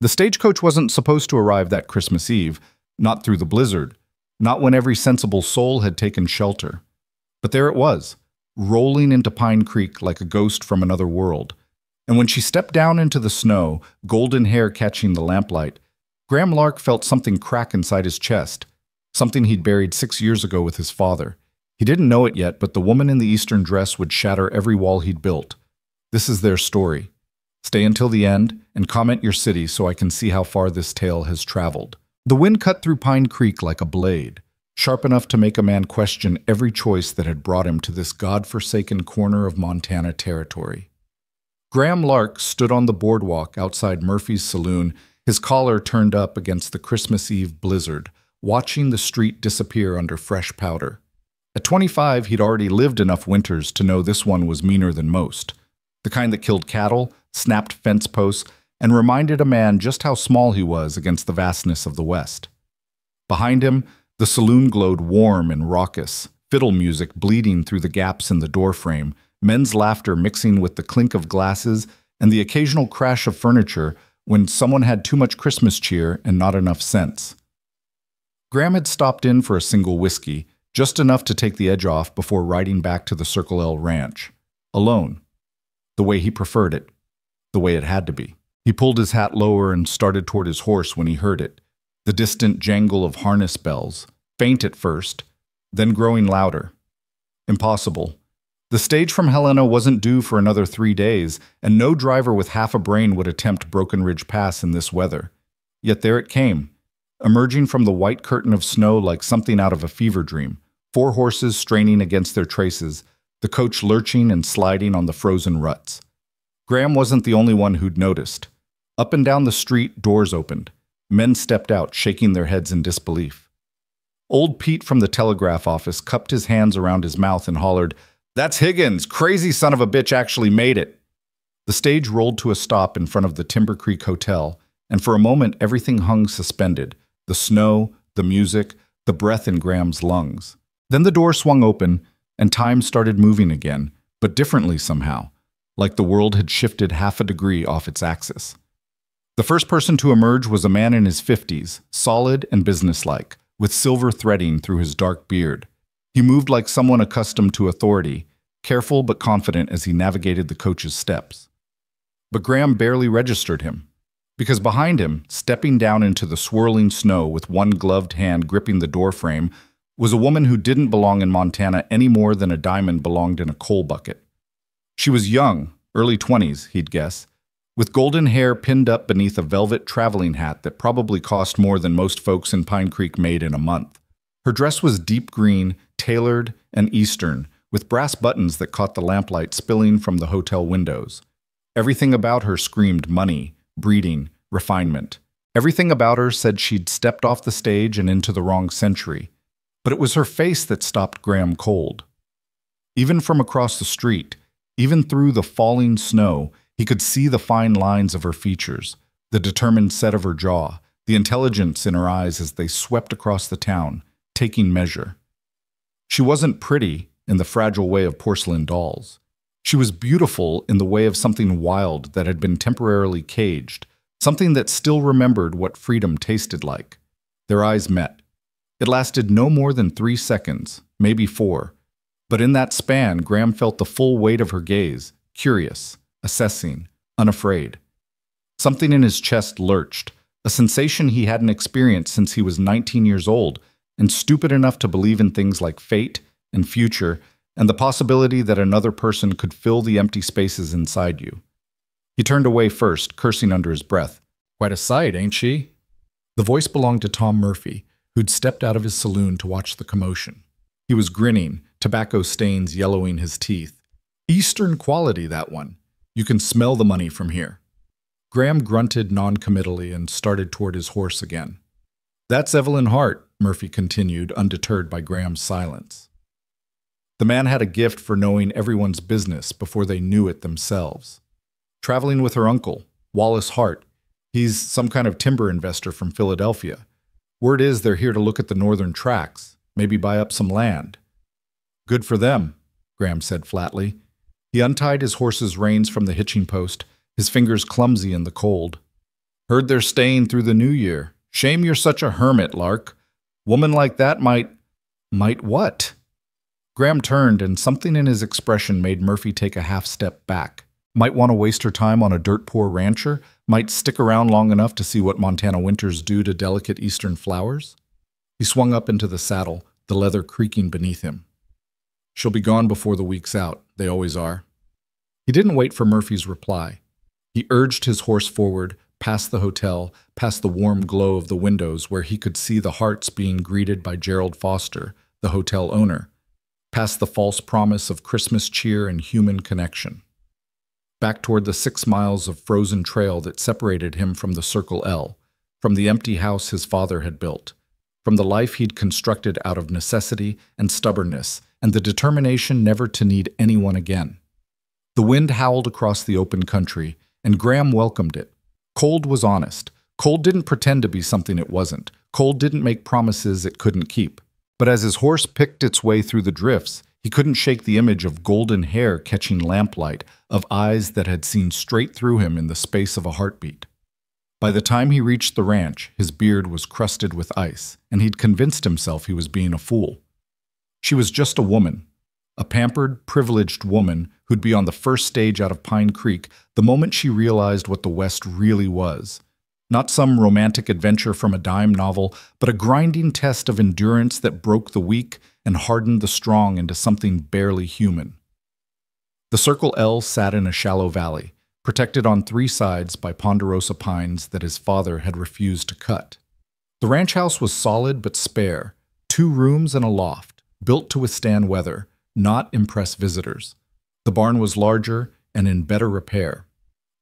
The stagecoach wasn't supposed to arrive that Christmas Eve, not through the blizzard, not when every sensible soul had taken shelter. But there it was, rolling into Pine Creek like a ghost from another world. And when she stepped down into the snow, golden hair catching the lamplight, Graham Lark felt something crack inside his chest, something he'd buried 6 years ago with his father. He didn't know it yet, but the woman in the Eastern dress would shatter every wall he'd built. This is their story. Stay until the end and comment your city so I can see how far this tale has traveled. The wind cut through Pine Creek like a blade, sharp enough to make a man question every choice that had brought him to this god-forsaken corner of Montana territory. Graham Lark stood on the boardwalk outside Murphy's saloon, his collar turned up against the Christmas Eve blizzard, watching the street disappear under fresh powder. At 25, he'd already lived enough winters to know this one was meaner than most. The kind that killed cattle, snapped fence posts, and reminded a man just how small he was against the vastness of the West. Behind him, the saloon glowed warm and raucous, fiddle music bleeding through the gaps in the doorframe, men's laughter mixing with the clink of glasses and the occasional crash of furniture when someone had too much Christmas cheer and not enough sense. Graham had stopped in for a single whiskey, just enough to take the edge off before riding back to the Circle L ranch, alone. The way he preferred it, the way it had to be. He pulled his hat lower and started toward his horse when he heard it, the distant jangle of harness bells, faint at first, then growing louder. Impossible. The stage from Helena wasn't due for another 3 days, and no driver with half a brain would attempt Broken Ridge Pass in this weather. Yet there it came, emerging from the white curtain of snow like something out of a fever dream, 4 horses straining against their traces, the coach lurching and sliding on the frozen ruts. Graham wasn't the only one who'd noticed. Up and down the street, doors opened. Men stepped out, shaking their heads in disbelief. Old Pete from the telegraph office cupped his hands around his mouth and hollered, "That's Higgins! Crazy son of a bitch actually made it!" The stage rolled to a stop in front of the Timber Creek Hotel, and for a moment everything hung suspended. The snow, the music, the breath in Graham's lungs. Then the door swung open, and time started moving again, but differently somehow, like the world had shifted half a degree off its axis. The first person to emerge was a man in his 50s, solid and businesslike, with silver threading through his dark beard. He moved like someone accustomed to authority, careful but confident as he navigated the coach's steps. But Graham barely registered him, because behind him, stepping down into the swirling snow with one gloved hand gripping the doorframe, was a woman who didn't belong in Montana any more than a diamond belonged in a coal bucket. She was young, early 20s, he'd guess, with golden hair pinned up beneath a velvet traveling hat that probably cost more than most folks in Pine Creek made in a month. Her dress was deep green, tailored, and Eastern, with brass buttons that caught the lamplight spilling from the hotel windows. Everything about her screamed money, breeding, refinement. Everything about her said she'd stepped off the stage and into the wrong century. But it was her face that stopped Graham cold. Even from across the street, even through the falling snow, he could see the fine lines of her features, the determined set of her jaw, the intelligence in her eyes as they swept across the town, taking measure. She wasn't pretty in the fragile way of porcelain dolls. She was beautiful in the way of something wild that had been temporarily caged, something that still remembered what freedom tasted like. Their eyes met. It lasted no more than 3 seconds, maybe 4. But in that span, Graham felt the full weight of her gaze, curious, assessing, unafraid. Something in his chest lurched, a sensation he hadn't experienced since he was 19 years old, and stupid enough to believe in things like fate and future, and the possibility that another person could fill the empty spaces inside you. He turned away first, cursing under his breath. "Quite a sight, ain't she?" The voice belonged to Tom Murphy, who'd stepped out of his saloon to watch the commotion. He was grinning, tobacco stains yellowing his teeth. "Eastern quality, that one. You can smell the money from here." Graham grunted non-committally and started toward his horse again. "That's Evelyn Hart," Murphy continued, undeterred by Graham's silence. The man had a gift for knowing everyone's business before they knew it themselves. Traveling with her uncle, Wallace Hart. He's some kind of timber investor from Philadelphia. Word is they're here to look at the northern tracks, maybe buy up some land. "Good for them," Graham said flatly. He untied his horse's reins from the hitching post, his fingers clumsy in the cold. Heard they're staying through the new year. Shame you're such a hermit, Lark. Woman like that might what? Graham turned, and something in his expression made Murphy take a half step back. Might want to waste her time on a dirt-poor rancher? Might stick around long enough to see what Montana winters do to delicate eastern flowers? He swung up into the saddle, the leather creaking beneath him. She'll be gone before the week's out. They always are. He didn't wait for Murphy's reply. He urged his horse forward, past the hotel, past the warm glow of the windows where he could see the hearts being greeted by Gerald Foster, the hotel owner, past the false promise of Christmas cheer and human connection. Back toward the 6 miles of frozen trail that separated him from the Circle L, from the empty house his father had built, from the life he'd constructed out of necessity and stubbornness, and the determination never to need anyone again. The wind howled across the open country, and Graham welcomed it. Cold was honest. Cold didn't pretend to be something it wasn't. Cold didn't make promises it couldn't keep. But as his horse picked its way through the drifts, he couldn't shake the image of golden hair catching lamplight, of eyes that had seen straight through him in the space of a heartbeat. By the time he reached the ranch, his beard was crusted with ice, and he'd convinced himself he was being a fool. She was just a woman, a pampered, privileged woman who'd be on the first stage out of Pine Creek the moment she realized what the West really was. Not some romantic adventure from a dime novel, but a grinding test of endurance that broke the weak and hardened the strong into something barely human. The Circle L sat in a shallow valley, protected on 3 sides by ponderosa pines that his father had refused to cut. The ranch house was solid but spare, 2 rooms and a loft, built to withstand weather, not impress visitors. The barn was larger and in better repair.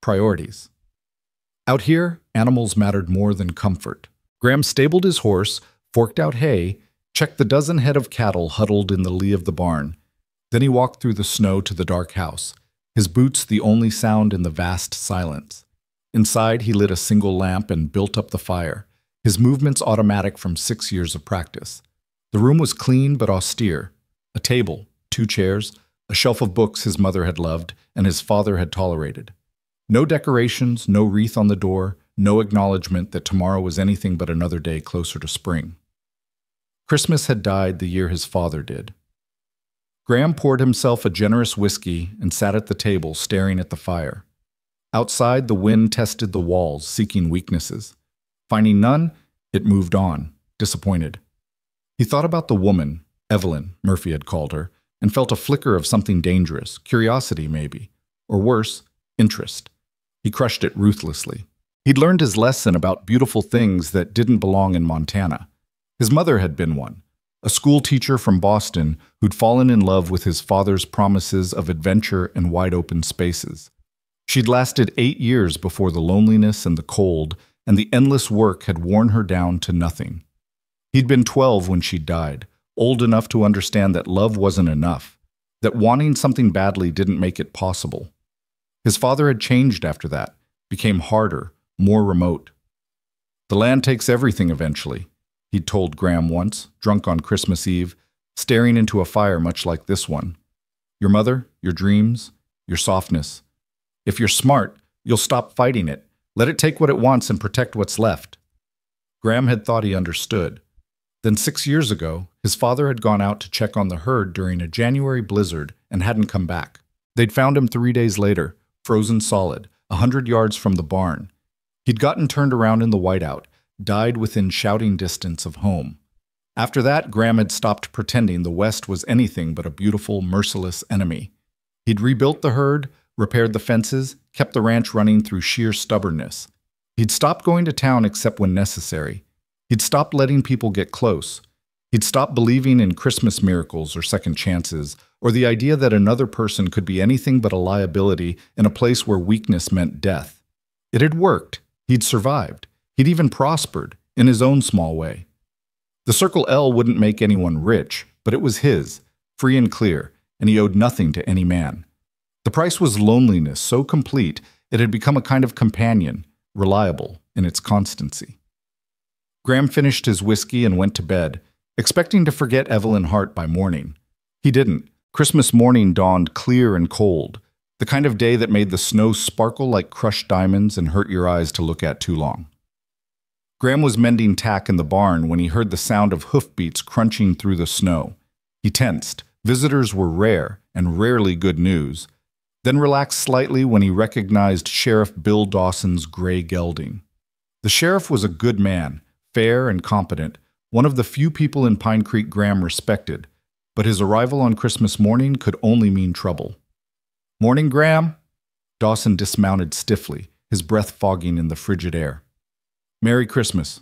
Priorities. Out here, animals mattered more than comfort. Graham stabled his horse, forked out hay, checked the dozen head of cattle huddled in the lee of the barn. Then he walked through the snow to the dark house, his boots the only sound in the vast silence. Inside, he lit a single lamp and built up the fire, his movements automatic from 6 years of practice. The room was clean but austere. A table, 2 chairs, a shelf of books his mother had loved and his father had tolerated. No decorations, no wreath on the door, no acknowledgement that tomorrow was anything but another day closer to spring. Christmas had died the year his father did. Graham poured himself a generous whiskey and sat at the table staring at the fire. Outside, the wind tested the walls, seeking weaknesses. Finding none, it moved on, disappointed. He thought about the woman, Evelyn, Murphy had called her, and felt a flicker of something dangerous, curiosity maybe, or worse, interest. He crushed it ruthlessly. He'd learned his lesson about beautiful things that didn't belong in Montana. His mother had been one, a school teacher from Boston who'd fallen in love with his father's promises of adventure and wide-open spaces. She'd lasted 8 years before the loneliness and the cold and the endless work had worn her down to nothing. He'd been 12 when she died, old enough to understand that love wasn't enough, that wanting something badly didn't make it possible. His father had changed after that, became harder, more remote. The land takes everything eventually, he'd told Graham once, drunk on Christmas Eve, staring into a fire much like this one. Your mother, your dreams, your softness. If you're smart, you'll stop fighting it, let it take what it wants and protect what's left. Graham had thought he understood. Then 6 years ago, his father had gone out to check on the herd during a January blizzard and hadn't come back. They'd found him 3 days later, frozen solid, 100 yards from the barn. He'd gotten turned around in the whiteout, died within shouting distance of home. After that, Graham had stopped pretending the West was anything but a beautiful, merciless enemy. He'd rebuilt the herd, repaired the fences, kept the ranch running through sheer stubbornness. He'd stopped going to town except when necessary. He'd stopped letting people get close. He'd stopped believing in Christmas miracles or second chances, or the idea that another person could be anything but a liability in a place where weakness meant death. It had worked. He'd survived. He'd even prospered, in his own small way. The Circle L wouldn't make anyone rich, but it was his, free and clear, and he owed nothing to any man. The price was loneliness so complete it had become a kind of companion, reliable in its constancy. Graham finished his whiskey and went to bed, expecting to forget Evelyn Hart by morning. He didn't. Christmas morning dawned clear and cold. The kind of day that made the snow sparkle like crushed diamonds and hurt your eyes to look at too long. Graham was mending tack in the barn when he heard the sound of hoofbeats crunching through the snow. He tensed. Visitors were rare, and rarely good news, then relaxed slightly when he recognized Sheriff Bill Dawson's gray gelding. The sheriff was a good man, fair and competent, one of the few people in Pine Creek Graham respected, but his arrival on Christmas morning could only mean trouble. "Morning, Graham." Dawson dismounted stiffly, his breath fogging in the frigid air. "Merry Christmas."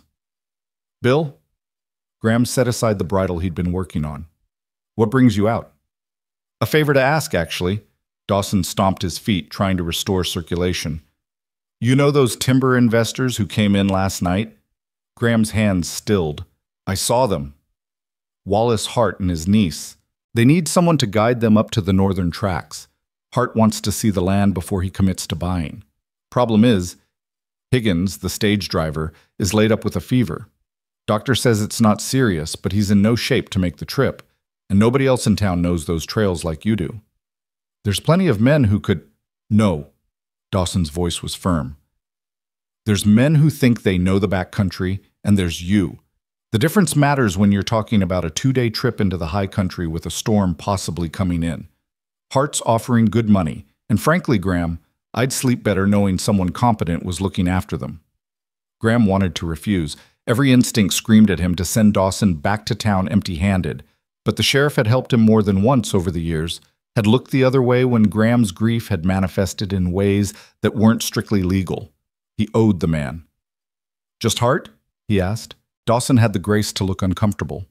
"Bill?" Graham set aside the bridle he'd been working on. "What brings you out?" "A favor to ask, actually." Dawson stomped his feet, trying to restore circulation. "You know those timber investors who came in last night?" Graham's hands stilled. "I saw them. Wallace Hart and his niece. They need someone to guide them up to the northern tracks. Hart wants to see the land before he commits to buying. Problem is, Higgins, the stage driver, is laid up with a fever. Doctor says it's not serious, but he's in no shape to make the trip, and nobody else in town knows those trails like you do. There's plenty of men who could—" "No." Dawson's voice was firm. "There's men who think they know the backcountry, and there's you. The difference matters when you're talking about a 2-day trip into the high country with a storm possibly coming in. Hart's offering good money, and frankly, Graham, I'd sleep better knowing someone competent was looking after them." Graham wanted to refuse. Every instinct screamed at him to send Dawson back to town empty-handed, but the sheriff had helped him more than once over the years, had looked the other way when Graham's grief had manifested in ways that weren't strictly legal. He owed the man. "Just Hart?" he asked. Dawson had the grace to look uncomfortable.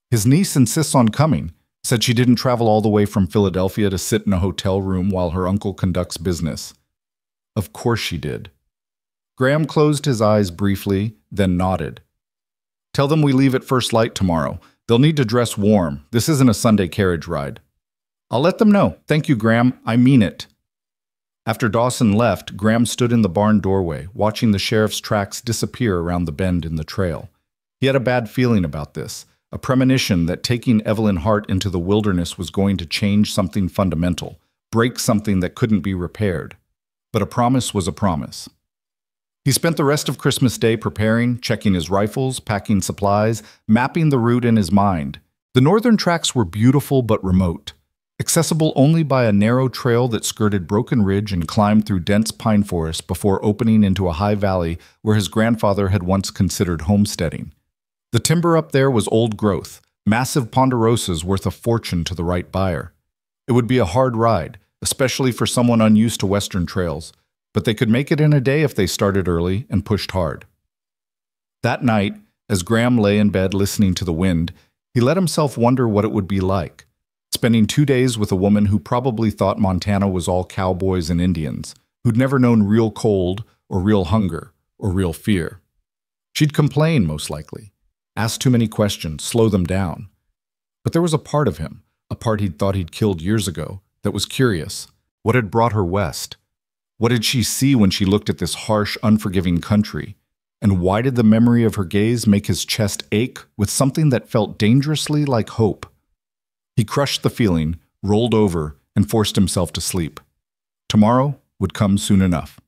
"His niece insists on coming. Said she didn't travel all the way from Philadelphia to sit in a hotel room while her uncle conducts business." "Of course she did." Graham closed his eyes briefly, then nodded. "Tell them we leave at first light tomorrow. They'll need to dress warm. This isn't a Sunday carriage ride." "I'll let them know. Thank you, Graham. I mean it." After Dawson left, Graham stood in the barn doorway, watching the sheriff's tracks disappear around the bend in the trail. He had a bad feeling about this, a premonition that taking Evelyn Hart into the wilderness was going to change something fundamental, break something that couldn't be repaired. But a promise was a promise. He spent the rest of Christmas Day preparing, checking his rifles, packing supplies, mapping the route in his mind. The northern tracks were beautiful but remote, accessible only by a narrow trail that skirted Broken Ridge and climbed through dense pine forest before opening into a high valley where his grandfather had once considered homesteading. The timber up there was old growth, massive ponderosas worth a fortune to the right buyer. It would be a hard ride, especially for someone unused to western trails, but they could make it in a day if they started early and pushed hard. That night, as Graham lay in bed listening to the wind, he let himself wonder what it would be like, spending 2 days with a woman who probably thought Montana was all cowboys and Indians, who'd never known real cold or real hunger or real fear. She'd complain, most likely, ask too many questions, slow them down. But there was a part of him, a part he'd thought he'd killed years ago, that was curious. What had brought her west? What did she see when she looked at this harsh, unforgiving country? And why did the memory of her gaze make his chest ache with something that felt dangerously like hope? He crushed the feeling, rolled over, and forced himself to sleep. Tomorrow would come soon enough.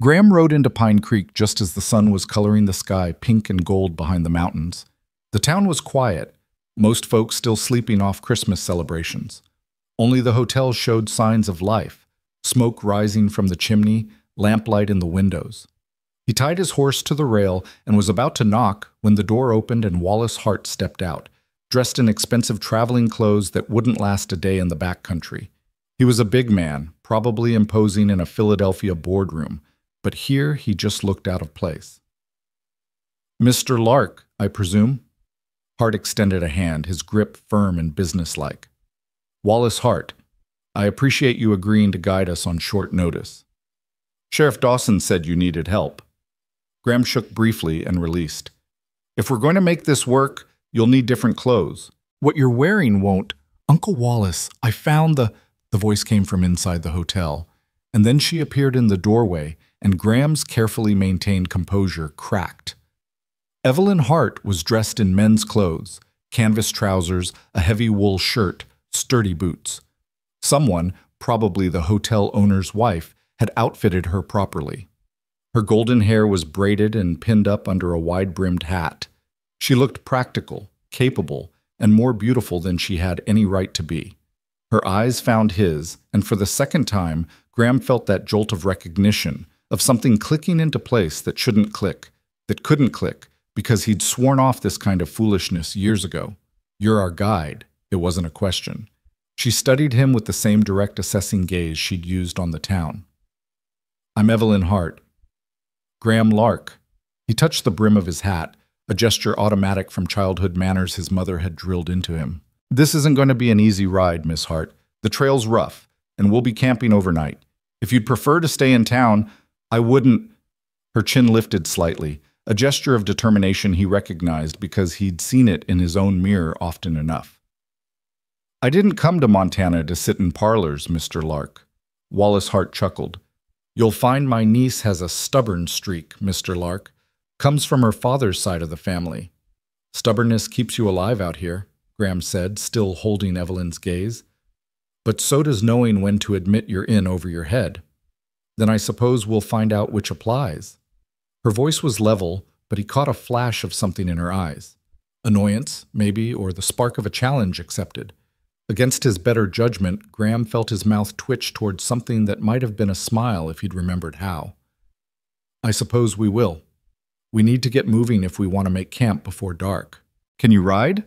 Graham rode into Pine Creek just as the sun was coloring the sky pink and gold behind the mountains. The town was quiet, most folks still sleeping off Christmas celebrations. Only the hotel showed signs of life, smoke rising from the chimney, lamplight in the windows. He tied his horse to the rail and was about to knock when the door opened and Wallace Hart stepped out, dressed in expensive traveling clothes that wouldn't last a day in the backcountry. He was a big man, probably imposing in a Philadelphia boardroom, but here he just looked out of place. "Mr. Lark, I presume?" Hart extended a hand, his grip firm and businesslike. "Wallace Hart, I appreciate you agreeing to guide us on short notice. Sheriff Dawson said you needed help." Graham shook briefly and released. "If we're going to make this work, you'll need different clothes. What you're wearing won't—" "Uncle Wallace, I found the—" The voice came from inside the hotel, and then she appeared in the doorway, and Graham's carefully maintained composure cracked. Evelyn Hart was dressed in men's clothes, canvas trousers, a heavy wool shirt, sturdy boots. Someone, probably the hotel owner's wife, had outfitted her properly. Her golden hair was braided and pinned up under a wide-brimmed hat. She looked practical, capable, and more beautiful than she had any right to be. Her eyes found his, and for the second time, Graham felt that jolt of recognition, of something clicking into place that shouldn't click, that couldn't click, because he'd sworn off this kind of foolishness years ago. "You're our guide." It wasn't a question. She studied him with the same direct assessing gaze she'd used on the town. "I'm Evelyn Hart." "Graham Lark." He touched the brim of his hat, a gesture automatic from childhood manners his mother had drilled into him. "This isn't going to be an easy ride, Miss Hart. The trail's rough, and we'll be camping overnight. If you'd prefer to stay in town, I wouldn't—" Her chin lifted slightly, a gesture of determination he recognized because he'd seen it in his own mirror often enough. "I didn't come to Montana to sit in parlors, Mr. Lark." Wallace Hart chuckled. "You'll find my niece has a stubborn streak, Mr. Lark. Comes from her father's side of the family." "Stubbornness keeps you alive out here," Graham said, still holding Evelyn's gaze. "But so does knowing when to admit you're in over your head. Then I suppose we'll find out which applies." Her voice was level, but he caught a flash of something in her eyes. Annoyance, maybe, or the spark of a challenge accepted. Against his better judgment, Graham felt his mouth twitch towards something that might have been a smile if he'd remembered how. "I suppose we will. We need to get moving if we want to make camp before dark." "Can you ride?"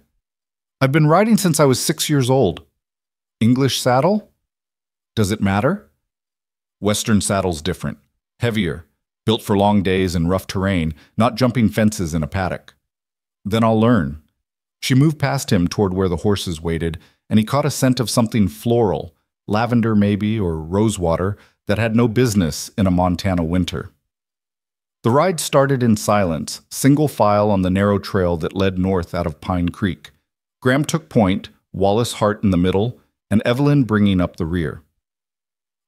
"I've been riding since I was 6 years old." "English saddle?" "Does it matter?" "Western saddle's different. Heavier. Built for long days and rough terrain, not jumping fences in a paddock." "Then I'll learn." She moved past him toward where the horses waited, and he caught a scent of something floral, lavender maybe, or rosewater, that had no business in a Montana winter. The ride started in silence, single file on the narrow trail that led north out of Pine Creek. Graham took point, Wallace Hart in the middle, and Evelyn bringing up the rear.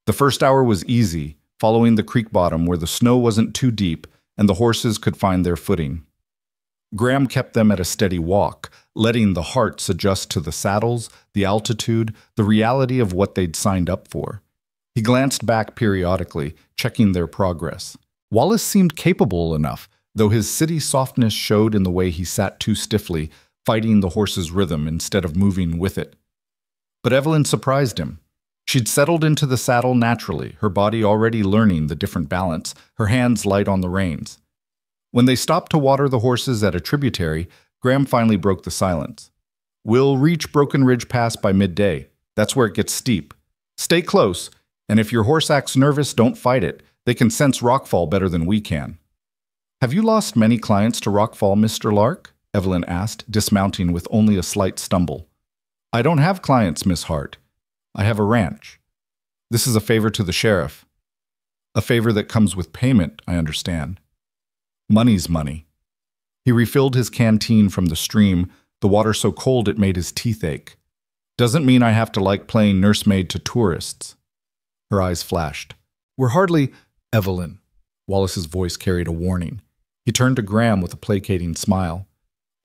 The first hour was easy, following the creek bottom where the snow wasn't too deep and the horses could find their footing. Graham kept them at a steady walk, letting the Harts adjust to the saddles, the altitude, the reality of what they'd signed up for. He glanced back periodically, checking their progress. Wallace seemed capable enough, though his city softness showed in the way he sat too stiffly, fighting the horse's rhythm instead of moving with it. But Evelyn surprised him. She'd settled into the saddle naturally, her body already learning the different balance, her hands light on the reins. When they stopped to water the horses at a tributary, Graham finally broke the silence. "We'll reach Broken Ridge Pass by midday. That's where it gets steep. Stay close, and if your horse acts nervous, don't fight it. They can sense rockfall better than we can." "Have you lost many clients to rockfall, Mr. Lark?" Evelyn asked, dismounting with only a slight stumble. "I don't have clients, Miss Hart. I have a ranch. This is a favor to the sheriff." "A favor that comes with payment, I understand." "Money's money." He refilled his canteen from the stream, the water so cold it made his teeth ache. "Doesn't mean I have to like playing nursemaid to tourists." Her eyes flashed. "We're hardly—" "Evelyn." Wallace's voice carried a warning. He turned to Graham with a placating smile.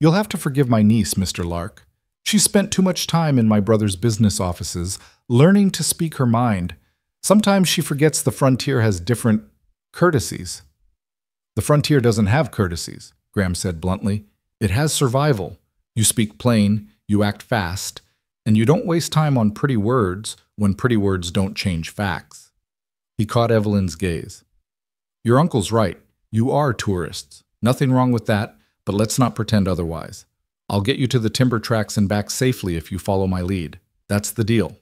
"You'll have to forgive my niece, Mr. Lark. She spent too much time in my brother's business offices, learning to speak her mind. Sometimes she forgets the frontier has different courtesies." "The frontier doesn't have courtesies," Graham said bluntly. "It has survival. You speak plain, you act fast, and you don't waste time on pretty words when pretty words don't change facts." He caught Evelyn's gaze. "Your uncle's right. You are tourists. Nothing wrong with that, but let's not pretend otherwise. I'll get you to the timber tracks and back safely if you follow my lead. That's the deal."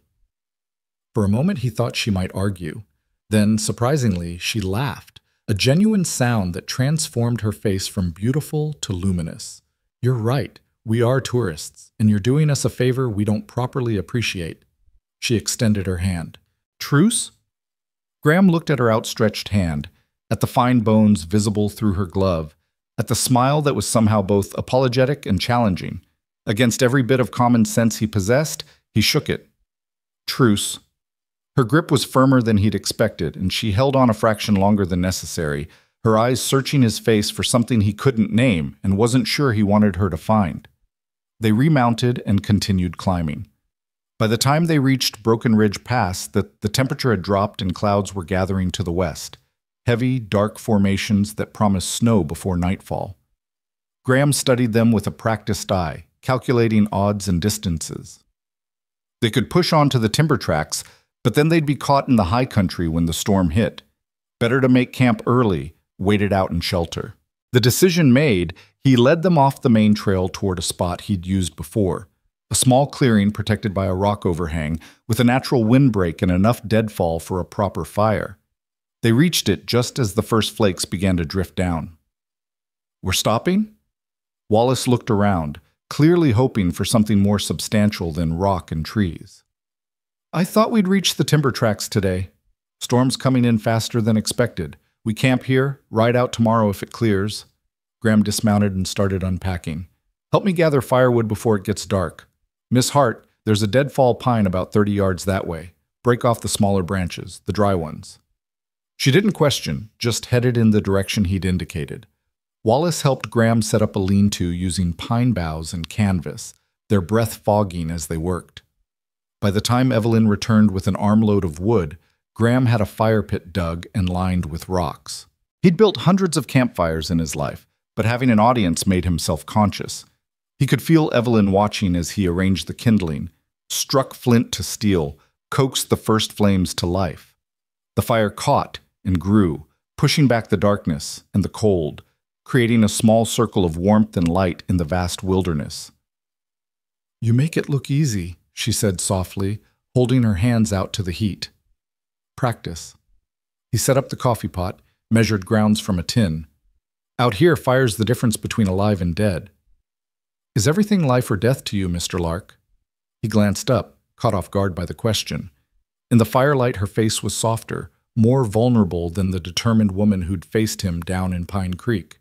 For a moment he thought she might argue. Then, surprisingly, she laughed, a genuine sound that transformed her face from beautiful to luminous. "You're right. We are tourists, and you're doing us a favor we don't properly appreciate." She extended her hand. "Truce?" Graham looked at her outstretched hand, at the fine bones visible through her glove, at the smile that was somehow both apologetic and challenging. Against every bit of common sense he possessed, he shook it. "Truce." Her grip was firmer than he'd expected, and she held on a fraction longer than necessary, her eyes searching his face for something he couldn't name and wasn't sure he wanted her to find. They remounted and continued climbing. By the time they reached Broken Ridge Pass, the temperature had dropped and clouds were gathering to the west, heavy, dark formations that promised snow before nightfall. Graham studied them with a practiced eye, calculating odds and distances. They could push on to the timber tracks, but then they'd be caught in the high country when the storm hit. Better to make camp early, wait it out in shelter. The decision made, he led them off the main trail toward a spot he'd used before, a small clearing protected by a rock overhang with a natural windbreak and enough deadfall for a proper fire. They reached it just as the first flakes began to drift down. "We're stopping?" Wallace looked around, clearly hoping for something more substantial than rock and trees. "I thought we'd reach the timber tracks today. Storm's coming in faster than expected. We camp here, ride out tomorrow if it clears." Graham dismounted and started unpacking. "Help me gather firewood before it gets dark. Miss Hart, there's a deadfall pine about 30 yards that way. Break off the smaller branches, the dry ones." She didn't question, just headed in the direction he'd indicated. Wallace helped Graham set up a lean-to using pine boughs and canvas, their breath fogging as they worked. By the time Evelyn returned with an armload of wood, Graham had a fire pit dug and lined with rocks. He'd built hundreds of campfires in his life, but having an audience made him self-conscious. He could feel Evelyn watching as he arranged the kindling, struck flint to steel, coaxed the first flames to life. The fire caught and grew, pushing back the darkness and the cold, creating a small circle of warmth and light in the vast wilderness. "You make it look easy," she said softly, holding her hands out to the heat. "Practice." He set up the coffee pot, measured grounds from a tin. "Out here, fire's the difference between alive and dead." "Is everything life or death to you, Mr. Lark?" He glanced up, caught off guard by the question. In the firelight, her face was softer, more vulnerable than the determined woman who'd faced him down in Pine Creek.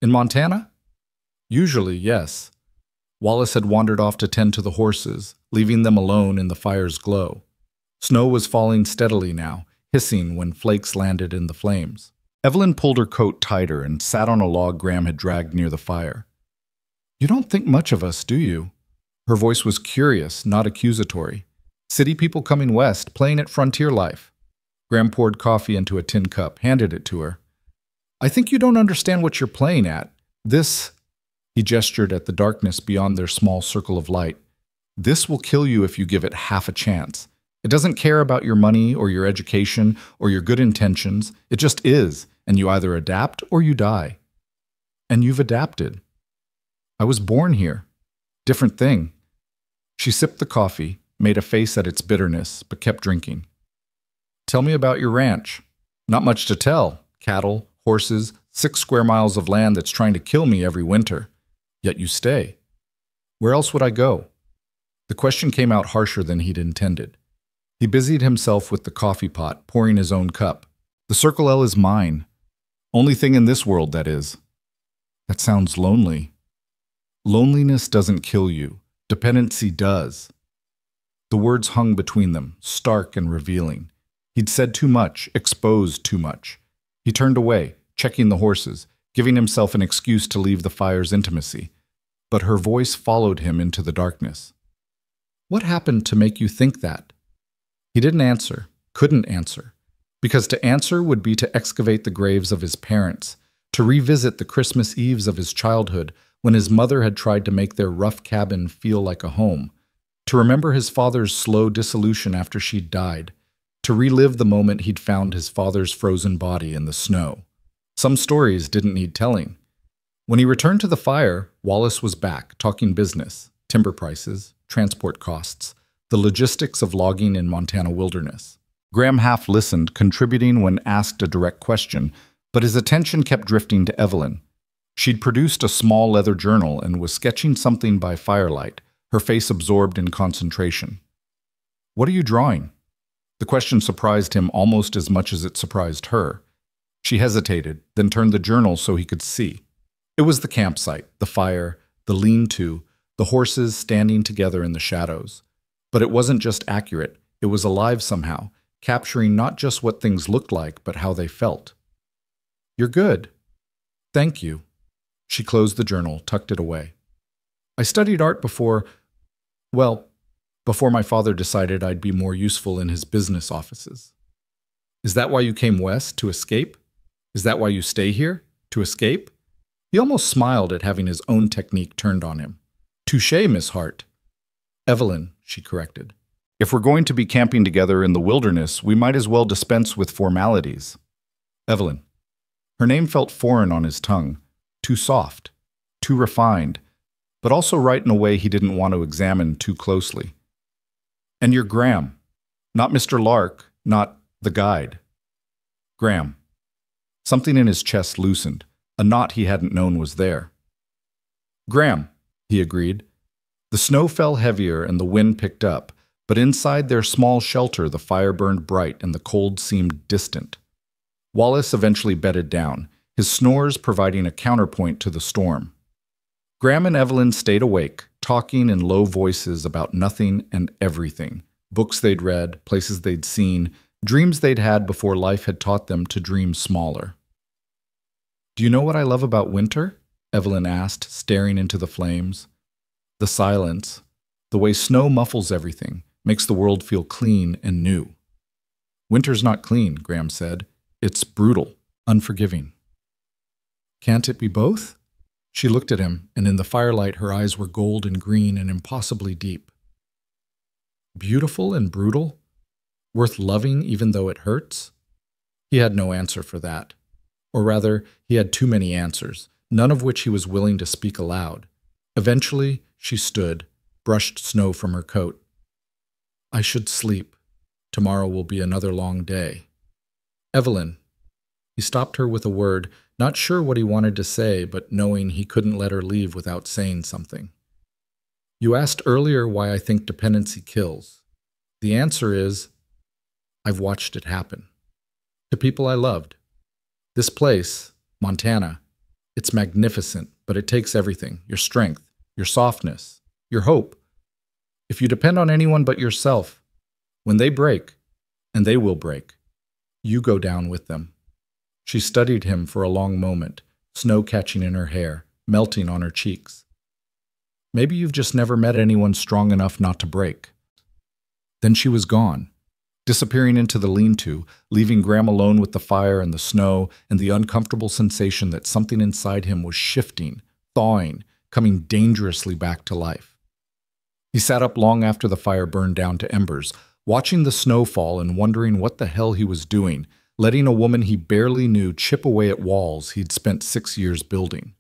"In Montana?" "Usually, yes." Wallace had wandered off to tend to the horses, leaving them alone in the fire's glow. Snow was falling steadily now, hissing when flakes landed in the flames. Evelyn pulled her coat tighter and sat on a log Graham had dragged near the fire. "You don't think much of us, do you?" Her voice was curious, not accusatory. "City people coming west, playing at frontier life." Graham poured coffee into a tin cup, handed it to her. "I think you don't understand what you're playing at. This," he gestured at the darkness beyond their small circle of light, "this will kill you if you give it half a chance. It doesn't care about your money or your education or your good intentions. It just is, and you either adapt or you die. And you've adapted. I was born here. Different thing." She sipped the coffee, made a face at its bitterness, but kept drinking. "Tell me about your ranch." "Not much to tell. Cattle, horses, 6 square miles of land that's trying to kill me every winter. Yet you stay. Where else would I go?" The question came out harsher than he'd intended. He busied himself with the coffee pot, pouring his own cup. "The Circle L is mine. Only thing in this world, that is." "That sounds lonely." "Loneliness doesn't kill you. Dependency does." The words hung between them, stark and revealing. He'd said too much, exposed too much. He turned away, checking the horses, giving himself an excuse to leave the fire's intimacy. But her voice followed him into the darkness. "What happened to make you think that?" He didn't answer, couldn't answer, because to answer would be to excavate the graves of his parents, to revisit the Christmas Eves of his childhood when his mother had tried to make their rough cabin feel like a home, to remember his father's slow dissolution after she'd died, to relive the moment he'd found his father's frozen body in the snow. Some stories didn't need telling. When he returned to the fire, Wallace was back, talking business, timber prices, transport costs, the logistics of logging in Montana wilderness. Graham half listened, contributing when asked a direct question, but his attention kept drifting to Evelyn. She'd produced a small leather journal and was sketching something by firelight, her face absorbed in concentration. "What are you drawing?" The question surprised him almost as much as it surprised her. She hesitated, then turned the journal so he could see. It was the campsite, the fire, the lean-to, the horses standing together in the shadows. But it wasn't just accurate, it was alive somehow, capturing not just what things looked like, but how they felt. "You're good." "Thank you." She closed the journal, tucked it away. "I studied art before, well, before my father decided I'd be more useful in his business offices. Is that why you came west, to escape? Is that why you stay here, to escape? He almost smiled at having his own technique turned on him. Touché, Miss Hart. Evelyn, she corrected. If we're going to be camping together in the wilderness, we might as well dispense with formalities. Evelyn. Her name felt foreign on his tongue, too soft, too refined, but also right in a way he didn't want to examine too closely. And you're Graham, not Mr. Lark, not the guide. Graham. Something in his chest loosened, a knot he hadn't known was there. Graham, he agreed. The snow fell heavier and the wind picked up, but inside their small shelter the fire burned bright and the cold seemed distant. Wallace eventually bedded down, his snores providing a counterpoint to the storm. Graham and Evelyn stayed awake, talking in low voices about nothing and everything, books they'd read, places they'd seen, dreams they'd had before life had taught them to dream smaller. Do you know what I love about winter? Evelyn asked, staring into the flames. The silence, the way snow muffles everything, makes the world feel clean and new. Winter's not clean, Graham said. It's brutal, unforgiving. Can't it be both? She looked at him, and in the firelight her eyes were gold and green and impossibly deep. Beautiful and brutal? Worth loving even though it hurts? He had no answer for that. Or rather, he had too many answers, none of which he was willing to speak aloud. Eventually, she stood, brushed snow from her coat. I should sleep. Tomorrow will be another long day. Evelyn. He stopped her with a word, not sure what he wanted to say, but knowing he couldn't let her leave without saying something. You asked earlier why I think dependency kills. The answer is, I've watched it happen. To people I loved. This place, Montana, it's magnificent, but it takes everything, your strength, your softness, your hope. If you depend on anyone but yourself, when they break, and they will break, you go down with them. She studied him for a long moment, snow catching in her hair, melting on her cheeks. Maybe you've just never met anyone strong enough not to break. Then she was gone, disappearing into the lean-to, leaving Graham alone with the fire and the snow and the uncomfortable sensation that something inside him was shifting, thawing, coming dangerously back to life. He sat up long after the fire burned down to embers, watching the snow fall and wondering what the hell he was doing, letting a woman he barely knew chip away at walls he'd spent 6 years building.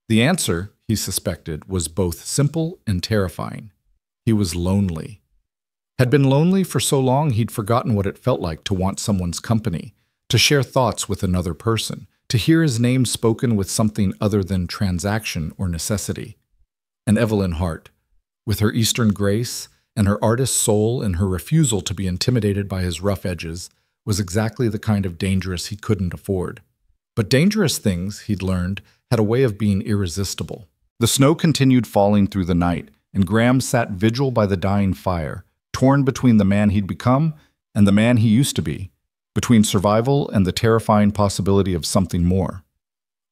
The answer, he suspected, was both simple and terrifying. He was lonely. Had been lonely for so long he'd forgotten what it felt like to want someone's company, to share thoughts with another person, to hear his name spoken with something other than transaction or necessity. And Evelyn Hart, with her Eastern grace and her artist soul and her refusal to be intimidated by his rough edges, was exactly the kind of dangerous he couldn't afford. But dangerous things, he'd learned, had a way of being irresistible. The snow continued falling through the night, and Graham sat vigil by the dying fire, torn between the man he'd become and the man he used to be, between survival and the terrifying possibility of something more.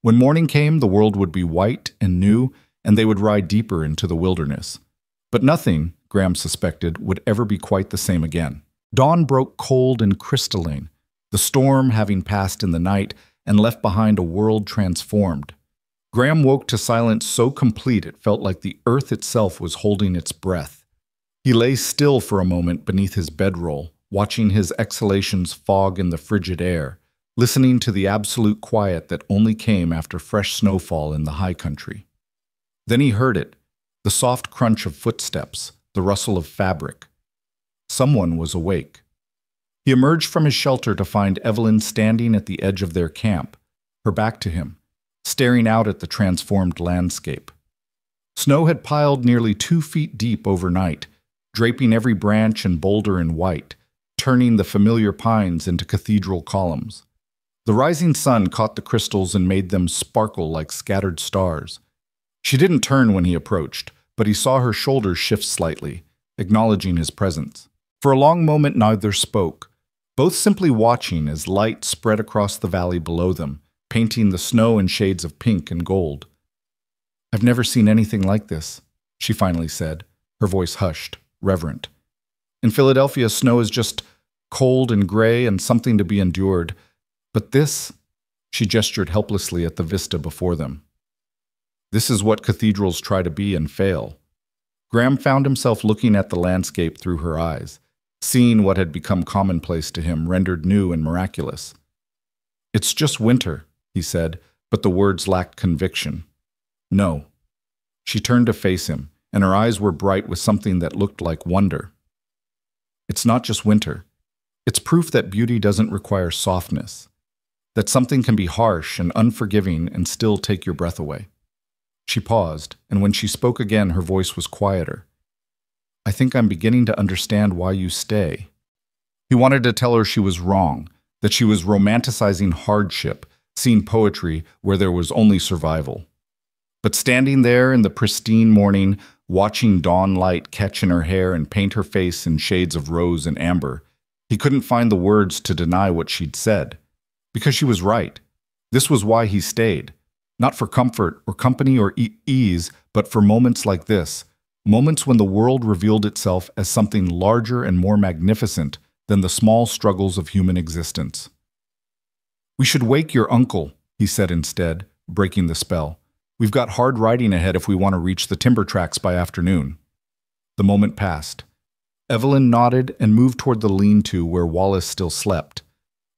When morning came, the world would be white and new, and they would ride deeper into the wilderness. But nothing, Graham suspected, would ever be quite the same again. Dawn broke cold and crystalline, the storm having passed in the night and left behind a world transformed. Graham woke to silence so complete it felt like the earth itself was holding its breath. He lay still for a moment beneath his bedroll, watching his exhalations fog in the frigid air, listening to the absolute quiet that only came after fresh snowfall in the high country. Then he heard it, the soft crunch of footsteps, the rustle of fabric. Someone was awake. He emerged from his shelter to find Evelyn standing at the edge of their camp, her back to him, staring out at the transformed landscape. Snow had piled nearly 2 feet deep overnight, draping every branch and boulder in white, turning the familiar pines into cathedral columns. The rising sun caught the crystals and made them sparkle like scattered stars. She didn't turn when he approached, but he saw her shoulders shift slightly, acknowledging his presence. For a long moment neither spoke, both simply watching as light spread across the valley below them, painting the snow in shades of pink and gold. "I've never seen anything like this," she finally said, her voice hushed, reverent. In Philadelphia, snow is just cold and gray and something to be endured. But this, she gestured helplessly at the vista before them. This is what cathedrals try to be and fail. Graham found himself looking at the landscape through her eyes, seeing what had become commonplace to him, rendered new and miraculous. It's just winter, he said, but the words lacked conviction. No. She turned to face him, and her eyes were bright with something that looked like wonder. It's not just winter. It's proof that beauty doesn't require softness, that something can be harsh and unforgiving and still take your breath away. She paused, and when she spoke again, her voice was quieter. I think I'm beginning to understand why you stay. He wanted to tell her she was wrong, that she was romanticizing hardship, seeing poetry where there was only survival. But standing there in the pristine morning, watching dawn light catch in her hair and paint her face in shades of rose and amber, he couldn't find the words to deny what she'd said. Because she was right. This was why he stayed. Not for comfort or company or ease, but for moments like this, moments when the world revealed itself as something larger and more magnificent than the small struggles of human existence. We should wake your uncle, he said instead, breaking the spell. We've got hard riding ahead if we want to reach the timber tracks by afternoon. The moment passed. Evelyn nodded and moved toward the lean-to where Wallace still slept.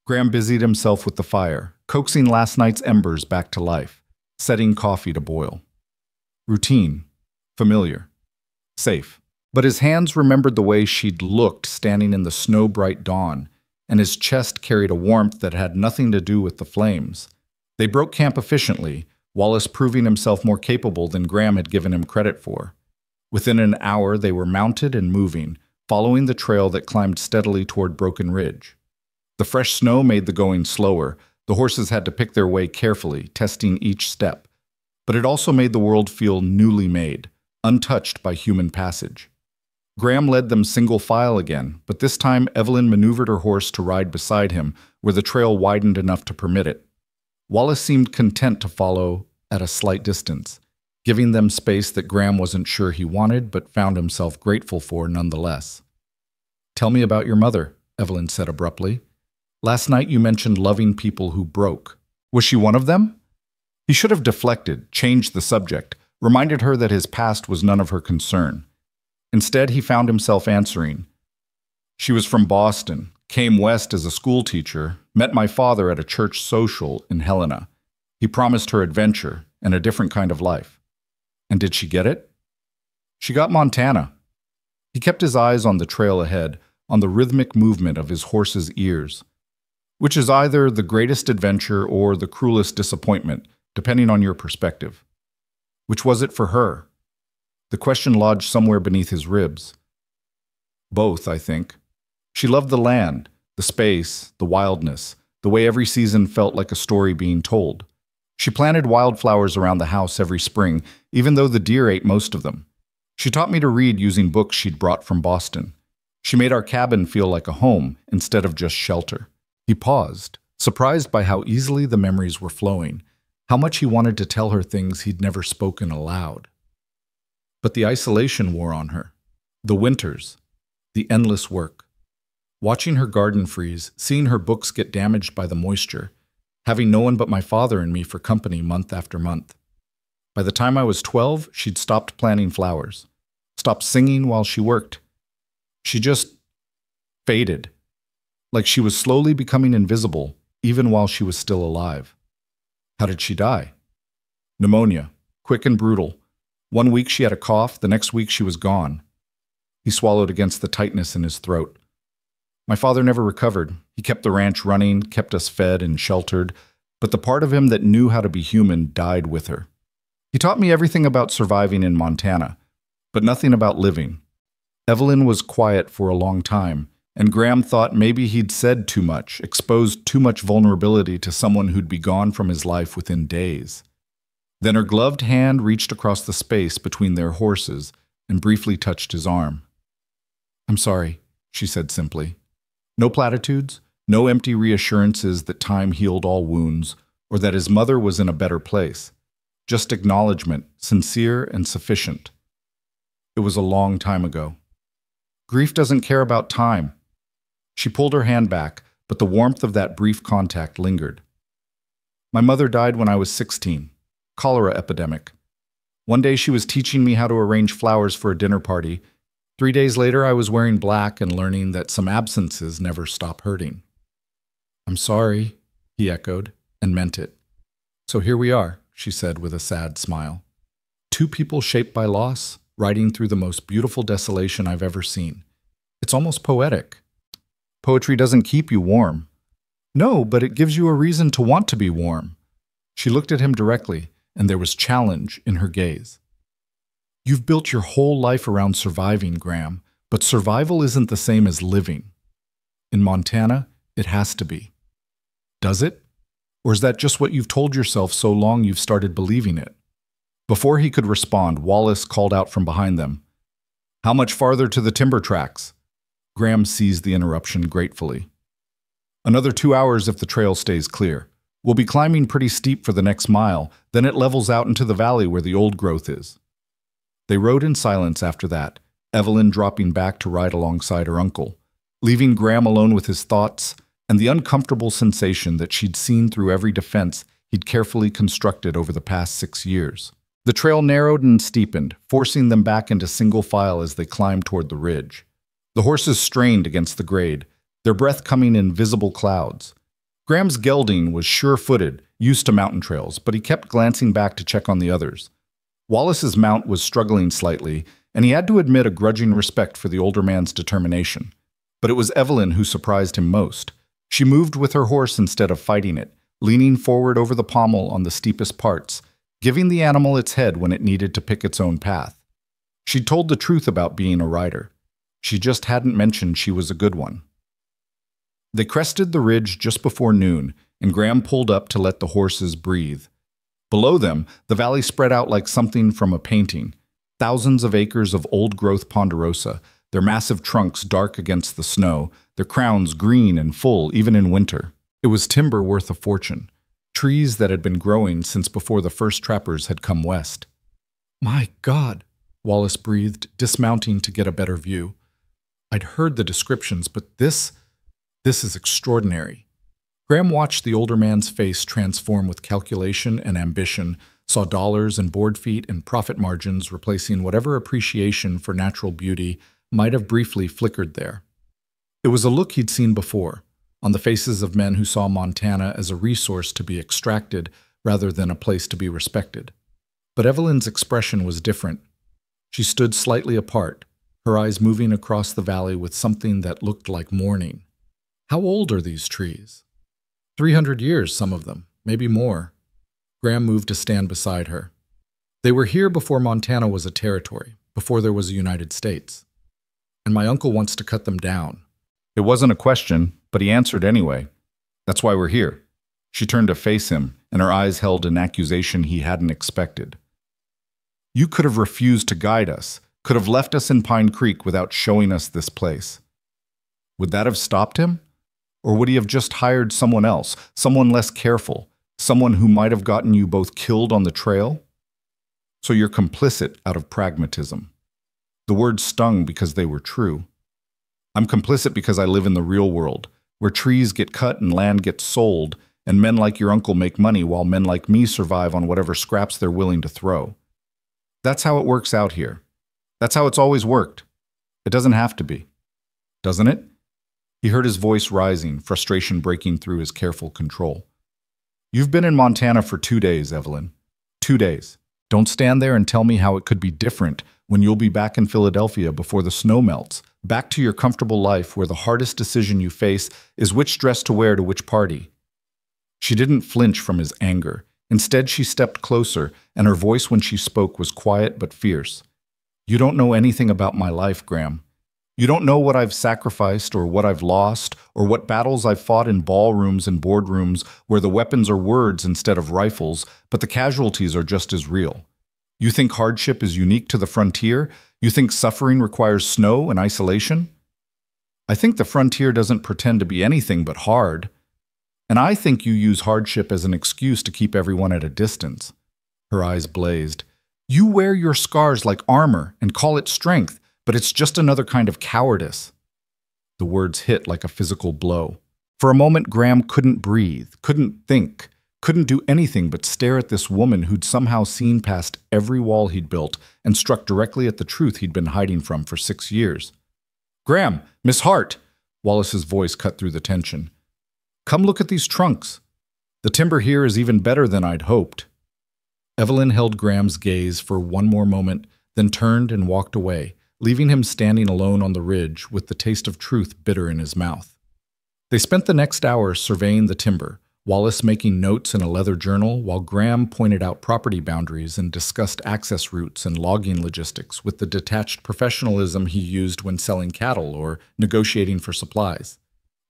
Graham busied himself with the fire, coaxing last night's embers back to life, setting coffee to boil. Routine, familiar, safe. But his hands remembered the way she'd looked standing in the snow-bright dawn, and his chest carried a warmth that had nothing to do with the flames. They broke camp efficiently, Wallace proving himself more capable than Graham had given him credit for. Within an hour, they were mounted and moving, following the trail that climbed steadily toward Broken Ridge. The fresh snow made the going slower. The horses had to pick their way carefully, testing each step. But it also made the world feel newly made, untouched by human passage. Graham led them single file again, but this time Evelyn maneuvered her horse to ride beside him where the trail widened enough to permit it. Wallace seemed content to follow at a slight distance, giving them space that Graham wasn't sure he wanted but found himself grateful for nonetheless. Tell me about your mother, Evelyn said abruptly. Last night you mentioned loving people who broke. Was she one of them? He should have deflected, changed the subject, reminded her that his past was none of her concern. Instead, he found himself answering. She was from Boston, came west as a school teacher, met my father at a church social in Helena. He promised her adventure and a different kind of life. And did she get it? She got Montana. He kept his eyes on the trail ahead, on the rhythmic movement of his horse's ears, which is either the greatest adventure or the cruelest disappointment, depending on your perspective. Which was it for her? The question lodged somewhere beneath his ribs. Both, I think. She loved the land, the space, the wildness, the way every season felt like a story being told. She planted wildflowers around the house every spring, even though the deer ate most of them. She taught me to read using books she'd brought from Boston. She made our cabin feel like a home instead of just shelter. He paused, surprised by how easily the memories were flowing, how much he wanted to tell her things he'd never spoken aloud. But the isolation wore on her. The winters, the endless work. Watching her garden freeze, seeing her books get damaged by the moisture, having no one but my father and me for company month after month. By the time I was 12, she'd stopped planting flowers, stopped singing while she worked. She just faded, like she was slowly becoming invisible, even while she was still alive. How did she die? Pneumonia, quick and brutal. One week she had a cough, the next week she was gone. He swallowed against the tightness in his throat. My father never recovered. He kept the ranch running, kept us fed and sheltered, but the part of him that knew how to be human died with her. He taught me everything about surviving in Montana, but nothing about living. Evelyn was quiet for a long time, and Graham thought maybe he'd said too much, exposed too much vulnerability to someone who'd be gone from his life within days. Then her gloved hand reached across the space between their horses and briefly touched his arm. I'm sorry, she said simply. No platitudes, no empty reassurances that time healed all wounds, or that his mother was in a better place. Just acknowledgement, sincere and sufficient. It was a long time ago. Grief doesn't care about time. She pulled her hand back, but the warmth of that brief contact lingered. My mother died when I was 16. Cholera epidemic. One day she was teaching me how to arrange flowers for a dinner party. 3 days later I was wearing black and learning that some absences never stop hurting. I'm sorry, he echoed, and meant it. So here we are, she said with a sad smile. Two people shaped by loss, riding through the most beautiful desolation I've ever seen. It's almost poetic. Poetry doesn't keep you warm. No, but it gives you a reason to want to be warm. She looked at him directly, and there was challenge in her gaze. You've built your whole life around surviving, Graham, but survival isn't the same as living. In Montana, it has to be. Does it? Or is that just what you've told yourself so long you've started believing it? Before he could respond, Wallace called out from behind them. How much farther to the timber tracks? Graham seized the interruption gratefully. Another 2 hours if the trail stays clear. We'll be climbing pretty steep for the next mile, then it levels out into the valley where the old growth is. They rode in silence after that, Evelyn dropping back to ride alongside her uncle, leaving Graham alone with his thoughts and the uncomfortable sensation that she'd seen through every defense he'd carefully constructed over the past 6 years. The trail narrowed and steepened, forcing them back into single file as they climbed toward the ridge. The horses strained against the grade, their breath coming in visible clouds. Graham's gelding was sure-footed, used to mountain trails, but he kept glancing back to check on the others. Wallace's mount was struggling slightly, and he had to admit a grudging respect for the older man's determination. But it was Evelyn who surprised him most. She moved with her horse instead of fighting it, leaning forward over the pommel on the steepest parts, giving the animal its head when it needed to pick its own path. She'd told the truth about being a rider. She just hadn't mentioned she was a good one. They crested the ridge just before noon, and Graham pulled up to let the horses breathe. Below them, the valley spread out like something from a painting. Thousands of acres of old-growth ponderosa, their massive trunks dark against the snow, their crowns green and full even in winter. It was timber worth a fortune, trees that had been growing since before the first trappers had come west. My God, Wallace breathed, dismounting to get a better view. I'd heard the descriptions, but this is extraordinary. Graham watched the older man's face transform with calculation and ambition, saw dollars and board feet and profit margins replacing whatever appreciation for natural beauty might have briefly flickered there. It was a look he'd seen before, on the faces of men who saw Montana as a resource to be extracted rather than a place to be respected. But Evelyn's expression was different. She stood slightly apart, her eyes moving across the valley with something that looked like mourning. How old are these trees? 300 years, some of them, maybe more. Graham moved to stand beside her. They were here before Montana was a territory, before there was a United States. And my uncle wants to cut them down. It wasn't a question, but he answered anyway. That's why we're here. She turned to face him, and her eyes held an accusation he hadn't expected. You could have refused to guide us, could have left us in Pine Creek without showing us this place. Would that have stopped him? Or would he have just hired someone else, someone less careful, someone who might have gotten you both killed on the trail? So you're complicit out of pragmatism. The words stung because they were true. I'm complicit because I live in the real world, where trees get cut and land gets sold, and men like your uncle make money while men like me survive on whatever scraps they're willing to throw. That's how it works out here. That's how it's always worked. It doesn't have to be. Doesn't it? He heard his voice rising, frustration breaking through his careful control. You've been in Montana for 2 days, Evelyn. 2 days. Don't stand there and tell me how it could be different when you'll be back in Philadelphia before the snow melts, back to your comfortable life where the hardest decision you face is which dress to wear to which party. She didn't flinch from his anger. Instead, she stepped closer, and her voice when she spoke was quiet but fierce. You don't know anything about my life, Graham. You don't know what I've sacrificed or what I've lost or what battles I've fought in ballrooms and boardrooms where the weapons are words instead of rifles, but the casualties are just as real. You think hardship is unique to the frontier? You think suffering requires snow and isolation? I think the frontier doesn't pretend to be anything but hard. And I think you use hardship as an excuse to keep everyone at a distance. Her eyes blazed. You wear your scars like armor and call it strength, but it's just another kind of cowardice." The words hit like a physical blow. For a moment, Graham couldn't breathe, couldn't think, couldn't do anything but stare at this woman who'd somehow seen past every wall he'd built and struck directly at the truth he'd been hiding from for 6 years. "Graham, Miss Hart!" Wallace's voice cut through the tension. "Come look at these trunks. The timber here is even better than I'd hoped." Evelyn held Graham's gaze for one more moment, then turned and walked away, leaving him standing alone on the ridge with the taste of truth bitter in his mouth. They spent the next hour surveying the timber, Wallace making notes in a leather journal while Graham pointed out property boundaries and discussed access routes and logging logistics with the detached professionalism he used when selling cattle or negotiating for supplies.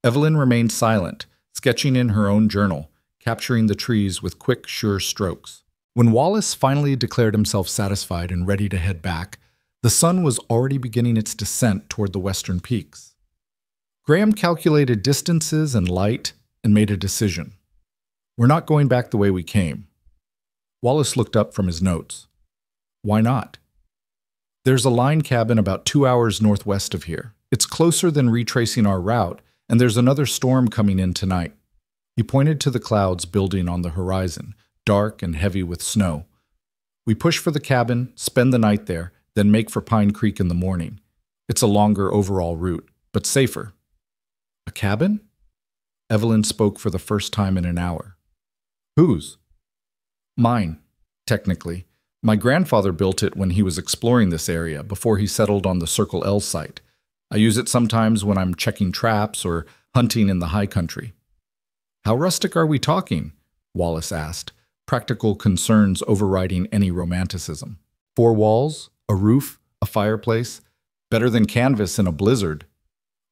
Evelyn remained silent, sketching in her own journal, capturing the trees with quick, sure strokes. When Wallace finally declared himself satisfied and ready to head back, the sun was already beginning its descent toward the western peaks. Graham calculated distances and light and made a decision. "We're not going back the way we came." Wallace looked up from his notes. "Why not?" "There's a line cabin about 2 hours northwest of here. It's closer than retracing our route, and there's another storm coming in tonight." He pointed to the clouds building on the horizon, dark and heavy with snow. "We push for the cabin, spend the night there, then make for Pine Creek in the morning. It's a longer overall route, but safer." "A cabin?" Evelyn spoke for the first time in an hour. "Whose?" "Mine, technically. My grandfather built it when he was exploring this area, before he settled on the Circle L site. I use it sometimes when I'm checking traps or hunting in the high country." "How rustic are we talking?" Wallace asked, practical concerns overriding any romanticism. "4 walls, a roof, a fireplace, better than canvas in a blizzard."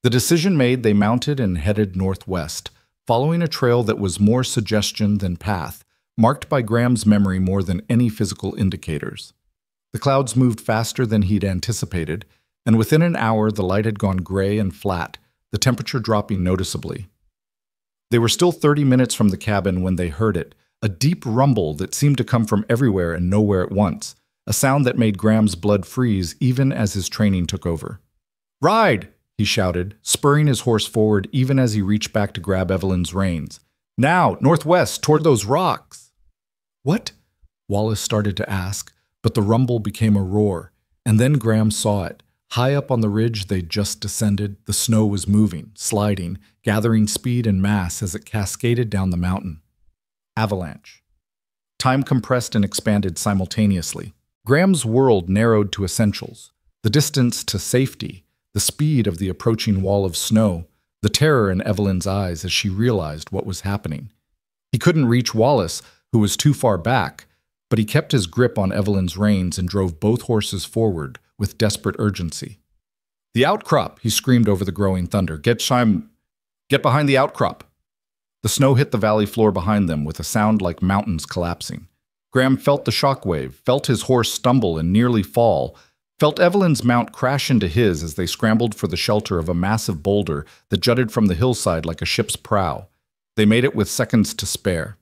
The decision made, they mounted and headed northwest, following a trail that was more suggestion than path, marked by Graham's memory more than any physical indicators. The clouds moved faster than he'd anticipated, and within an hour the light had gone gray and flat, the temperature dropping noticeably. They were still 30 minutes from the cabin when they heard it, a deep rumble that seemed to come from everywhere and nowhere at once, a sound that made Graham's blood freeze even as his training took over. "Ride!" he shouted, spurring his horse forward even as he reached back to grab Evelyn's reins. "Now, northwest, toward those rocks!" "What?" Wallace started to ask, but the rumble became a roar, and then Graham saw it. High up on the ridge they'd just descended, the snow was moving, sliding, gathering speed and mass as it cascaded down the mountain. Avalanche. Time compressed and expanded simultaneously. Graham's world narrowed to essentials: the distance to safety, the speed of the approaching wall of snow, the terror in Evelyn's eyes as she realized what was happening. He couldn't reach Wallace, who was too far back, but he kept his grip on Evelyn's reins and drove both horses forward with desperate urgency. "The outcrop!" he screamed over the growing thunder. Get behind the outcrop!" The snow hit the valley floor behind them with a sound like mountains collapsing. Graham felt the shockwave, felt his horse stumble and nearly fall, felt Evelyn's mount crash into his as they scrambled for the shelter of a massive boulder that jutted from the hillside like a ship's prow. They made it with seconds to spare.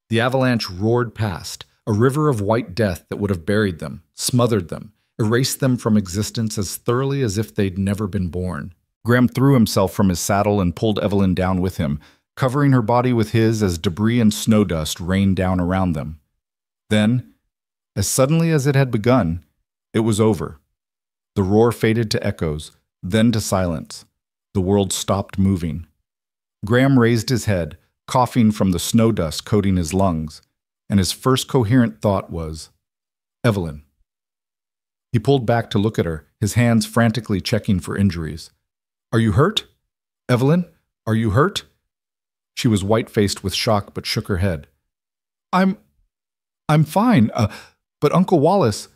The avalanche roared past, a river of white death that would have buried them, smothered them, erased them from existence as thoroughly as if they'd never been born. Graham threw himself from his saddle and pulled Evelyn down with him, covering her body with his as debris and snow dust rained down around them. Then, as suddenly as it had begun, it was over. The roar faded to echoes, then to silence. The world stopped moving. Graham raised his head, coughing from the snow dust coating his lungs, and his first coherent thought was, "Evelyn." He pulled back to look at her, his hands frantically checking for injuries. "Are you hurt? Evelyn, are you hurt?" She was white-faced with shock but shook her head. I'm fine, but Uncle Wallace..."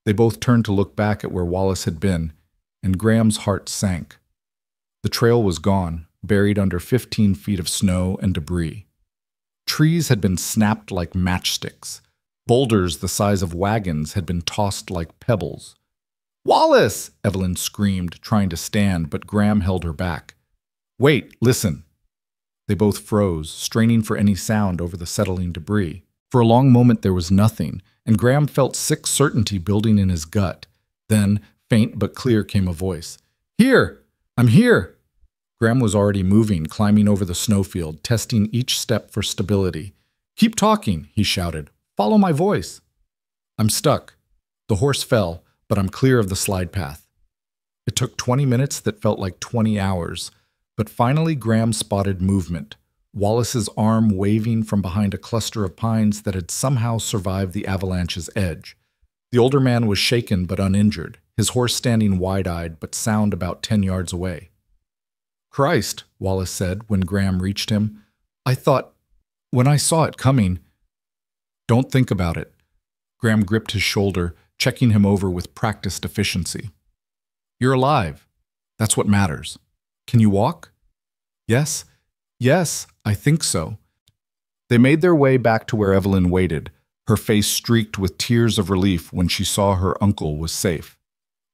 They both turned to look back at where Wallace had been, and Graham's heart sank. The trail was gone, buried under 15 feet of snow and debris. Trees had been snapped like matchsticks. Boulders the size of wagons had been tossed like pebbles. "Wallace!" Evelyn screamed, trying to stand, but Graham held her back. "Wait, listen." They both froze, straining for any sound over the settling debris. For a long moment there was nothing, and Graham felt sick certainty building in his gut. Then, Faint but clear came a voice. "Here! I'm here!" Graham was already moving, climbing over the snowfield, testing each step for stability. "Keep talking," he shouted. "Follow my voice." "I'm stuck." The horse fell, but I'm clear of the slide path. It took 20 minutes that felt like 20 hours, but finally Graham spotted movement, Wallace's arm waving from behind a cluster of pines that had somehow survived the avalanche's edge. The older man was shaken but uninjured, his horse standing wide-eyed but sound about 10 yards away. "Christ," Wallace said when Graham reached him. When I saw it coming." "Don't think about it." Graham gripped his shoulder, checking him over with practiced efficiency. "You're alive. That's what matters. Can you walk?" Yes, I think so." They made their way back to where Evelyn waited, her face streaked with tears of relief when she saw her uncle was safe.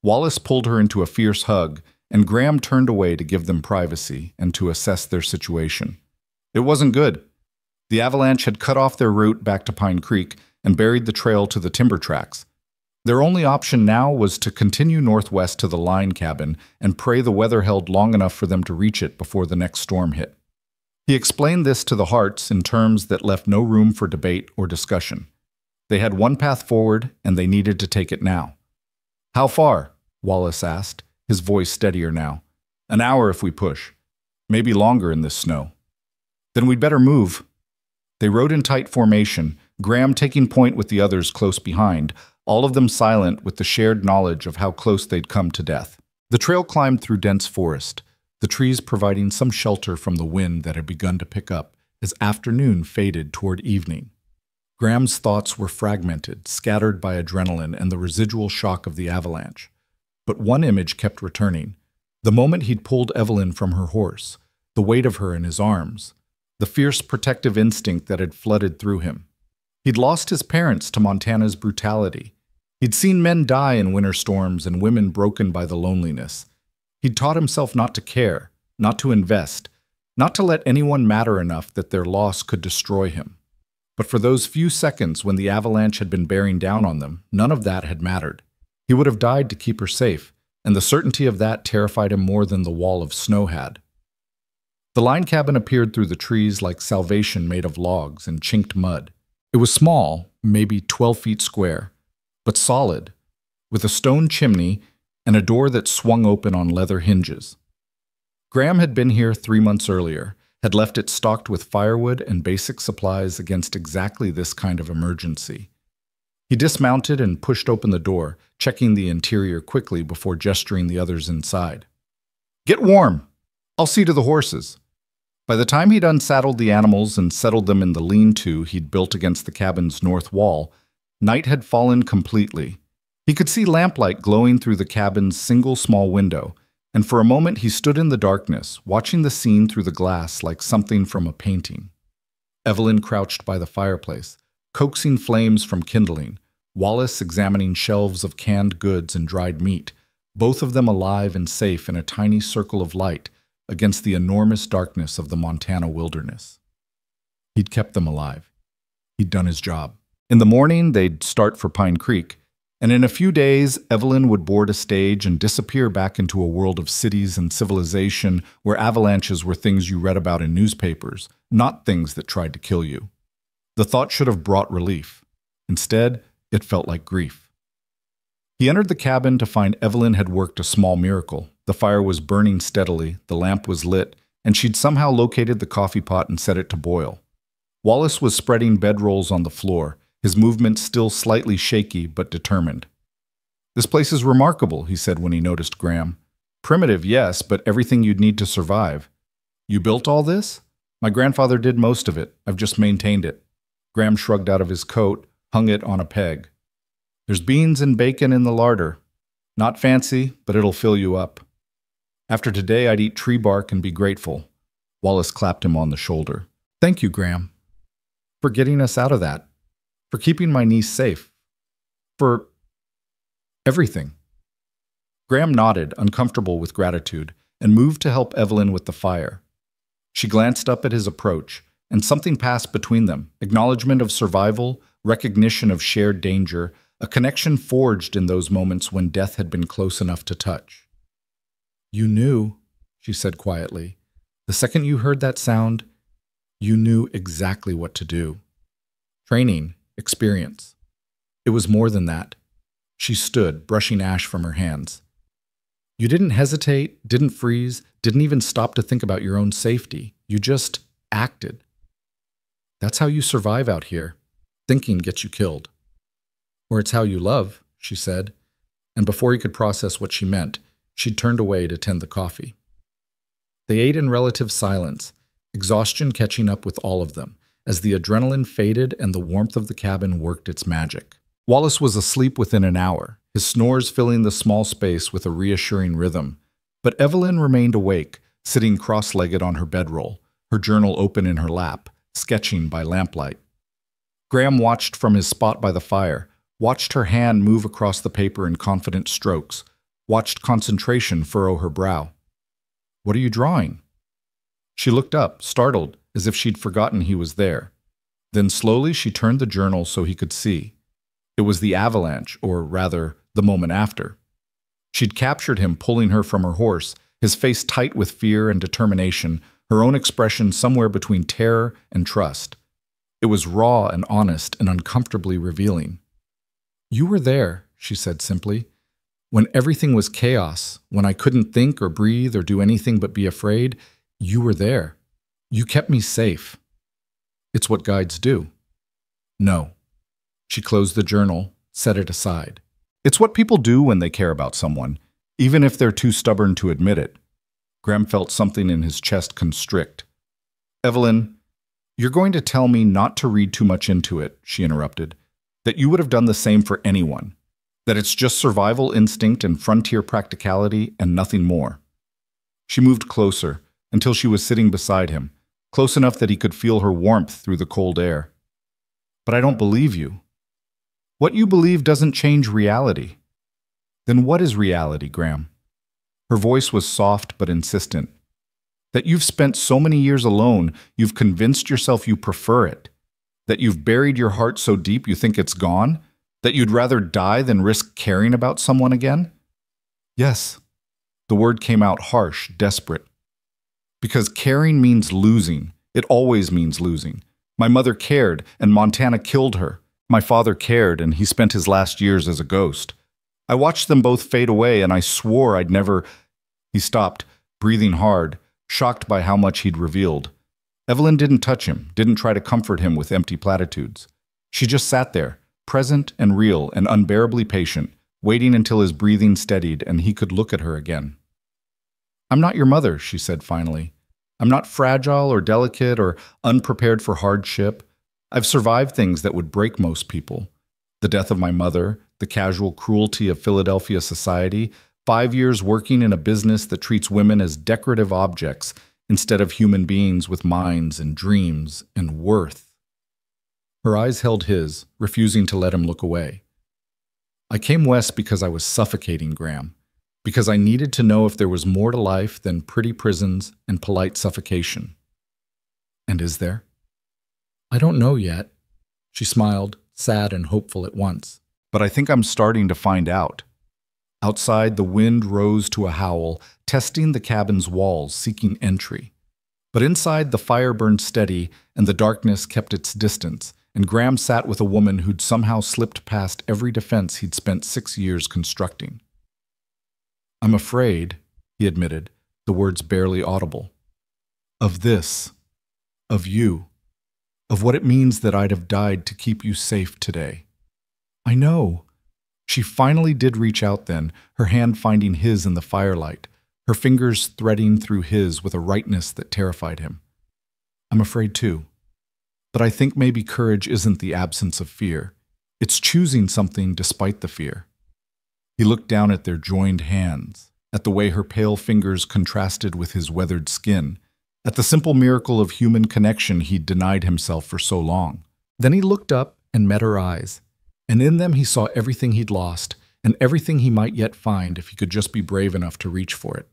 Wallace pulled her into a fierce hug, and Graham turned away to give them privacy and to assess their situation. It wasn't good. The avalanche had cut off their route back to Pine Creek and buried the trail to the timber tracks. Their only option now was to continue northwest to the line cabin and pray the weather held long enough for them to reach it before the next storm hit. He explained this to the Harts in terms that left no room for debate or discussion. They had one path forward, and they needed to take it now. "How far?" Wallace asked, his voice steadier now. "An hour if we push. Maybe longer in this snow." "Then we'd better move." They rode in tight formation, Graham taking point with the others close behind, all of them silent with the shared knowledge of how close they'd come to death. The trail climbed through dense forest, the trees providing some shelter from the wind that had begun to pick up as afternoon faded toward evening. Graham's thoughts were fragmented, scattered by adrenaline and the residual shock of the avalanche. But one image kept returning. The moment he'd pulled Evelyn from her horse, the weight of her in his arms, the fierce protective instinct that had flooded through him. He'd lost his parents to Montana's brutality. He'd seen men die in winter storms and women broken by the loneliness. He'd taught himself not to care, not to invest, not to let anyone matter enough that their loss could destroy him. But for those few seconds when the avalanche had been bearing down on them, none of that had mattered. He would have died to keep her safe, and the certainty of that terrified him more than the wall of snow had. The line cabin appeared through the trees like salvation made of logs and chinked mud. It was small, maybe 12 feet square, but solid, with a stone chimney and a door that swung open on leather hinges. Graham had been here 3 months earlier, had left it stocked with firewood and basic supplies against exactly this kind of emergency. He dismounted and pushed open the door, checking the interior quickly before gesturing the others inside. "Get warm. I'll see to the horses." By the time he'd unsaddled the animals and settled them in the lean-to he'd built against the cabin's north wall, night had fallen completely. He could see lamplight glowing through the cabin's single small window, and for a moment he stood in the darkness, watching the scene through the glass like something from a painting. Evelyn crouched by the fireplace, coaxing flames from kindling, Wallace examining shelves of canned goods and dried meat, both of them alive and safe in a tiny circle of light against the enormous darkness of the Montana wilderness. He'd kept them alive. He'd done his job. In the morning, they'd start for Pine Creek, and in a few days, Evelyn would board a stage and disappear back into a world of cities and civilization where avalanches were things you read about in newspapers, not things that tried to kill you. The thought should have brought relief. Instead, it felt like grief. He entered the cabin to find Evelyn had worked a small miracle. The fire was burning steadily, the lamp was lit, and she'd somehow located the coffee pot and set it to boil. Wallace was spreading bedrolls on the floor, his movements still slightly shaky but determined. "This place is remarkable," he said when he noticed Graham. "Primitive, yes, but everything you'd need to survive." "You built all this?" "My grandfather did most of it. I've just maintained it." Graham shrugged out of his coat, hung it on a peg. "There's beans and bacon in the larder. Not fancy, but it'll fill you up. After today, I'd eat tree bark and be grateful." Wallace clapped him on the shoulder. "Thank you, Graham, for getting us out of that, for keeping my niece safe, for everything." Graham nodded, uncomfortable with gratitude, and moved to help Evelyn with the fire. She glanced up at his approach, and something passed between them, acknowledgement of survival, recognition of shared danger, a connection forged in those moments when death had been close enough to touch. "You knew," she said quietly. "The second you heard that sound, you knew exactly what to do." Training, experience. It was more than that. She stood, brushing ash from her hands. "You didn't hesitate, didn't freeze, didn't even stop to think about your own safety. You just acted. That's how you survive out here. Thinking gets you killed." "Or it's how you love," she said, and before he could process what she meant, she turned away to tend the coffee. They ate in relative silence, exhaustion catching up with all of them, as the adrenaline faded and the warmth of the cabin worked its magic. Wallace was asleep within an hour, his snores filling the small space with a reassuring rhythm, but Evelyn remained awake, sitting cross-legged on her bedroll, her journal open in her lap, sketching by lamplight. Graham watched from his spot by the fire, watched her hand move across the paper in confident strokes, watched concentration furrow her brow. "What are you drawing?" She looked up, startled, as if she'd forgotten he was there. Then slowly she turned the journal so he could see. It was the avalanche, or rather, the moment after. She'd captured him pulling her from her horse, his face tight with fear and determination, her own expression somewhere between terror and trust. It was raw and honest and uncomfortably revealing. "You were there," she said simply. "When everything was chaos, when I couldn't think or breathe or do anything but be afraid, you were there. You kept me safe. It's what guides do." "No." She closed the journal, set it aside. "It's what people do when they care about someone, even if they're too stubborn to admit it." Graham felt something in his chest constrict. "Evelyn, you're going to tell me not to read too much into it," she interrupted, "that you would have done the same for anyone, that it's just survival instinct and frontier practicality and nothing more." She moved closer until she was sitting beside him, close enough that he could feel her warmth through the cold air. "But I don't believe you." "What you believe doesn't change reality." "Then what is reality, Graham?" Her voice was soft but insistent. "That you've spent so many years alone, you've convinced yourself you prefer it. That you've buried your heart so deep you think it's gone? That you'd rather die than risk caring about someone again?" "Yes." The word came out harsh, desperate. "Because caring means losing. It always means losing. My mother cared, and Montana killed her. My father cared, and he spent his last years as a ghost. I watched them both fade away, and I swore I'd never—" He stopped, breathing hard, shocked by how much he'd revealed. Evelyn didn't touch him, didn't try to comfort him with empty platitudes. She just sat there, present and real and unbearably patient, waiting until his breathing steadied and he could look at her again. "I'm not your mother," she said finally. "I'm not fragile or delicate or unprepared for hardship. I've survived things that would break most people. The death of my mother, the casual cruelty of Philadelphia society, 5 years working in a business that treats women as decorative objects instead of human beings with minds and dreams and worth." Her eyes held his, refusing to let him look away. "I came west because I was suffocating, Graham. Because I needed to know if there was more to life than pretty prisons and polite suffocation." "And is there?" "I don't know yet." She smiled, sad and hopeful at once. "But I think I'm starting to find out." Outside, the wind rose to a howl, testing the cabin's walls, seeking entry. But inside, the fire burned steady, and the darkness kept its distance, and Graham sat with a woman who'd somehow slipped past every defense he'd spent 6 years constructing. "I'm afraid," he admitted, the words barely audible, "of this, of you, of what it means that I'd have died to keep you safe today." "I know." She finally did reach out then, her hand finding his in the firelight, her fingers threading through his with a rightness that terrified him. "I'm afraid too. But I think maybe courage isn't the absence of fear. It's choosing something despite the fear." He looked down at their joined hands, at the way her pale fingers contrasted with his weathered skin, at the simple miracle of human connection he'd denied himself for so long. Then he looked up and met her eyes, and in them he saw everything he'd lost and everything he might yet find if he could just be brave enough to reach for it.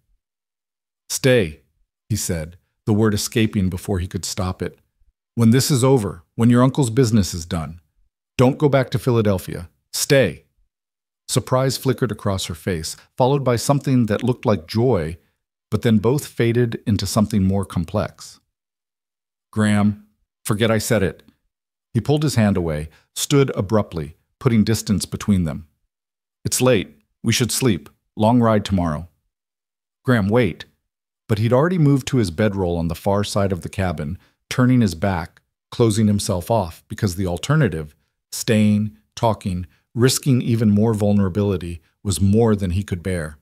"Stay," he said, the word escaping before he could stop it. "When this is over, when your uncle's business is done, don't go back to Philadelphia. Stay. Stay. Surprise flickered across her face, followed by something that looked like joy, but then both faded into something more complex. Graham, forget I said it. He pulled his hand away, stood abruptly, putting distance between them. It's late. We should sleep. Long ride tomorrow. Graham, wait. But he'd already moved to his bedroll on the far side of the cabin, turning his back, closing himself off, because the alternative, staying, talking, risking even more vulnerability, was more than he could bear.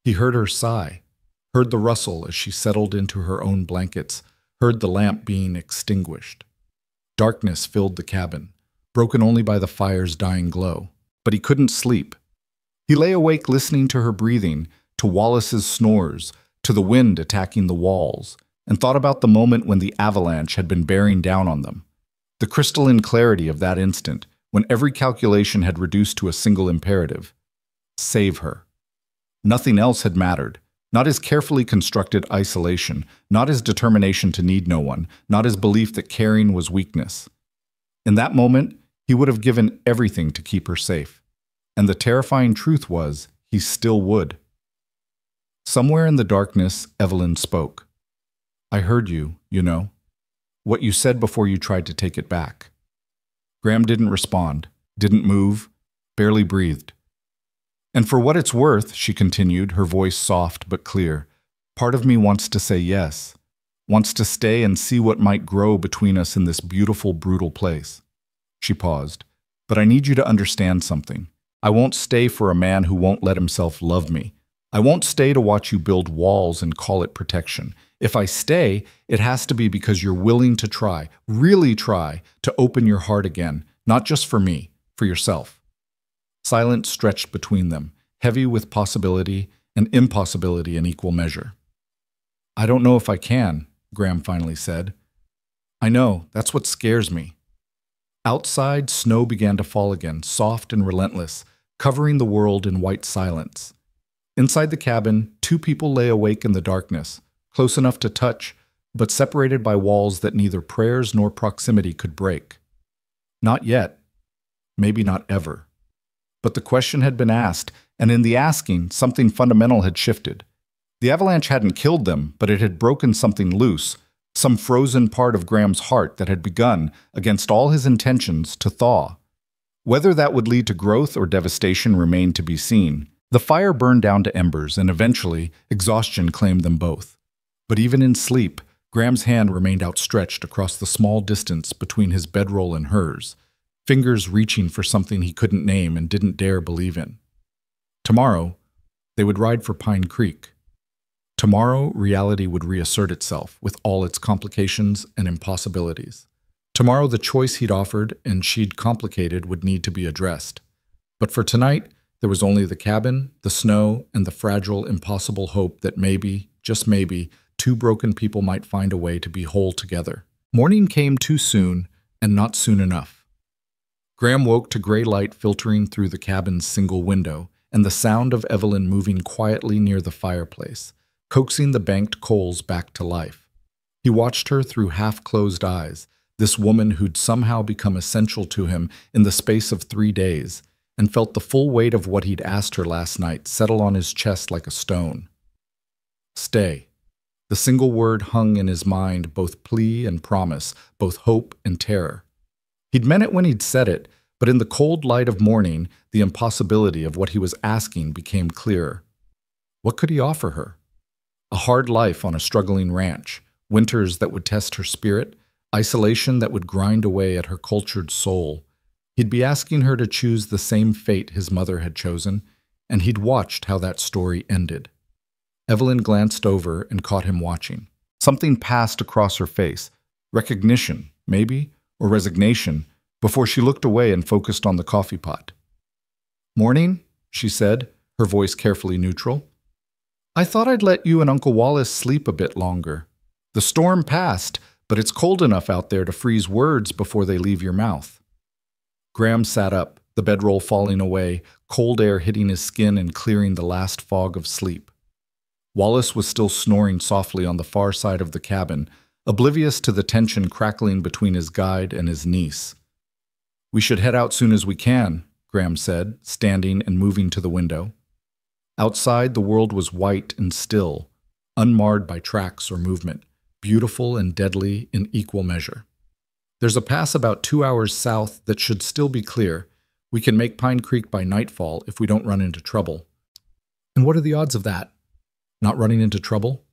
He heard her sigh, heard the rustle as she settled into her own blankets, heard the lamp being extinguished. Darkness filled the cabin, broken only by the fire's dying glow. But he couldn't sleep. He lay awake listening to her breathing, to Wallace's snores, to the wind attacking the walls, and thought about the moment when the avalanche had been bearing down on them. The crystalline clarity of that instant, when every calculation had reduced to a single imperative. Save her. Nothing else had mattered. Not his carefully constructed isolation, not his determination to need no one, not his belief that caring was weakness. In that moment, he would have given everything to keep her safe. And the terrifying truth was, he still would. Somewhere in the darkness, Evelyn spoke. I heard you, you know. What you said before you tried to take it back. Graham didn't respond, didn't move, barely breathed. And for what it's worth, she continued, her voice soft but clear, part of me wants to say yes, wants to stay and see what might grow between us in this beautiful, brutal place. She paused. But I need you to understand something. I won't stay for a man who won't let himself love me. I won't stay to watch you build walls and call it protection. If I stay, it has to be because you're willing to try, really try, to open your heart again, not just for me, for yourself. Silence stretched between them, heavy with possibility and impossibility in equal measure. I don't know if I can, Graham finally said. I know, that's what scares me. Outside, snow began to fall again, soft and relentless, covering the world in white silence. Inside the cabin, two people lay awake in the darkness, close enough to touch, but separated by walls that neither prayers nor proximity could break. Not yet. Maybe not ever. But the question had been asked, and in the asking, something fundamental had shifted. The avalanche hadn't killed them, but it had broken something loose, some frozen part of Graham's heart that had begun, against all his intentions, to thaw. Whether that would lead to growth or devastation remained to be seen. The fire burned down to embers, and eventually, exhaustion claimed them both. But even in sleep, Graham's hand remained outstretched across the small distance between his bedroll and hers, fingers reaching for something he couldn't name and didn't dare believe in. Tomorrow, they would ride for Pine Creek. Tomorrow, reality would reassert itself with all its complications and impossibilities. Tomorrow, the choice he'd offered and she'd complicated would need to be addressed. But for tonight, there was only the cabin, the snow, and the fragile, impossible hope that maybe, just maybe, two broken people might find a way to be whole together. Morning came too soon, and not soon enough. Graham woke to gray light filtering through the cabin's single window, and the sound of Evelyn moving quietly near the fireplace, coaxing the banked coals back to life. He watched her through half-closed eyes, this woman who'd somehow become essential to him in the space of 3 days, and felt the full weight of what he'd asked her last night settle on his chest like a stone. Stay. The single word hung in his mind, both plea and promise, both hope and terror. He'd meant it when he'd said it, but in the cold light of morning, the impossibility of what he was asking became clearer. What could he offer her? A hard life on a struggling ranch, winters that would test her spirit, isolation that would grind away at her cultured soul. He'd be asking her to choose the same fate his mother had chosen, and he'd watched how that story ended. Evelyn glanced over and caught him watching. Something passed across her face, recognition, maybe, or resignation, before she looked away and focused on the coffee pot. Morning, she said, her voice carefully neutral. I thought I'd let you and Uncle Wallace sleep a bit longer. The storm passed, but it's cold enough out there to freeze words before they leave your mouth. Graham sat up, the bedroll falling away, cold air hitting his skin and clearing the last fog of sleep. Wallace was still snoring softly on the far side of the cabin, oblivious to the tension crackling between his guide and his niece. We should head out soon as we can, Graham said, standing and moving to the window. Outside, the world was white and still, unmarred by tracks or movement, beautiful and deadly in equal measure. There's a pass about 2 hours south that should still be clear. We can make Pine Creek by nightfall if we don't run into trouble. And what are the odds of that? Not running into trouble?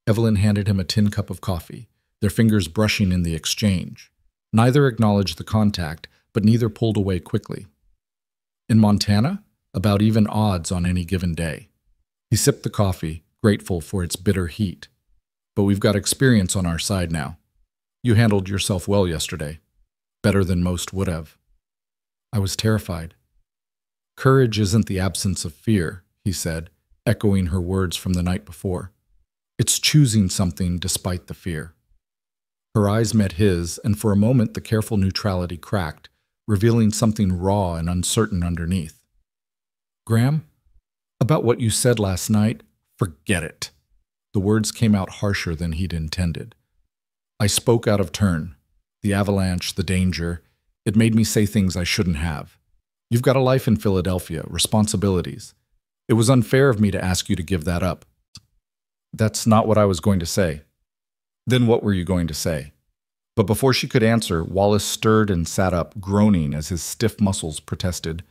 Evelyn handed him a tin cup of coffee, their fingers brushing in the exchange. Neither acknowledged the contact, but neither pulled away quickly. In Montana, about even odds on any given day. He sipped the coffee, grateful for its bitter heat. But we've got experience on our side now. You handled yourself well yesterday. Better than most would have. I was terrified. Courage isn't the absence of fear, he said, echoing her words from the night before. It's choosing something despite the fear. Her eyes met his, and for a moment the careful neutrality cracked, revealing something raw and uncertain underneath. Graham, about what you said last night, forget it. The words came out harsher than he'd intended. I spoke out of turn. The avalanche, the danger, it made me say things I shouldn't have. You've got a life in Philadelphia, responsibilities. It was unfair of me to ask you to give that up. That's not what I was going to say. Then what were you going to say? But before she could answer, Wallace stirred and sat up, groaning as his stiff muscles protested.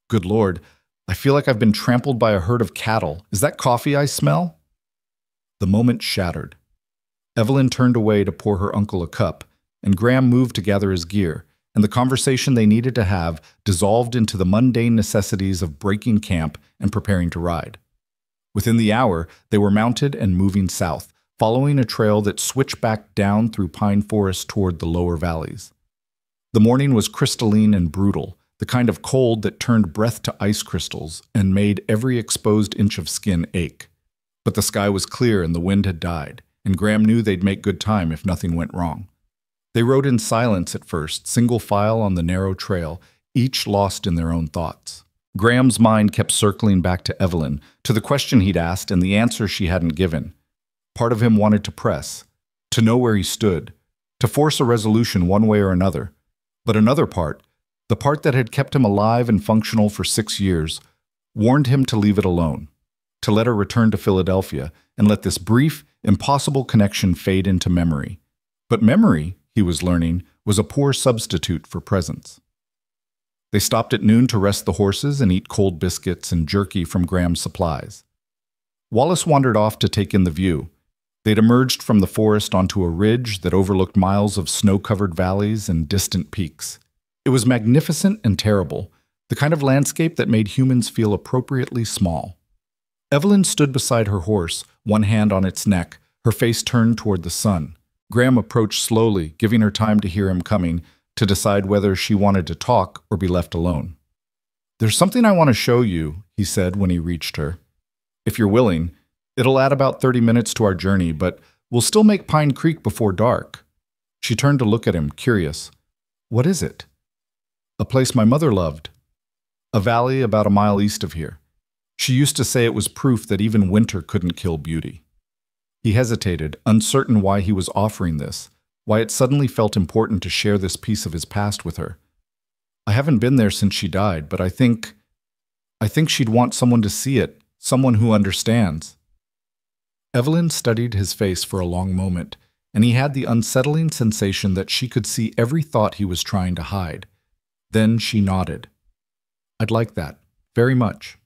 Good Lord, I feel like I've been trampled by a herd of cattle. Is that coffee I smell? The moment shattered. Evelyn turned away to pour her uncle a cup, and Graham moved to gather his gear, and the conversation they needed to have dissolved into the mundane necessities of breaking camp and preparing to ride. Within the hour, they were mounted and moving south, following a trail that switched back down through pine forest toward the lower valleys. The morning was crystalline and brutal, the kind of cold that turned breath to ice crystals and made every exposed inch of skin ache. But the sky was clear and the wind had died, and Graham knew they'd make good time if nothing went wrong. They rode in silence at first, single file on the narrow trail, each lost in their own thoughts. Graham's mind kept circling back to Evelyn, to the question he'd asked and the answer she hadn't given. Part of him wanted to press, to know where he stood, to force a resolution one way or another. But another part, the part that had kept him alive and functional for 6 years, warned him to leave it alone, to let her return to Philadelphia and let this brief, impossible connection fade into memory. But memory, he was learning, was a poor substitute for presence. They stopped at noon to rest the horses and eat cold biscuits and jerky from Graham's supplies. Wallace wandered off to take in the view. They'd emerged from the forest onto a ridge that overlooked miles of snow-covered valleys and distant peaks. It was magnificent and terrible, the kind of landscape that made humans feel appropriately small. Evelyn stood beside her horse, one hand on its neck, her face turned toward the sun. Graham approached slowly, giving her time to hear him coming, to decide whether she wanted to talk or be left alone. There's something I want to show you, he said when he reached her. If you're willing, it'll add about 30 minutes to our journey, but we'll still make Pine Creek before dark. She turned to look at him, curious. What is it? A place my mother loved. A valley about a mile east of here. She used to say it was proof that even winter couldn't kill beauty. He hesitated, uncertain why he was offering this, why it suddenly felt important to share this piece of his past with her. I haven't been there since she died, but I think she'd want someone to see it, someone who understands. Evelyn studied his face for a long moment, and he had the unsettling sensation that she could see every thought he was trying to hide. Then she nodded. I'd like that, very much.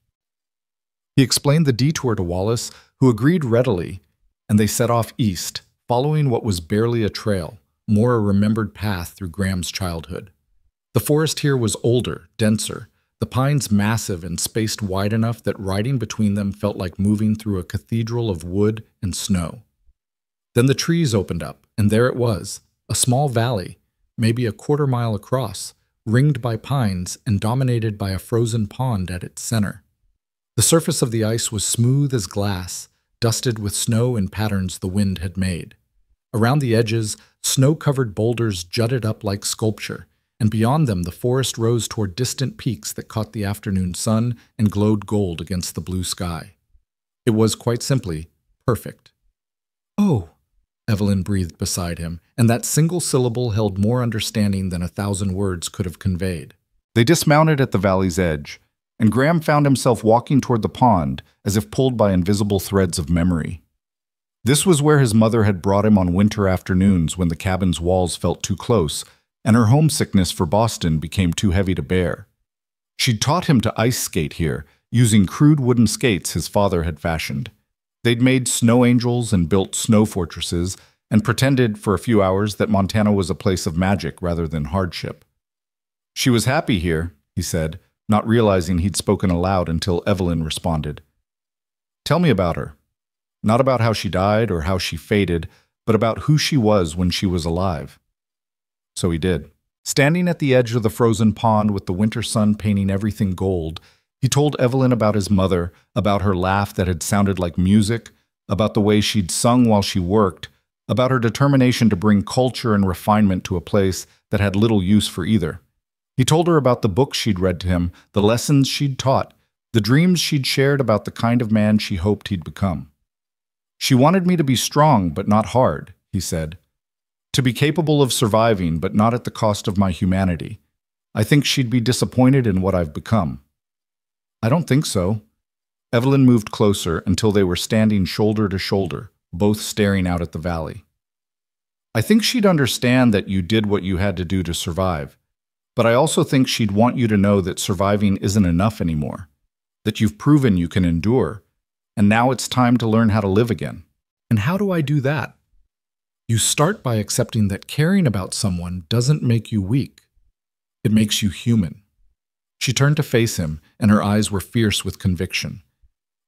He explained the detour to Wallace, who agreed readily, and they set off east, following what was barely a trail, more a remembered path through Graham's childhood. The forest here was older, denser, the pines massive and spaced wide enough that riding between them felt like moving through a cathedral of wood and snow. Then the trees opened up, and there it was, a small valley, maybe a quarter-mile across, ringed by pines and dominated by a frozen pond at its center. The surface of the ice was smooth as glass, dusted with snow in patterns the wind had made. Around the edges, snow-covered boulders jutted up like sculpture, and beyond them the forest rose toward distant peaks that caught the afternoon sun and glowed gold against the blue sky. It was, quite simply, perfect. "Oh," Evelyn breathed beside him, and that single syllable held more understanding than 1,000 words could have conveyed. They dismounted at the valley's edge, and Graham found himself walking toward the pond as if pulled by invisible threads of memory. This was where his mother had brought him on winter afternoons when the cabin's walls felt too close, and her homesickness for Boston became too heavy to bear. She'd taught him to ice skate here, using crude wooden skates his father had fashioned. They'd made snow angels and built snow fortresses, and pretended for a few hours that Montana was a place of magic rather than hardship. She was happy here, he said, not realizing he'd spoken aloud until Evelyn responded. Tell me about her. Not about how she died or how she faded, but about who she was when she was alive. So he did. Standing at the edge of the frozen pond with the winter sun painting everything gold, he told Evelyn about his mother, about her laugh that had sounded like music, about the way she'd sung while she worked, about her determination to bring culture and refinement to a place that had little use for either. He told her about the books she'd read to him, the lessons she'd taught, the dreams she'd shared about the kind of man she hoped he'd become. She wanted me to be strong but not hard, he said. To be capable of surviving but not at the cost of my humanity. I think she'd be disappointed in what I've become. I don't think so. Evelyn moved closer until they were standing shoulder to shoulder, both staring out at the valley. I think she'd understand that you did what you had to do to survive, but I also think she'd want you to know that surviving isn't enough anymore, that you've proven you can endure, and now it's time to learn how to live again. And how do I do that? You start by accepting that caring about someone doesn't make you weak. It makes you human. She turned to face him, and her eyes were fierce with conviction.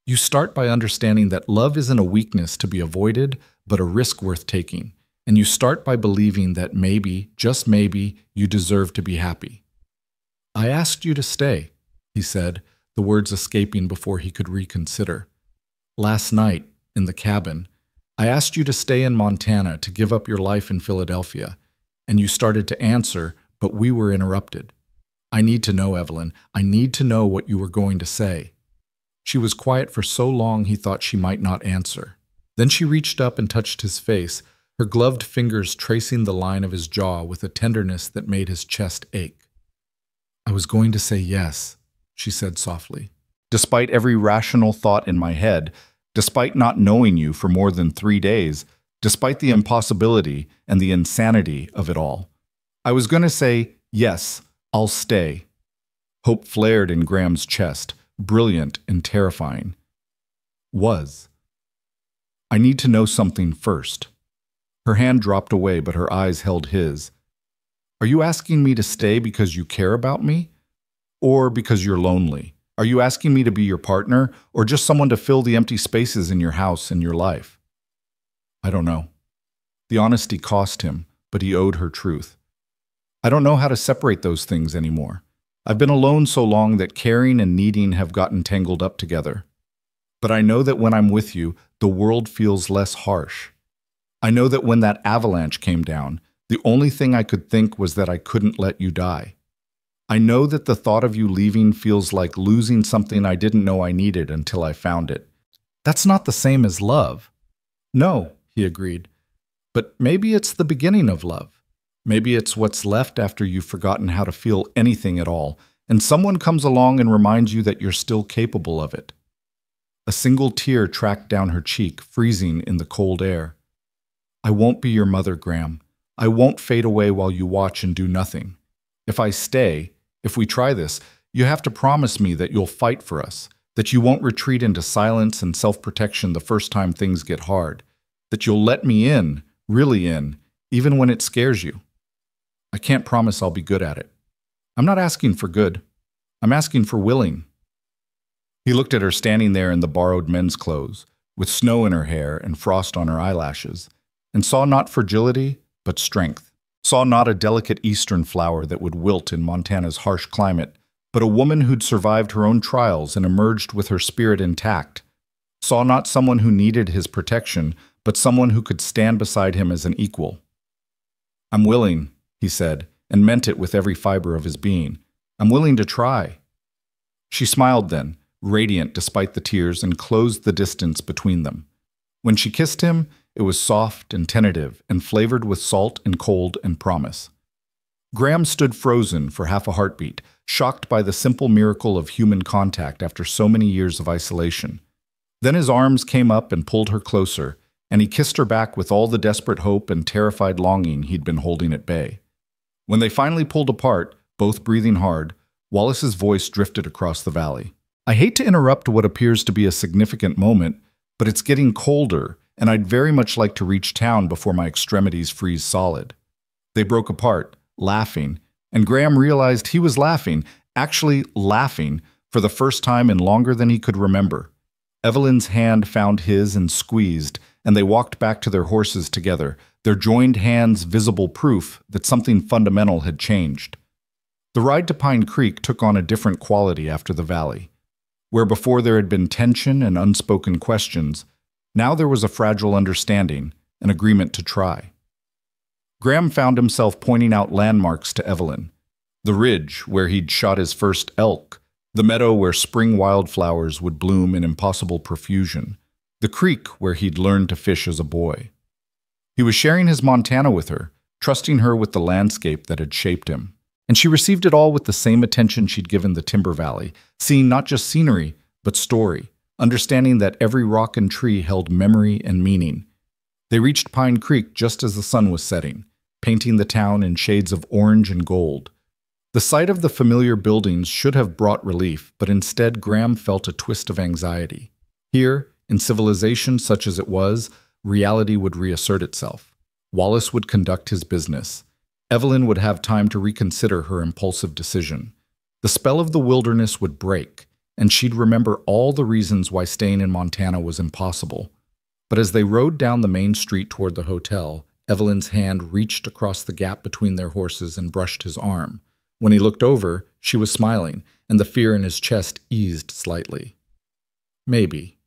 You start by understanding that love isn't a weakness to be avoided, but a risk worth taking. And you start by believing that maybe, just maybe, you deserve to be happy. I asked you to stay, he said, the words escaping before he could reconsider. Last night, in the cabin, I asked you to stay in Montana to give up your life in Philadelphia, and you started to answer, but we were interrupted. I need to know, Evelyn. I need to know what you were going to say. She was quiet for so long he thought she might not answer. Then she reached up and touched his face, her gloved fingers tracing the line of his jaw with a tenderness that made his chest ache. I was going to say yes, she said softly. Despite every rational thought in my head, despite not knowing you for more than 3 days, despite the impossibility and the insanity of it all, I was going to say, yes, I'll stay. Hope flared in Graham's chest, brilliant and terrifying. Was. I need to know something first. Her hand dropped away, but her eyes held his. Are you asking me to stay because you care about me? Or because you're lonely? Are you asking me to be your partner, or just someone to fill the empty spaces in your house and your life? I don't know. The honesty cost him, but he owed her truth. I don't know how to separate those things anymore. I've been alone so long that caring and needing have gotten tangled up together. But I know that when I'm with you, the world feels less harsh. I know that when that avalanche came down, the only thing I could think was that I couldn't let you die. I know that the thought of you leaving feels like losing something I didn't know I needed until I found it. That's not the same as love. No, he agreed. But maybe it's the beginning of love. Maybe it's what's left after you've forgotten how to feel anything at all, and someone comes along and reminds you that you're still capable of it. A single tear tracked down her cheek, freezing in the cold air. I won't be your mother, Graham. I won't fade away while you watch and do nothing. If I stay, if we try this, you have to promise me that you'll fight for us, that you won't retreat into silence and self-protection the first time things get hard, that you'll let me in, really in, even when it scares you. I can't promise I'll be good at it. I'm not asking for good. I'm asking for willing. He looked at her standing there in the borrowed men's clothes, with snow in her hair and frost on her eyelashes, and saw not fragility, but strength. Saw not a delicate eastern flower that would wilt in Montana's harsh climate, but a woman who'd survived her own trials and emerged with her spirit intact. Saw not someone who needed his protection, but someone who could stand beside him as an equal. I'm willing, he said, and meant it with every fiber of his being. I'm willing to try. She smiled then, radiant despite the tears, and closed the distance between them. When she kissed him, it was soft and tentative and flavored with salt and cold and promise. Graham stood frozen for half a heartbeat, shocked by the simple miracle of human contact after so many years of isolation. Then his arms came up and pulled her closer, and he kissed her back with all the desperate hope and terrified longing he'd been holding at bay. When they finally pulled apart, both breathing hard, Wallace's voice drifted across the valley. "I hate to interrupt what appears to be a significant moment, but it's getting colder, and I'd very much like to reach town before my extremities freeze solid." They broke apart, laughing, and Graham realized he was laughing, actually laughing, for the first time in longer than he could remember. Evelyn's hand found his and squeezed, and they walked back to their horses together, their joined hands visible proof that something fundamental had changed. The ride to Pine Creek took on a different quality after the valley. Where before there had been tension and unspoken questions, now there was a fragile understanding, an agreement to try. Graham found himself pointing out landmarks to Evelyn. The ridge where he'd shot his first elk, the meadow where spring wildflowers would bloom in impossible profusion, the creek where he'd learned to fish as a boy. He was sharing his Montana with her, trusting her with the landscape that had shaped him. And she received it all with the same attention she'd given the Timber Valley, seeing not just scenery, but story, understanding that every rock and tree held memory and meaning. They reached Pine Creek just as the sun was setting, painting the town in shades of orange and gold. The sight of the familiar buildings should have brought relief, but instead Graham felt a twist of anxiety. Here, in civilization such as it was, reality would reassert itself. Wallace would conduct his business. Evelyn would have time to reconsider her impulsive decision. The spell of the wilderness would break, and she'd remember all the reasons why staying in Montana was impossible. But as they rode down the main street toward the hotel, Evelyn's hand reached across the gap between their horses and brushed his arm. When he looked over, she was smiling, and the fear in his chest eased slightly. Maybe.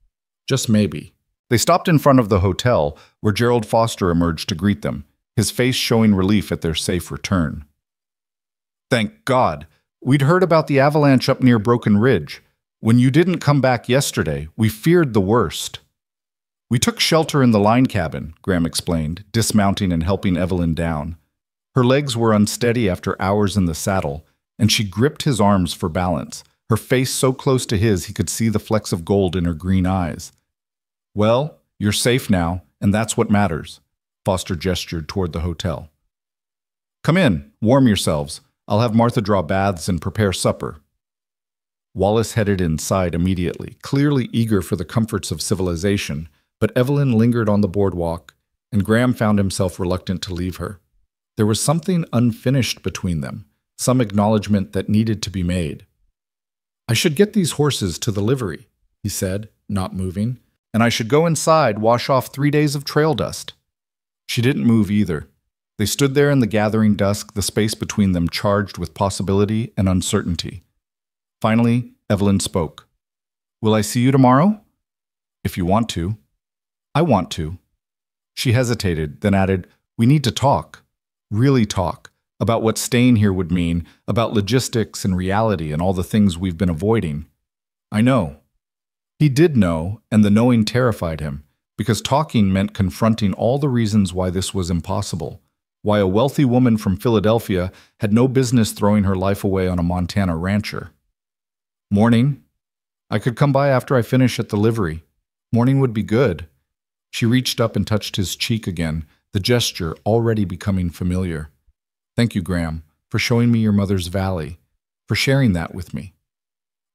Just maybe. They stopped in front of the hotel, where Gerald Foster emerged to greet them, his face showing relief at their safe return. "Thank God. We'd heard about the avalanche up near Broken Ridge. When you didn't come back yesterday, we feared the worst." "We took shelter in the line cabin," Graham explained, dismounting and helping Evelyn down. Her legs were unsteady after hours in the saddle, and she gripped his arms for balance, her face so close to his he could see the flecks of gold in her green eyes. "Well, you're safe now, and that's what matters." Foster gestured toward the hotel. "Come in, warm yourselves. I'll have Martha draw baths and prepare supper." Wallace headed inside immediately, clearly eager for the comforts of civilization, but Evelyn lingered on the boardwalk, and Graham found himself reluctant to leave her. There was something unfinished between them, some acknowledgement that needed to be made. "I should get these horses to the livery," he said, not moving, "and I should go inside, wash off 3 days of trail dust." She didn't move either. They stood there in the gathering dusk, the space between them charged with possibility and uncertainty. Finally, Evelyn spoke. "Will I see you tomorrow?" "If you want to." "I want to." She hesitated, then added, "We need to talk. Really talk. About what staying here would mean, about logistics and reality and all the things we've been avoiding." "I know." He did know, and the knowing terrified him, because talking meant confronting all the reasons why this was impossible, why a wealthy woman from Philadelphia had no business throwing her life away on a Montana rancher. "Morning. I could come by after I finish at the livery. Morning would be good." She reached up and touched his cheek again, the gesture already becoming familiar. "Thank you, Graham, for showing me your mother's valley, for sharing that with me.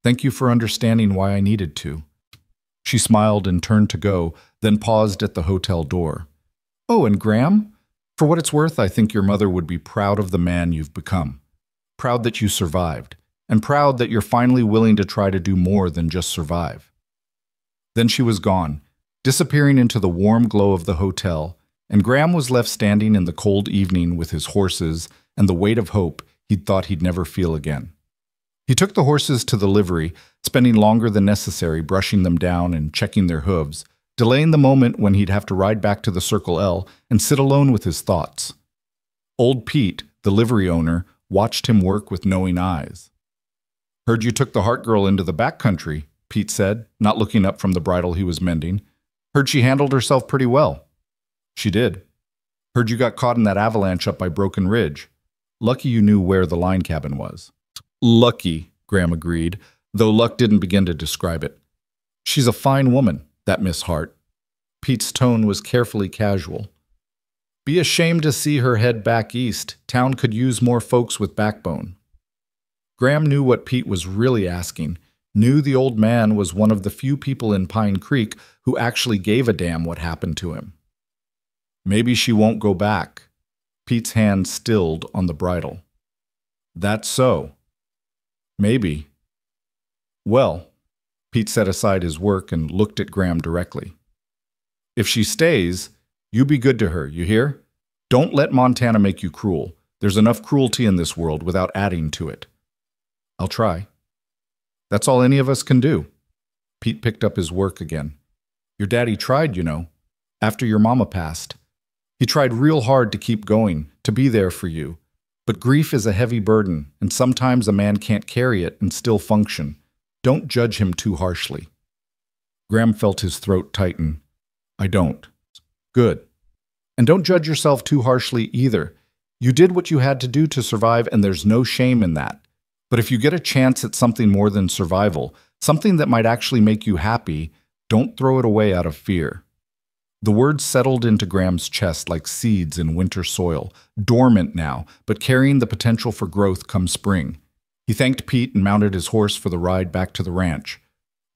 Thank you for understanding why I needed to." She smiled and turned to go, then paused at the hotel door. "Oh, and Graham? For what it's worth, I think your mother would be proud of the man you've become. Proud that you survived, and proud that you're finally willing to try to do more than just survive." Then she was gone, disappearing into the warm glow of the hotel, and Graham was left standing in the cold evening with his horses and the weight of hope he'd thought he'd never feel again. He took the horses to the livery, spending longer than necessary brushing them down and checking their hooves, delaying the moment when he'd have to ride back to the Circle L and sit alone with his thoughts. Old Pete, the livery owner, watched him work with knowing eyes. "Heard you took the Hart girl into the back country," Pete said, not looking up from the bridle he was mending. "Heard she handled herself pretty well." "She did." "Heard you got caught in that avalanche up by Broken Ridge." Lucky you knew where the line cabin was. Lucky, Graham agreed, though luck didn't begin to describe it. She's a fine woman, that Miss Hart. Pete's tone was carefully casual. Be ashamed to see her head back east. Town could use more folks with backbone. Graham knew what Pete was really asking, knew the old man was one of the few people in Pine Creek who actually gave a damn what happened to him. Maybe she won't go back. Pete's hand stilled on the bridle. That's so. Maybe. Well, Pete set aside his work and looked at Graham directly. If she stays, you be good to her, you hear? Don't let Montana make you cruel. There's enough cruelty in this world without adding to it. I'll try. That's all any of us can do. Pete picked up his work again. Your daddy tried, you know, after your mama passed. He tried real hard to keep going, to be there for you. But grief is a heavy burden, and sometimes a man can't carry it and still function. Don't judge him too harshly. Graham felt his throat tighten. I don't. Good. And don't judge yourself too harshly either. You did what you had to do to survive, and there's no shame in that. But if you get a chance at something more than survival, something that might actually make you happy, don't throw it away out of fear. The words settled into Graham's chest like seeds in winter soil, dormant now, but carrying the potential for growth come spring. He thanked Pete and mounted his horse for the ride back to the ranch.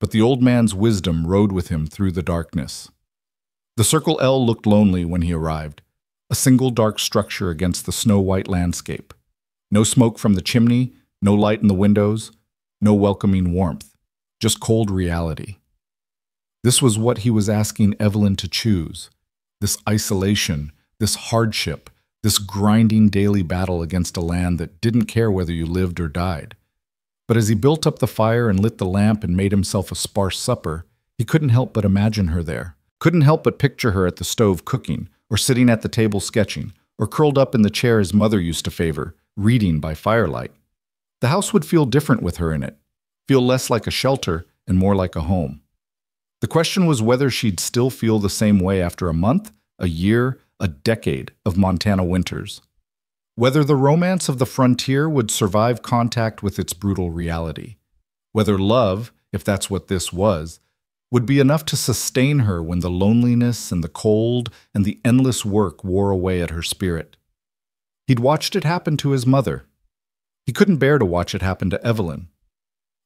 But the old man's wisdom rode with him through the darkness. The Circle L looked lonely when he arrived, a single dark structure against the snow-white landscape. No smoke from the chimney, no light in the windows, no welcoming warmth, just cold reality. This was what he was asking Evelyn to choose, this isolation, this hardship, this grinding daily battle against a land that didn't care whether you lived or died. But as he built up the fire and lit the lamp and made himself a sparse supper, he couldn't help but imagine her there, couldn't help but picture her at the stove cooking, or sitting at the table sketching, or curled up in the chair his mother used to favor, reading by firelight. The house would feel different with her in it, feel less like a shelter and more like a home. The question was whether she'd still feel the same way after a month, a year, a decade of Montana winters. Whether the romance of the frontier would survive contact with its brutal reality. Whether love, if that's what this was, would be enough to sustain her when the loneliness and the cold and the endless work wore away at her spirit. He'd watched it happen to his mother. He couldn't bear to watch it happen to Evelyn.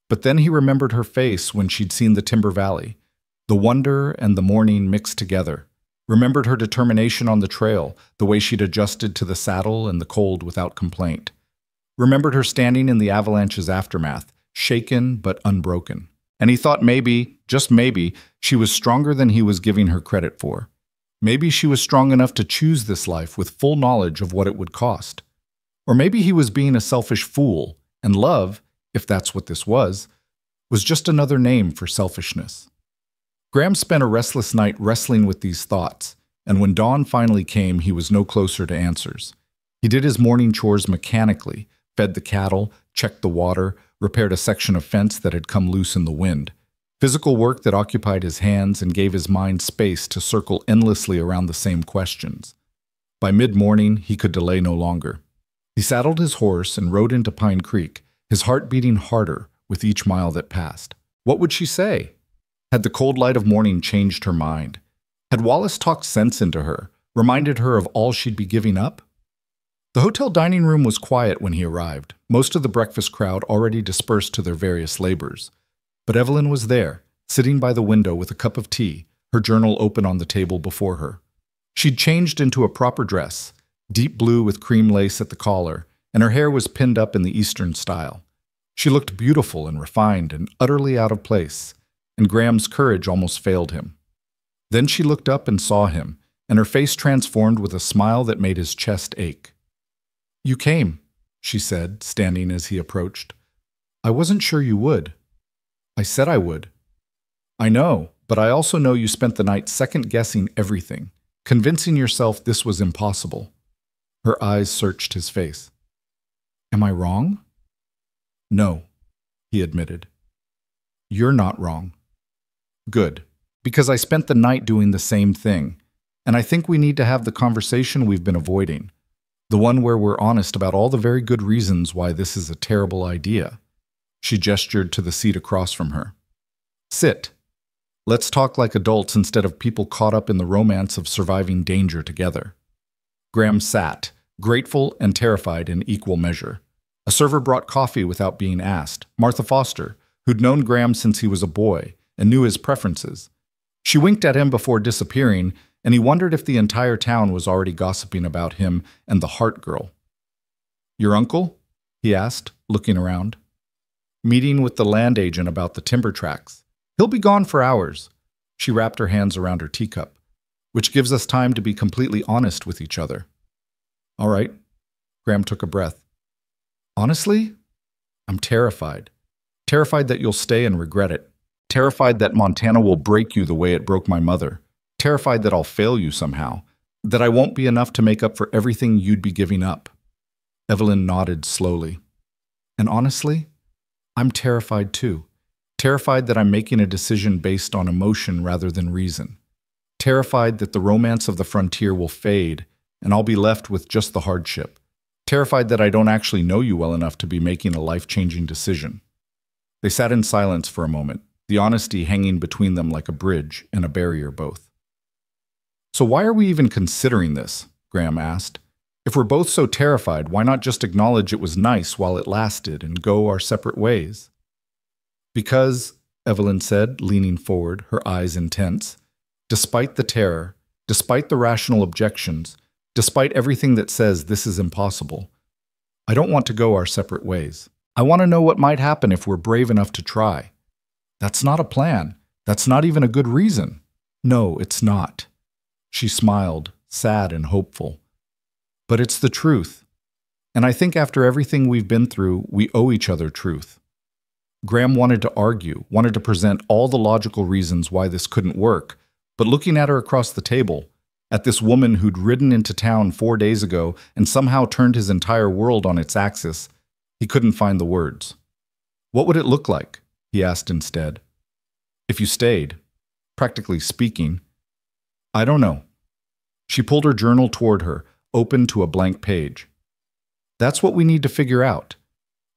But then he remembered her face when she'd seen the Timber Valley, the wonder and the mourning mixed together. Remembered her determination on the trail, the way she'd adjusted to the saddle and the cold without complaint. Remembered her standing in the avalanche's aftermath, shaken but unbroken. And he thought maybe, just maybe, she was stronger than he was giving her credit for. Maybe she was strong enough to choose this life with full knowledge of what it would cost. Or maybe he was being a selfish fool, and love, if that's what this was just another name for selfishness. Graham spent a restless night wrestling with these thoughts, and when dawn finally came, he was no closer to answers. He did his morning chores mechanically, fed the cattle, checked the water, repaired a section of fence that had come loose in the wind. Physical work that occupied his hands and gave his mind space to circle endlessly around the same questions. By mid-morning, he could delay no longer. He saddled his horse and rode into Pine Creek, his heart beating harder with each mile that passed. What would she say? Had the cold light of morning changed her mind? Had Wallace talked sense into her, reminded her of all she'd be giving up? The hotel dining room was quiet when he arrived, most of the breakfast crowd already dispersed to their various labors. But Evelyn was there, sitting by the window with a cup of tea, her journal open on the table before her. She'd changed into a proper dress, deep blue with cream lace at the collar, and her hair was pinned up in the Eastern style. She looked beautiful and refined and utterly out of place, and Graham's courage almost failed him. Then she looked up and saw him, and her face transformed with a smile that made his chest ache. "You came," she said, standing as he approached. "I wasn't sure you would." "I said I would." "I know, but I also know you spent the night second-guessing everything, convincing yourself this was impossible." Her eyes searched his face. "Am I wrong?" "No," he admitted. "You're not wrong." "Good, because I spent the night doing the same thing, and I think we need to have the conversation we've been avoiding. The one where we're honest about all the very good reasons why this is a terrible idea. She gestured to the seat across from her. Sit. Let's talk like adults instead of people caught up in the romance of surviving danger together. Graham sat, grateful and terrified in equal measure. A server brought coffee without being asked, Martha Foster, who'd known Graham since he was a boy and knew his preferences. She winked at him before disappearing, and he wondered if the entire town was already gossiping about him and the Hart girl. Your uncle? He asked, looking around. Meeting with the land agent about the timber tracts. He'll be gone for hours. She wrapped her hands around her teacup, which gives us time to be completely honest with each other. All right. Graham took a breath. Honestly, I'm terrified. Terrified that you'll stay and regret it. Terrified that Montana will break you the way it broke my mother. Terrified that I'll fail you somehow. That I won't be enough to make up for everything you'd be giving up. Evelyn nodded slowly. And honestly, I'm terrified too. Terrified that I'm making a decision based on emotion rather than reason. Terrified that the romance of the frontier will fade and I'll be left with just the hardship. Terrified that I don't actually know you well enough to be making a life-changing decision. They sat in silence for a moment, the honesty hanging between them like a bridge and a barrier both. So why are we even considering this? Graham asked. If we're both so terrified, why not just acknowledge it was nice while it lasted and go our separate ways? Because, Evelyn said, leaning forward, her eyes intense, despite the terror, despite the rational objections, despite everything that says this is impossible, I don't want to go our separate ways. I want to know what might happen if we're brave enough to try. That's not a plan. That's not even a good reason. No, it's not. She smiled, sad and hopeful. But it's the truth. And I think after everything we've been through, we owe each other truth. Graham wanted to argue, wanted to present all the logical reasons why this couldn't work, but looking at her across the table, at this woman who'd ridden into town 4 days ago and somehow turned his entire world on its axis, he couldn't find the words. What would it look like? He asked instead. If you stayed, practically speaking. I don't know. She pulled her journal toward her, open to a blank page. That's what we need to figure out.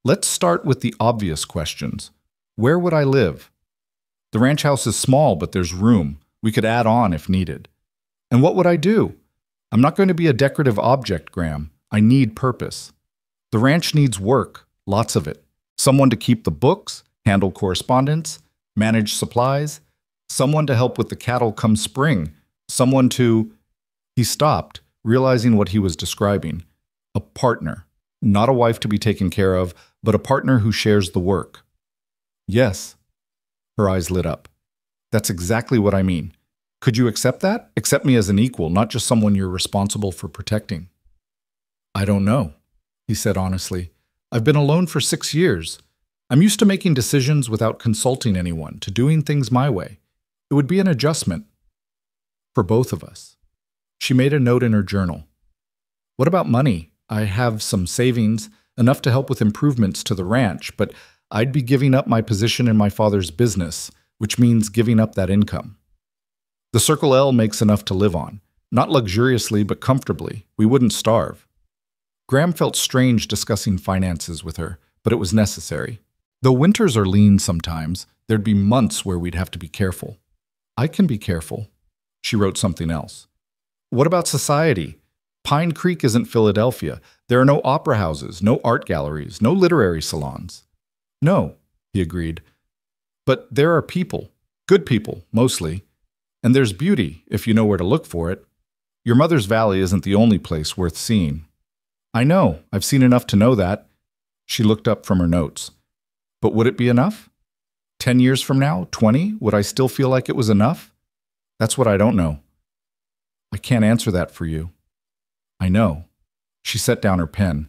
Let's start with the obvious questions. Where would I live? The ranch house is small, but there's room. We could add on if needed. And what would I do? I'm not going to be a decorative object, Graham. I need purpose. The ranch needs work, lots of it. Someone to keep the books, handle correspondence, manage supplies, someone to help with the cattle come spring, someone to... He stopped, realizing what he was describing. A partner. Not a wife to be taken care of, but a partner who shares the work. Yes. Her eyes lit up. That's exactly what I mean. Could you accept that? Accept me as an equal, not just someone you're responsible for protecting. I don't know, he said honestly. I've been alone for 6 years. I'm used to making decisions without consulting anyone, to doing things my way. It would be an adjustment. For both of us. She made a note in her journal. What about money? I have some savings, enough to help with improvements to the ranch, but I'd be giving up my position in my father's business, which means giving up that income. The Circle L makes enough to live on. Not luxuriously, but comfortably. We wouldn't starve. Graham felt strange discussing finances with her, but it was necessary. Though winters are lean sometimes, there'd be months where we'd have to be careful. I can be careful. She wrote something else. What about society? Pine Creek isn't Philadelphia. There are no opera houses, no art galleries, no literary salons. No, he agreed. But there are people. Good people, mostly. And there's beauty, if you know where to look for it. Your mother's valley isn't the only place worth seeing. I know. I've seen enough to know that. She looked up from her notes. But would it be enough? 10 years from now? 20? Would I still feel like it was enough? That's what I don't know. I can't answer that for you. I know. She set down her pen.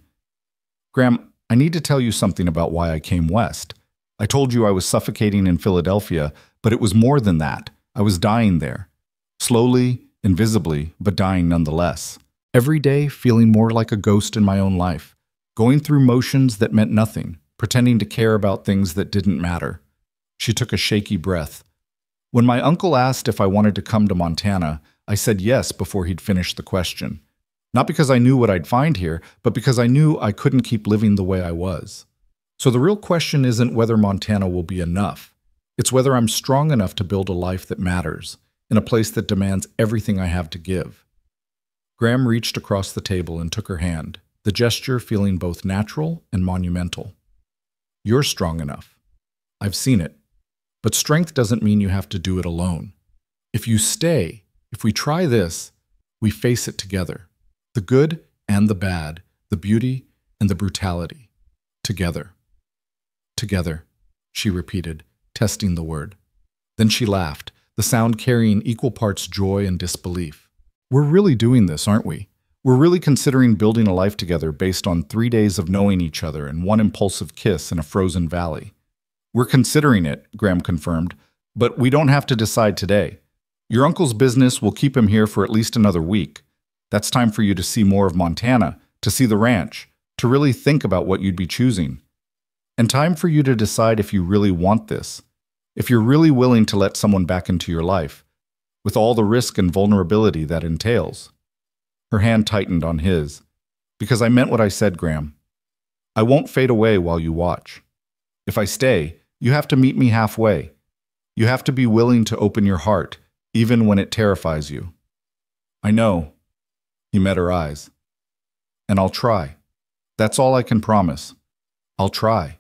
Graham, I need to tell you something about why I came west. I told you I was suffocating in Philadelphia, but it was more than that. I was dying there. Slowly, invisibly, but dying nonetheless. Every day, feeling more like a ghost in my own life. Going through motions that meant nothing, pretending to care about things that didn't matter. She took a shaky breath. When my uncle asked if I wanted to come to Montana, I said yes before he'd finished the question. Not because I knew what I'd find here, but because I knew I couldn't keep living the way I was. So the real question isn't whether Montana will be enough. It's whether I'm strong enough to build a life that matters, in a place that demands everything I have to give. Graham reached across the table and took her hand, the gesture feeling both natural and monumental. You're strong enough. I've seen it. But strength doesn't mean you have to do it alone. If you stay, if we try this, we face it together. The good and the bad, the beauty and the brutality. Together. Together, she repeated, testing the word. Then she laughed, the sound carrying equal parts joy and disbelief. We're really doing this, aren't we? We're really considering building a life together based on 3 days of knowing each other and one impulsive kiss in a frozen valley. We're considering it, Graham confirmed, but we don't have to decide today. Your uncle's business will keep him here for at least another week. That's time for you to see more of Montana, to see the ranch, to really think about what you'd be choosing. And time for you to decide if you really want this, if you're really willing to let someone back into your life, with all the risk and vulnerability that entails. Her hand tightened on his. Because I meant what I said, Graham. I won't fade away while you watch. If I stay, you have to meet me halfway. You have to be willing to open your heart, even when it terrifies you. I know. He met her eyes. And I'll try. That's all I can promise. I'll try.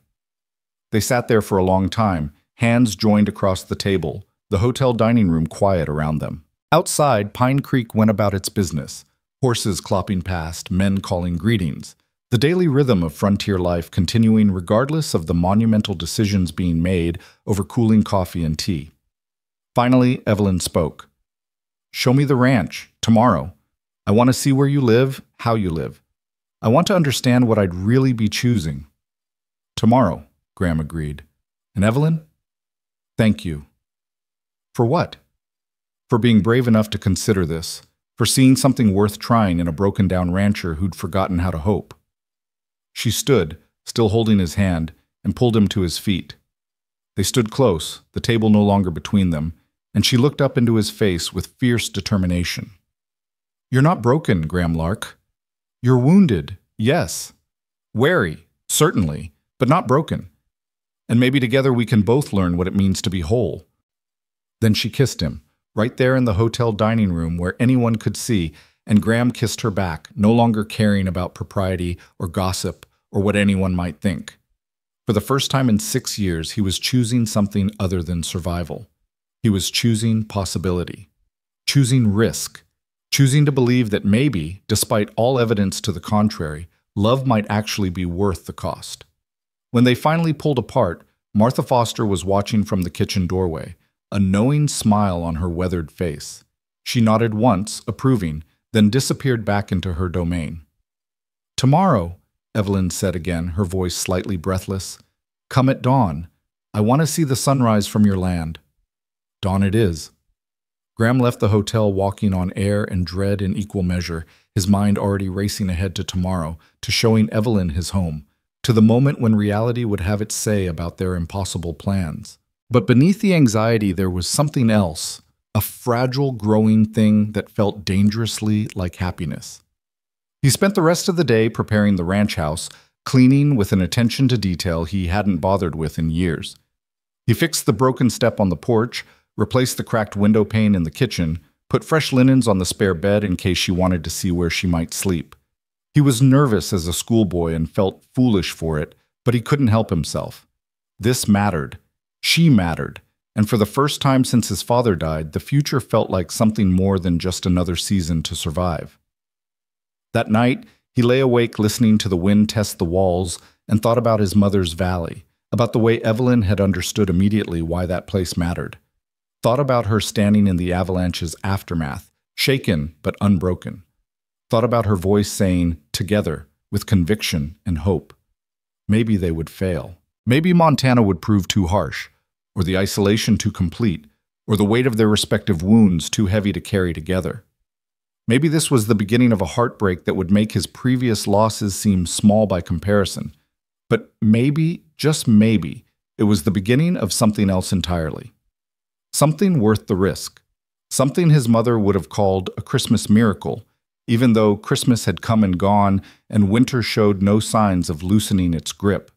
They sat there for a long time, hands joined across the table, the hotel dining room quiet around them. Outside, Pine Creek went about its business, horses clopping past, men calling greetings, the daily rhythm of frontier life continuing regardless of the monumental decisions being made over cooling coffee and tea. Finally, Evelyn spoke. Show me the ranch, tomorrow. I want to see where you live, how you live. I want to understand what I'd really be choosing. Tomorrow, Graham agreed. And Evelyn? Thank you. For what? For being brave enough to consider this, for seeing something worth trying in a broken-down rancher who'd forgotten how to hope. She stood, still holding his hand, and pulled him to his feet. They stood close, the table no longer between them, and she looked up into his face with fierce determination. You're not broken, Graham Lark. You're wounded, yes. Wary, certainly, but not broken. And maybe together we can both learn what it means to be whole. Then she kissed him, right there in the hotel dining room where anyone could see, and Graham kissed her back, no longer caring about propriety or gossip or what anyone might think. For the first time in 6 years, he was choosing something other than survival. He was choosing possibility, choosing risk, choosing to believe that maybe, despite all evidence to the contrary, love might actually be worth the cost. When they finally pulled apart, Martha Foster was watching from the kitchen doorway, a knowing smile on her weathered face. She nodded once, approving, then disappeared back into her domain. Tomorrow, Evelyn said again, her voice slightly breathless. Come at dawn. I want to see the sunrise from your land. Dawn it is. Graham left the hotel walking on air and dread in equal measure, his mind already racing ahead to tomorrow, to showing Evelyn his home, to the moment when reality would have its say about their impossible plans. But beneath the anxiety there was something else, a fragile, growing thing that felt dangerously like happiness. He spent the rest of the day preparing the ranch house, cleaning with an attention to detail he hadn't bothered with in years. He fixed the broken step on the porch, replaced the cracked window pane in the kitchen, put fresh linens on the spare bed in case she wanted to see where she might sleep. He was nervous as a schoolboy and felt foolish for it, but he couldn't help himself. This mattered. She mattered. And for the first time since his father died, the future felt like something more than just another season to survive. That night, he lay awake listening to the wind test the walls and thought about his mother's valley, about the way Evelyn had understood immediately why that place mattered. Thought about her standing in the avalanche's aftermath, shaken but unbroken. Thought about her voice saying, together, with conviction and hope. Maybe they would fail. Maybe Montana would prove too harsh, or the isolation too complete, or the weight of their respective wounds too heavy to carry together. Maybe this was the beginning of a heartbreak that would make his previous losses seem small by comparison. But maybe, just maybe, it was the beginning of something else entirely. Something worth the risk. Something his mother would have called a Christmas miracle, even though Christmas had come and gone and winter showed no signs of loosening its grip.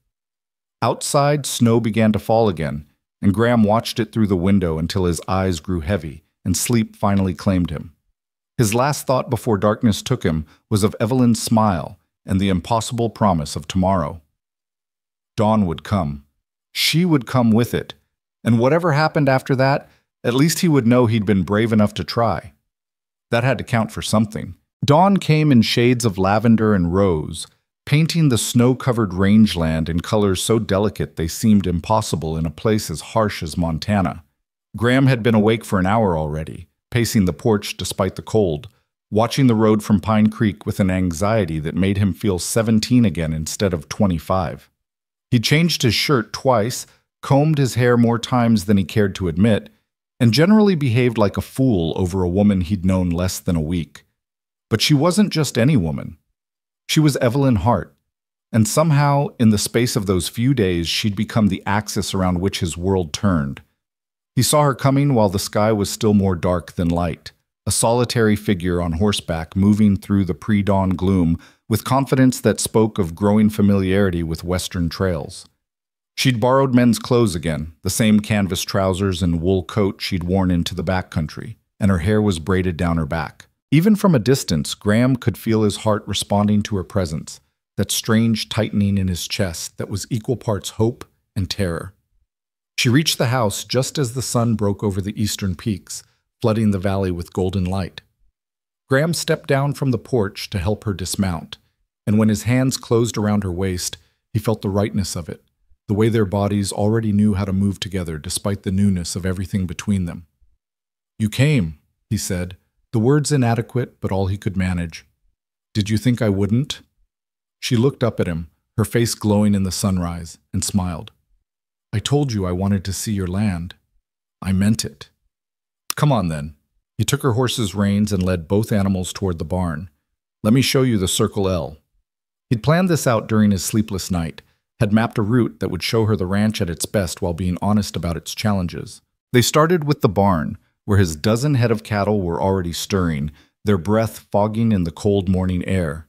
Outside, snow began to fall again, and Graham watched it through the window until his eyes grew heavy and sleep finally claimed him. His last thought before darkness took him was of Evelyn's smile and the impossible promise of tomorrow. Dawn would come. She would come with it, and whatever happened after that, at least he would know he'd been brave enough to try. That had to count for something. Dawn came in shades of lavender and rose, painting the snow-covered rangeland in colors so delicate they seemed impossible in a place as harsh as Montana. Graham had been awake for an hour already, pacing the porch despite the cold, watching the road from Pine Creek with an anxiety that made him feel 17 again instead of 25. He changed his shirt twice, combed his hair more times than he cared to admit, and generally behaved like a fool over a woman he'd known less than a week. But she wasn't just any woman. She was Evelyn Hart, and somehow, in the space of those few days, she'd become the axis around which his world turned. He saw her coming while the sky was still more dark than light, a solitary figure on horseback moving through the pre-dawn gloom with confidence that spoke of growing familiarity with western trails. She'd borrowed men's clothes again, the same canvas trousers and wool coat she'd worn into the backcountry, and her hair was braided down her back. Even from a distance, Graham could feel his heart responding to her presence, that strange tightening in his chest that was equal parts hope and terror. She reached the house just as the sun broke over the eastern peaks, flooding the valley with golden light. Graham stepped down from the porch to help her dismount, and when his hands closed around her waist, he felt the rightness of it, the way their bodies already knew how to move together despite the newness of everything between them. "You came," he said, the words inadequate but all he could manage. "Did you think I wouldn't?" She looked up at him, her face glowing in the sunrise, and smiled. "I told you I wanted to see your land. I meant it." "Come on, then." He took her horse's reins and led both animals toward the barn. "Let me show you the Circle L." He'd planned this out during his sleepless night, had mapped a route that would show her the ranch at its best while being honest about its challenges. They started with the barn, where his dozen head of cattle were already stirring, their breath fogging in the cold morning air.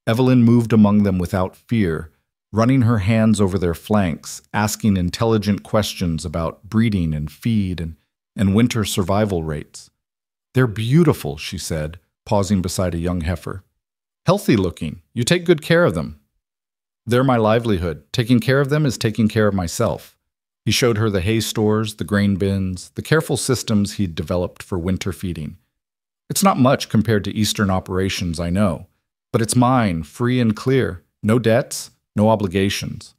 Evelyn moved among them without fear, running her hands over their flanks, asking intelligent questions about breeding and feed and winter survival rates. "They're beautiful," she said, pausing beside a young heifer. "Healthy looking. You take good care of them." "They're my livelihood. Taking care of them is taking care of myself." He showed her the hay stores, the grain bins, the careful systems he'd developed for winter feeding. "It's not much compared to Eastern operations, I know, but it's mine, free and clear. No debts, no obligations."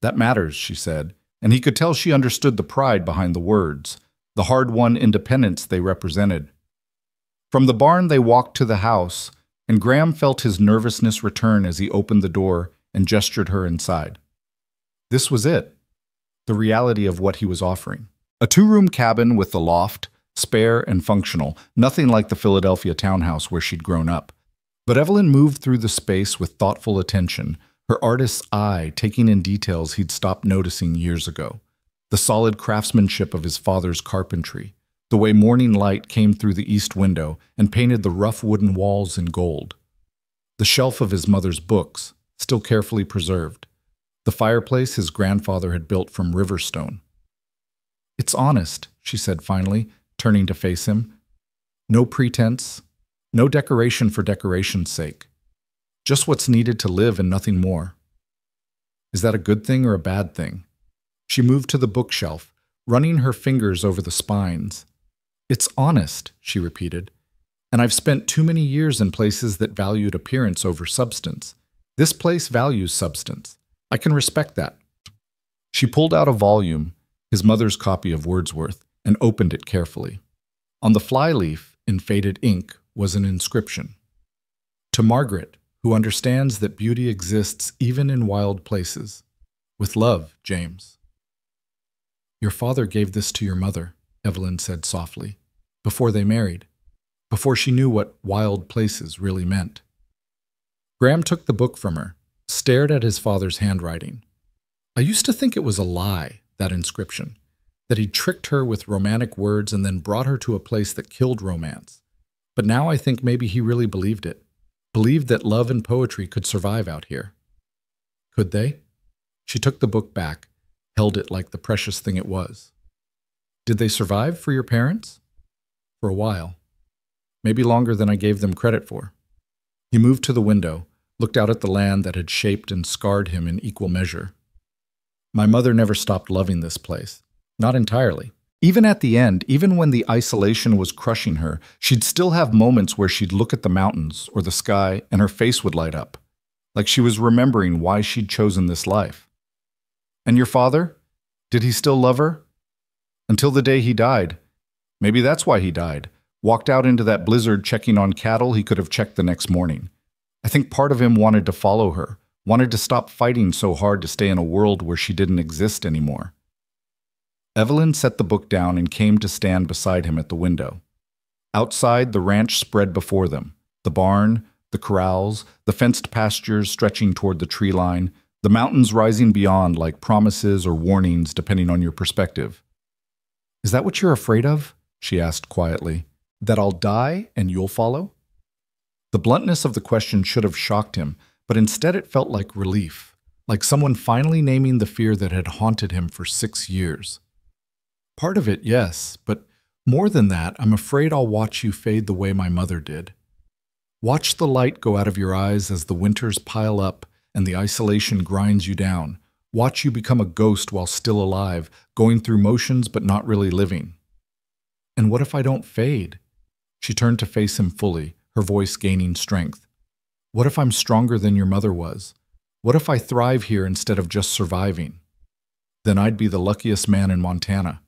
"That matters," she said, and he could tell she understood the pride behind the words, the hard-won independence they represented. From the barn they walked to the house, and Graham felt his nervousness return as he opened the door and gestured her inside. This was it, the reality of what he was offering. A two-room cabin with a loft, spare and functional, nothing like the Philadelphia townhouse where she'd grown up. But Evelyn moved through the space with thoughtful attention, her artist's eye taking in details he'd stopped noticing years ago. The solid craftsmanship of his father's carpentry, the way morning light came through the east window and painted the rough wooden walls in gold. The shelf of his mother's books, still carefully preserved. The fireplace his grandfather had built from river stone. "It's honest," she said finally, turning to face him. "No pretense, no decoration for decoration's sake. Just what's needed to live and nothing more." Is that a good thing or a bad thing? She moved to the bookshelf, running her fingers over the spines. "It's honest," she repeated, "and I've spent too many years in places that valued appearance over substance. This place values substance. I can respect that." She pulled out a volume, his mother's copy of Wordsworth, and opened it carefully. On the flyleaf, in faded ink, was an inscription. "To Margaret, who understands that beauty exists even in wild places. With love, James." "Your father gave this to your mother," Evelyn said softly, "before they married, before she knew what wild places really meant." Graham took the book from her, stared at his father's handwriting. "I used to think it was a lie, that inscription, that he'd tricked her with romantic words and then brought her to a place that killed romance. But now I think maybe he really believed it. Believed that love and poetry could survive out here. Could they? She took the book back, held it like the precious thing it was. Did they survive for your parents? For a while. Maybe longer than I gave them credit for. He moved to the window, looked out at the land that had shaped and scarred him in equal measure. My mother never stopped loving this place. Not entirely. Even at the end, even when the isolation was crushing her, she'd still have moments where she'd look at the mountains or the sky and her face would light up, like she was remembering why she'd chosen this life. And your father? Did he still love her? Until the day he died. Maybe that's why he died. Walked out into that blizzard checking on cattle he could have checked the next morning. I think part of him wanted to follow her, wanted to stop fighting so hard to stay in a world where she didn't exist anymore. Evelyn set the book down and came to stand beside him at the window. Outside, the ranch spread before them. The barn, the corrals, the fenced pastures stretching toward the tree line, the mountains rising beyond like promises or warnings depending on your perspective. Is that what you're afraid of? She asked quietly. That I'll die and you'll follow? The bluntness of the question should have shocked him, but instead it felt like relief, like someone finally naming the fear that had haunted him for 6 years. Part of it, yes, but more than that, I'm afraid I'll watch you fade the way my mother did. Watch the light go out of your eyes as the winters pile up and the isolation grinds you down. Watch you become a ghost while still alive, going through motions but not really living. And what if I don't fade? She turned to face him fully, her voice gaining strength. What if I'm stronger than your mother was? What if I thrive here instead of just surviving? Then I'd be the luckiest man in Montana.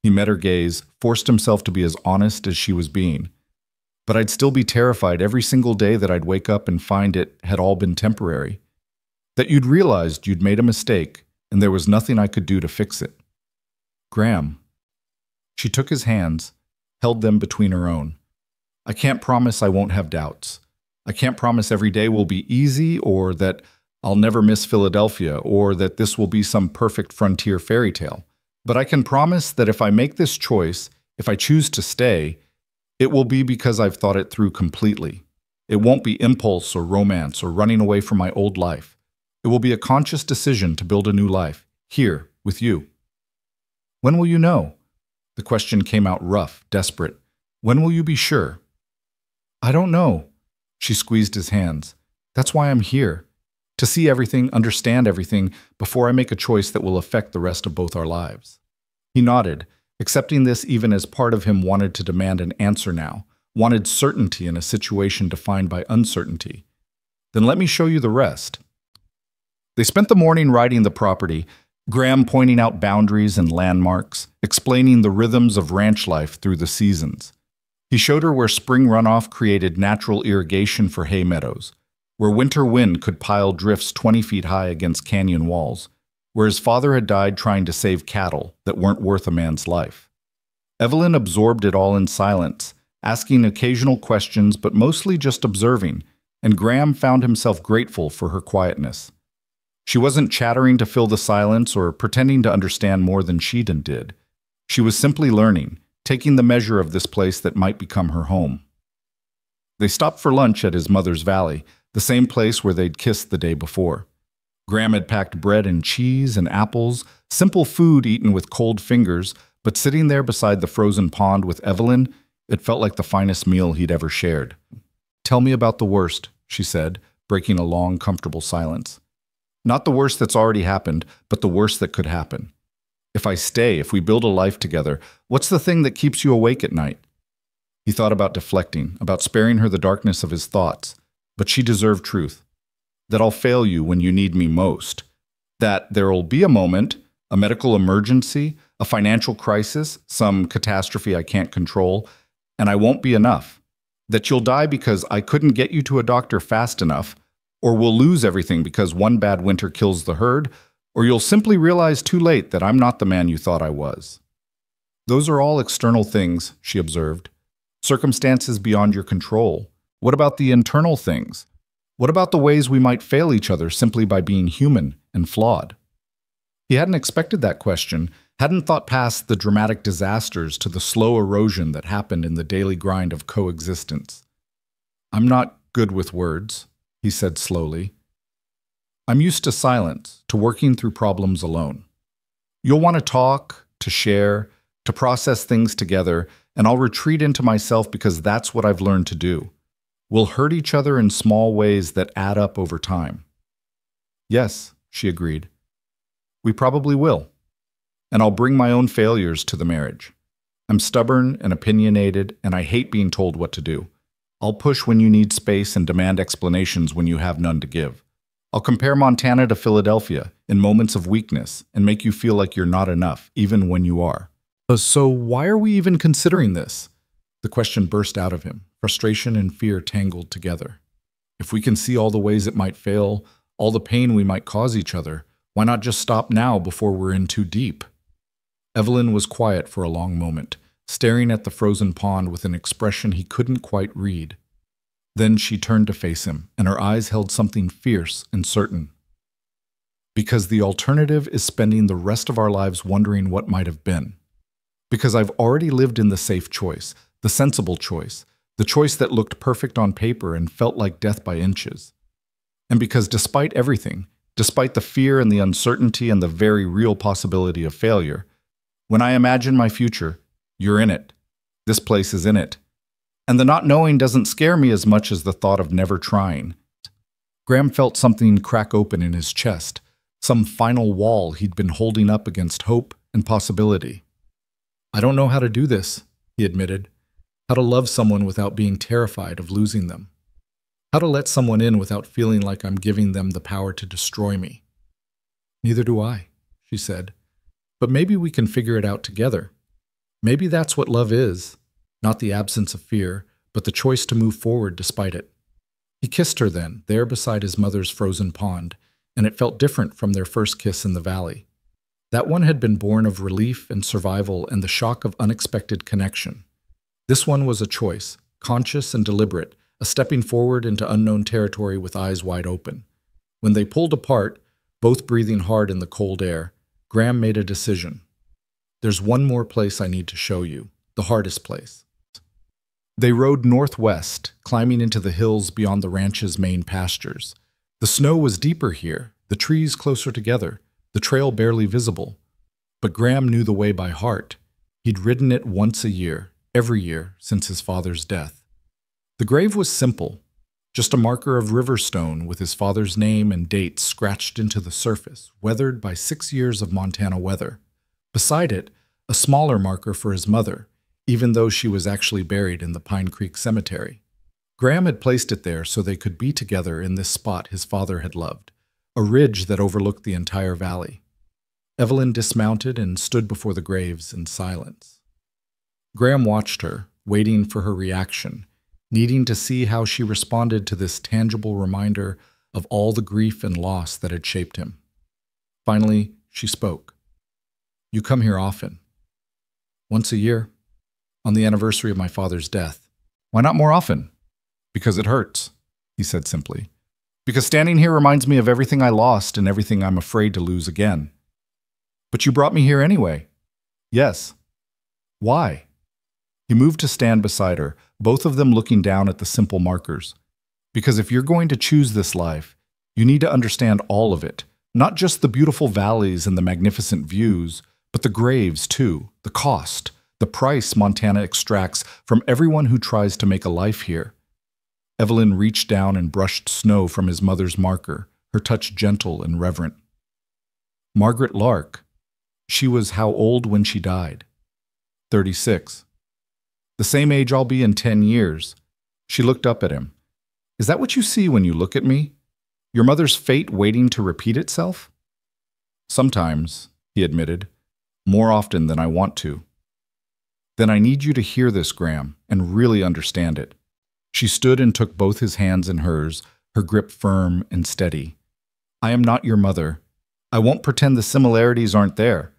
He met her gaze, forced himself to be as honest as she was being. But I'd still be terrified every single day that I'd wake up and find it had all been temporary. That you'd realized you'd made a mistake and there was nothing I could do to fix it. Graham. She took his hands, held them between her own. I can't promise I won't have doubts. I can't promise every day will be easy or that I'll never miss Philadelphia or that this will be some perfect frontier fairy tale. But I can promise that if I make this choice, if I choose to stay, it will be because I've thought it through completely. It won't be impulse or romance or running away from my old life. It will be a conscious decision to build a new life, here, with you. When will you know? The question came out rough, desperate. When will you be sure? I don't know. She squeezed his hands. That's why I'm here. To see everything, understand everything, before I make a choice that will affect the rest of both our lives. He nodded, accepting this even as part of him wanted to demand an answer now, wanted certainty in a situation defined by uncertainty. Then let me show you the rest. They spent the morning riding the property, Graham pointing out boundaries and landmarks, explaining the rhythms of ranch life through the seasons. He showed her where spring runoff created natural irrigation for hay meadows, where winter wind could pile drifts 20 feet high against canyon walls, where his father had died trying to save cattle that weren't worth a man's life. Evelyn absorbed it all in silence, asking occasional questions but mostly just observing, and Graham found himself grateful for her quietness. She wasn't chattering to fill the silence or pretending to understand more than she did. She was simply learning, taking the measure of this place that might become her home. They stopped for lunch at his mother's valley, the same place where they'd kissed the day before. Graham had packed bread and cheese and apples, simple food eaten with cold fingers, but sitting there beside the frozen pond with Evelyn, it felt like the finest meal he'd ever shared. Tell me about the worst, she said, breaking a long, comfortable silence. Not the worst that's already happened, but the worst that could happen. If I stay, if we build a life together, what's the thing that keeps you awake at night? He thought about deflecting, about sparing her the darkness of his thoughts, but she deserved truth. That I'll fail you when you need me most. That there'll be a moment, a medical emergency, a financial crisis, some catastrophe I can't control, and I won't be enough. That you'll die because I couldn't get you to a doctor fast enough, or we'll lose everything because one bad winter kills the herd, or you'll simply realize too late that I'm not the man you thought I was. Those are all external things, she observed. Circumstances beyond your control. What about the internal things? What about the ways we might fail each other simply by being human and flawed? He hadn't expected that question, hadn't thought past the dramatic disasters to the slow erosion that happened in the daily grind of coexistence. "I'm not good with words," he said slowly. "I'm used to silence, to working through problems alone. You'll want to talk, to share, to process things together, and I'll retreat into myself because that's what I've learned to do. We'll hurt each other in small ways that add up over time." "Yes," she agreed. "We probably will. And I'll bring my own failures to the marriage. I'm stubborn and opinionated, and I hate being told what to do. I'll push when you need space and demand explanations when you have none to give. I'll compare Montana to Philadelphia in moments of weakness and make you feel like you're not enough, even when you are." So why are we even considering this?" The question burst out of him, frustration and fear tangled together. "If we can see all the ways it might fail, all the pain we might cause each other, why not just stop now before we're in too deep?" Evelyn was quiet for a long moment, staring at the frozen pond with an expression he couldn't quite read. Then she turned to face him, and her eyes held something fierce and certain. "Because the alternative is spending the rest of our lives wondering what might have been. Because I've already lived in the safe choice, the sensible choice, the choice that looked perfect on paper and felt like death by inches. And because despite everything, despite the fear and the uncertainty and the very real possibility of failure, when I imagine my future, you're in it. This place is in it. And the not knowing doesn't scare me as much as the thought of never trying." Graham felt something crack open in his chest, some final wall he'd been holding up against hope and possibility. "I don't know how to do this," he admitted. "How to love someone without being terrified of losing them. How to let someone in without feeling like I'm giving them the power to destroy me." "Neither do I," she said. "But maybe we can figure it out together. Maybe that's what love is, not the absence of fear, but the choice to move forward despite it." He kissed her then, there beside his mother's frozen pond, and it felt different from their first kiss in the valley. That one had been born of relief and survival and the shock of unexpected connection. This one was a choice, conscious and deliberate, a stepping forward into unknown territory with eyes wide open. When they pulled apart, both breathing hard in the cold air, Graham made a decision. "There's one more place I need to show you, the hardest place." They rode northwest, climbing into the hills beyond the ranch's main pastures. The snow was deeper here, the trees closer together, the trail barely visible. But Graham knew the way by heart. He'd ridden it once a year, every year since his father's death. The grave was simple, just a marker of river stone with his father's name and date scratched into the surface, weathered by 6 years of Montana weather. Beside it, a smaller marker for his mother, even though she was actually buried in the Pine Creek Cemetery. Graham had placed it there so they could be together in this spot his father had loved, a ridge that overlooked the entire valley. Evelyn dismounted and stood before the graves in silence. Graham watched her, waiting for her reaction, needing to see how she responded to this tangible reminder of all the grief and loss that had shaped him. Finally, she spoke. "You come here often." "Once a year, on the anniversary of my father's death." "Why not more often?" "Because it hurts," he said simply. "Because standing here reminds me of everything I lost and everything I'm afraid to lose again." "But you brought me here anyway." "Yes." "Why?" He moved to stand beside her, both of them looking down at the simple markers. "Because if you're going to choose this life, you need to understand all of it, not just the beautiful valleys and the magnificent views, but the graves too, the cost, the price Montana extracts from everyone who tries to make a life here." Evelyn reached down and brushed snow from his mother's marker, her touch gentle and reverent. "Margaret Lark. She was how old when she died?" 36. "The same age I'll be in 10 years. She looked up at him. "Is that what you see when you look at me? Your mother's fate waiting to repeat itself?" "Sometimes," he admitted. "More often than I want to." "Then I need you to hear this, Graham, and really understand it." She stood and took both his hands in hers, her grip firm and steady. "I am not your mother. I won't pretend the similarities aren't there.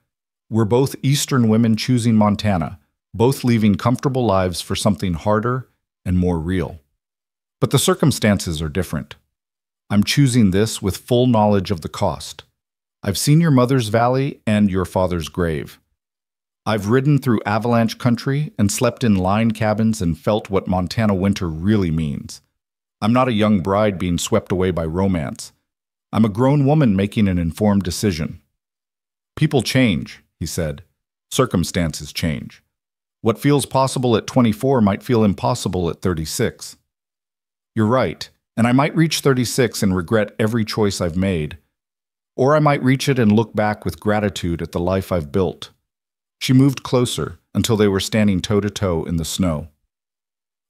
We're both Eastern women choosing Montana, both leaving comfortable lives for something harder and more real. But the circumstances are different. I'm choosing this with full knowledge of the cost. I've seen your mother's valley and your father's grave. I've ridden through avalanche country and slept in line cabins and felt what Montana winter really means. I'm not a young bride being swept away by romance. I'm a grown woman making an informed decision. People change, he said. Circumstances change. What feels possible at 24 might feel impossible at 36. You're right, and I might reach 36 and regret every choice I've made. Or I might reach it and look back with gratitude at the life I've built. She moved closer until they were standing toe-to-toe in the snow.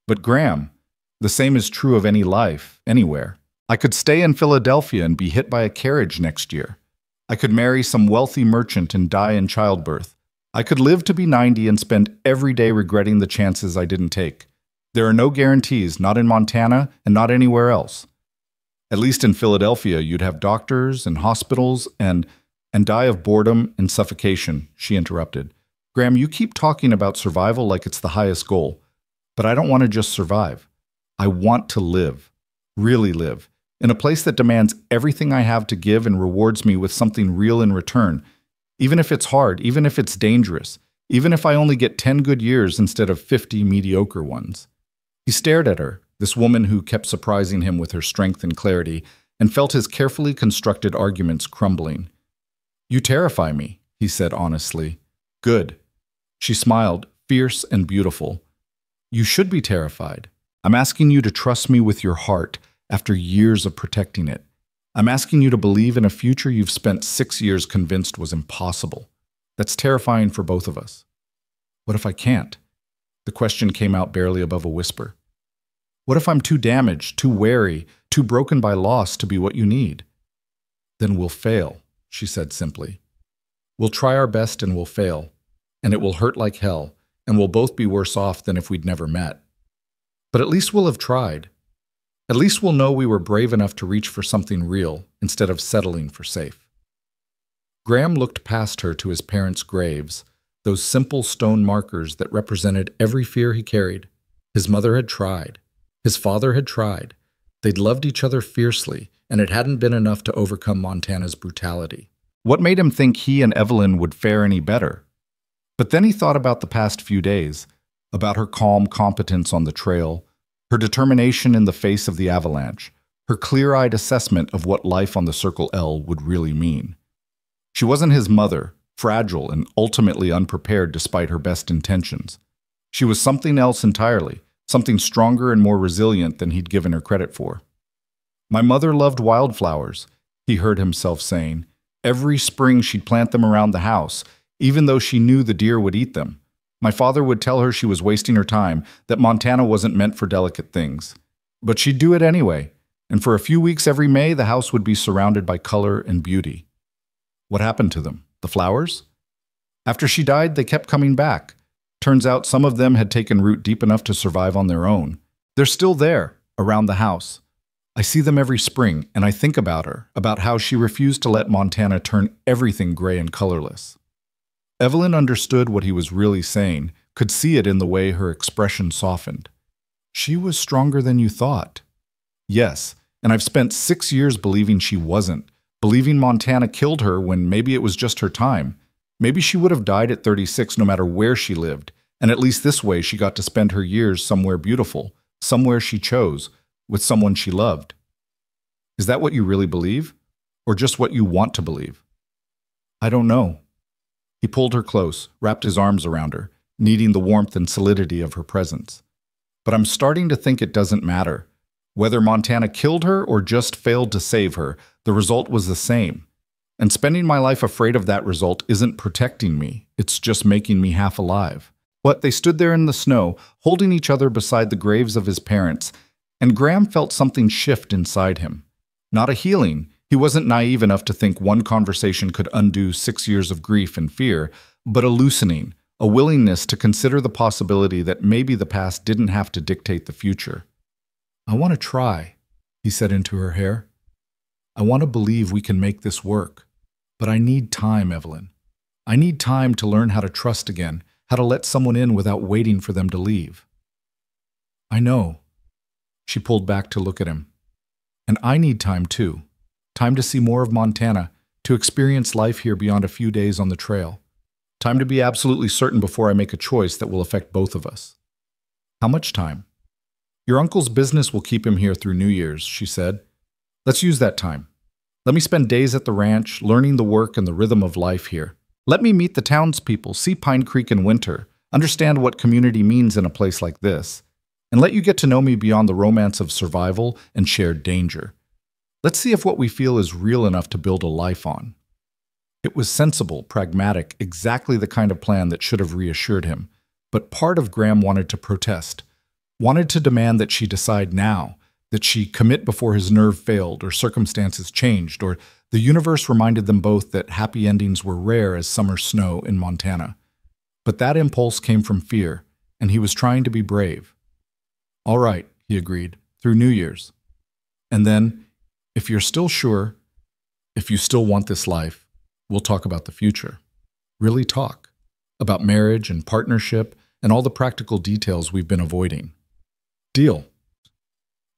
But Graham, the same is true of any life, anywhere. I could stay in Philadelphia and be hit by a carriage next year. I could marry some wealthy merchant and die in childbirth. I could live to be 90 and spend every day regretting the chances I didn't take. There are no guarantees, not in Montana and not anywhere else. At least in Philadelphia, you'd have doctors and hospitals and die of boredom and suffocation, she interrupted. Graham, you keep talking about survival like it's the highest goal, but I don't want to just survive. I want to live, really live, in a place that demands everything I have to give and rewards me with something real in return, even if it's hard, even if it's dangerous, even if I only get 10 good years instead of 50 mediocre ones. He stared at her, this woman who kept surprising him with her strength and clarity, and felt his carefully constructed arguments crumbling. You terrify me, he said honestly. Good. She smiled, fierce and beautiful. You should be terrified. I'm asking you to trust me with your heart after years of protecting it. I'm asking you to believe in a future you've spent 6 years convinced was impossible. That's terrifying for both of us. What if I can't? The question came out barely above a whisper. What if I'm too damaged, too wary, too broken by loss to be what you need? Then we'll fail, she said simply. We'll try our best and we'll fail, and it will hurt like hell, and we'll both be worse off than if we'd never met. But at least we'll have tried. At least we'll know we were brave enough to reach for something real instead of settling for safe. Graham looked past her to his parents' graves, those simple stone markers that represented every fear he carried. His mother had tried. His father had tried. They'd loved each other fiercely, and it hadn't been enough to overcome Montana's brutality. What made him think he and Evelyn would fare any better? But then he thought about the past few days, about her calm competence on the trail, her determination in the face of the avalanche, her clear-eyed assessment of what life on the Circle L would really mean. She wasn't his mother, fragile and ultimately unprepared despite her best intentions. She was something else entirely, something stronger and more resilient than he'd given her credit for. My mother loved wildflowers, he heard himself saying. Every spring she'd plant them around the house, even though she knew the deer would eat them. My father would tell her she was wasting her time, that Montana wasn't meant for delicate things. But she'd do it anyway, and for a few weeks every May the house would be surrounded by color and beauty. What happened to them? The flowers? After she died, they kept coming back. Turns out some of them had taken root deep enough to survive on their own. They're still there, around the house. I see them every spring, and I think about her, about how she refused to let Montana turn everything gray and colorless. Evelyn understood what he was really saying, could see it in the way her expression softened. She was stronger than you thought. Yes, and I've spent 6 years believing she wasn't, believing Montana killed her when maybe it was just her time. Maybe she would have died at 36 no matter where she lived, and at least this way she got to spend her years somewhere beautiful, somewhere she chose, with someone she loved. Is that what you really believe? Or just what you want to believe? I don't know. He pulled her close, wrapped his arms around her, needing the warmth and solidity of her presence. But I'm starting to think it doesn't matter. Whether Montana killed her or just failed to save her, the result was the same. And spending my life afraid of that result isn't protecting me, it's just making me half alive. What? They stood there in the snow, holding each other beside the graves of his parents, and Graham felt something shift inside him. Not a healing. He wasn't naive enough to think one conversation could undo 6 years of grief and fear, but a loosening, a willingness to consider the possibility that maybe the past didn't have to dictate the future. I want to try, he said into her hair. I want to believe we can make this work. But I need time, Evelyn. I need time to learn how to trust again, how to let someone in without waiting for them to leave. I know. She pulled back to look at him. And I need time too. Time to see more of Montana, to experience life here beyond a few days on the trail. Time to be absolutely certain before I make a choice that will affect both of us. How much time? Your uncle's business will keep him here through New Year's, she said. Let's use that time. Let me spend days at the ranch, learning the work and the rhythm of life here. Let me meet the townspeople, see Pine Creek in winter, understand what community means in a place like this, and let you get to know me beyond the romance of survival and shared danger. Let's see if what we feel is real enough to build a life on. It was sensible, pragmatic, exactly the kind of plan that should have reassured him, but part of Graham wanted to protest, wanted to demand that she decide now, that she commit before his nerve failed or circumstances changed, or the universe reminded them both that happy endings were rare as summer snow in Montana. But that impulse came from fear, and he was trying to be brave. All right, he agreed, through New Year's. And then, if you're still sure, if you still want this life, we'll talk about the future. Really talk. About marriage and partnership and all the practical details we've been avoiding. Deal.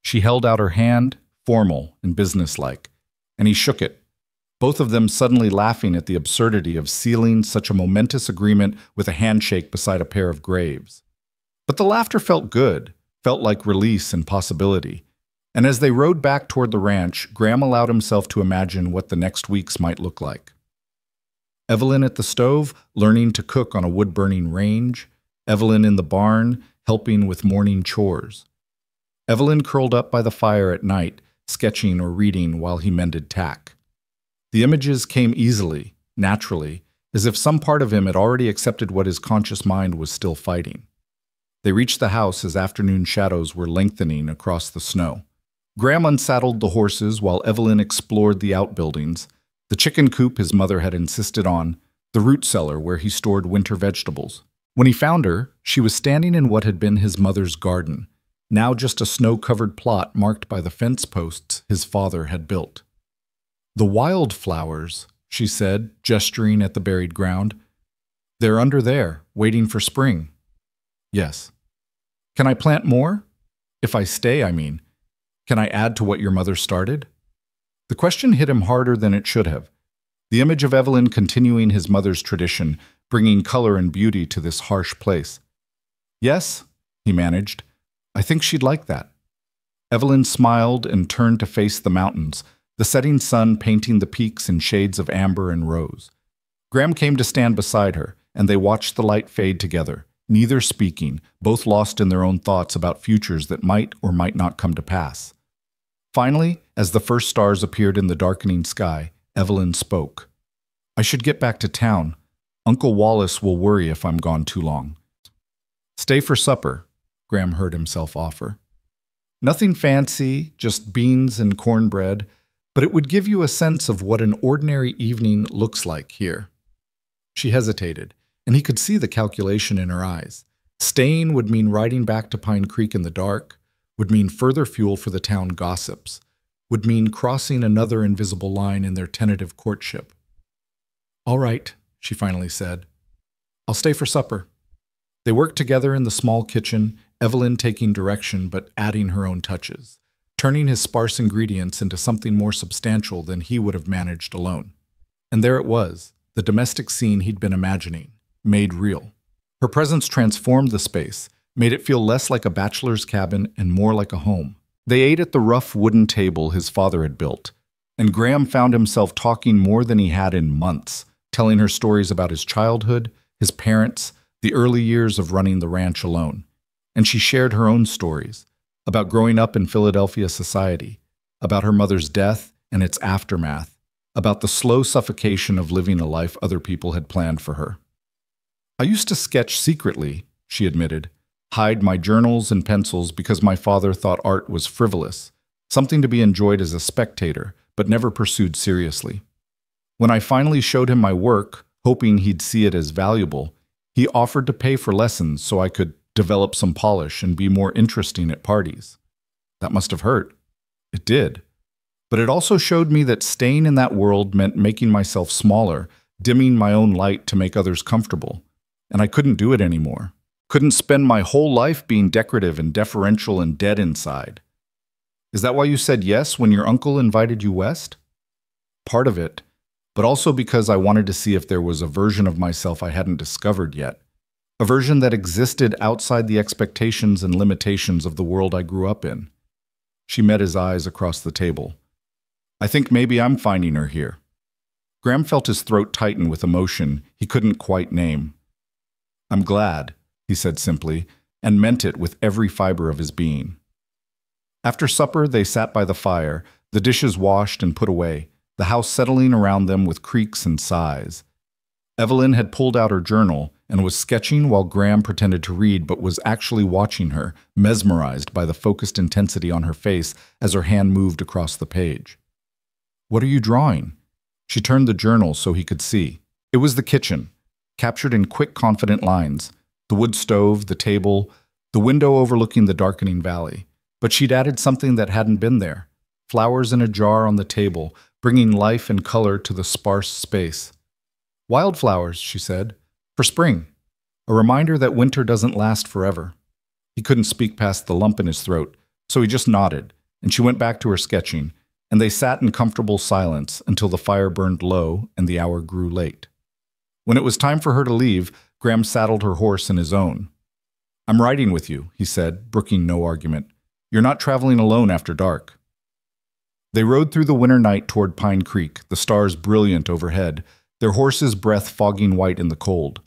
She held out her hand, formal and businesslike, and he shook it, both of them suddenly laughing at the absurdity of sealing such a momentous agreement with a handshake beside a pair of graves. But the laughter felt good, felt like release and possibility. And as they rode back toward the ranch, Graham allowed himself to imagine what the next weeks might look like. Evelyn at the stove, learning to cook on a wood-burning range. Evelyn in the barn, helping with morning chores. Evelyn curled up by the fire at night, sketching or reading while he mended tack. The images came easily, naturally, as if some part of him had already accepted what his conscious mind was still fighting. They reached the house as afternoon shadows were lengthening across the snow. Graham unsaddled the horses while Evelyn explored the outbuildings, the chicken coop his mother had insisted on, the root cellar where he stored winter vegetables. When he found her, she was standing in what had been his mother's garden, now just a snow-covered plot marked by the fence posts his father had built. "The wildflowers," she said, gesturing at the buried ground. "They're under there, waiting for spring." "Yes." "Can I plant more? If I stay, I mean. Can I add to what your mother started?" The question hit him harder than it should have. The image of Evelyn continuing his mother's tradition, bringing color and beauty to this harsh place. "Yes," he managed. "I think she'd like that." Evelyn smiled and turned to face the mountains, the setting sun painting the peaks in shades of amber and rose. Graham came to stand beside her, and they watched the light fade together, neither speaking, both lost in their own thoughts about futures that might or might not come to pass. Finally, as the first stars appeared in the darkening sky, Evelyn spoke. "I should get back to town. Uncle Wallace will worry if I'm gone too long." "Stay for supper," Graham heard himself offer. "Nothing fancy, just beans and cornbread, but it would give you a sense of what an ordinary evening looks like here." She hesitated, and he could see the calculation in her eyes. Staying would mean riding back to Pine Creek in the dark, would mean further fuel for the town gossips, would mean crossing another invisible line in their tentative courtship. "All right," she finally said. "I'll stay for supper." They worked together in the small kitchen, Evelyn taking direction but adding her own touches, turning his sparse ingredients into something more substantial than he would have managed alone. And there it was, the domestic scene he'd been imagining, made real. Her presence transformed the space, made it feel less like a bachelor's cabin and more like a home. They ate at the rough wooden table his father had built, and Graham found himself talking more than he had in months, telling her stories about his childhood, his parents, the early years of running the ranch alone. And she shared her own stories, about growing up in Philadelphia society, about her mother's death and its aftermath, about the slow suffocation of living a life other people had planned for her. "I used to sketch secretly," she admitted, "hide my journals and pencils because my father thought art was frivolous, something to be enjoyed as a spectator, but never pursued seriously. When I finally showed him my work, hoping he'd see it as valuable, he offered to pay for lessons so I could develop some polish and be more interesting at parties. That must have hurt. It did. But it also showed me that staying in that world meant making myself smaller, dimming my own light to make others comfortable. And I couldn't do it anymore. Couldn't spend my whole life being decorative and deferential and dead inside." "Is that why you said yes when your uncle invited you west?" "Part of it. but also because I wanted to see if there was a version of myself I hadn't discovered yet. A version that existed outside the expectations and limitations of the world I grew up in. She met his eyes across the table. I think maybe I'm finding her here. Graham felt his throat tighten with emotion he couldn't quite name. I'm glad, he said simply, and meant it with every fiber of his being. After supper, they sat by the fire, the dishes washed and put away, the house settling around them with creaks and sighs. Evelyn had pulled out her journal and was sketching while Graham pretended to read but was actually watching her, mesmerized by the focused intensity on her face as her hand moved across the page. What are you drawing? She turned the journal so he could see. It was the kitchen, captured in quick, confident lines. The wood stove, the table, the window overlooking the darkening valley. But she'd added something that hadn't been there. Flowers in a jar on the table, bringing life and color to the sparse space. Wildflowers, she said, for spring. A reminder that winter doesn't last forever. He couldn't speak past the lump in his throat, so he just nodded, and she went back to her sketching, and they sat in comfortable silence until the fire burned low and the hour grew late. When it was time for her to leave, Graham saddled her horse in his own. I'm riding with you, he said, brooking no argument. You're not traveling alone after dark. They rode through the winter night toward Pine Creek, the stars brilliant overhead, their horses' breath fogging white in the cold.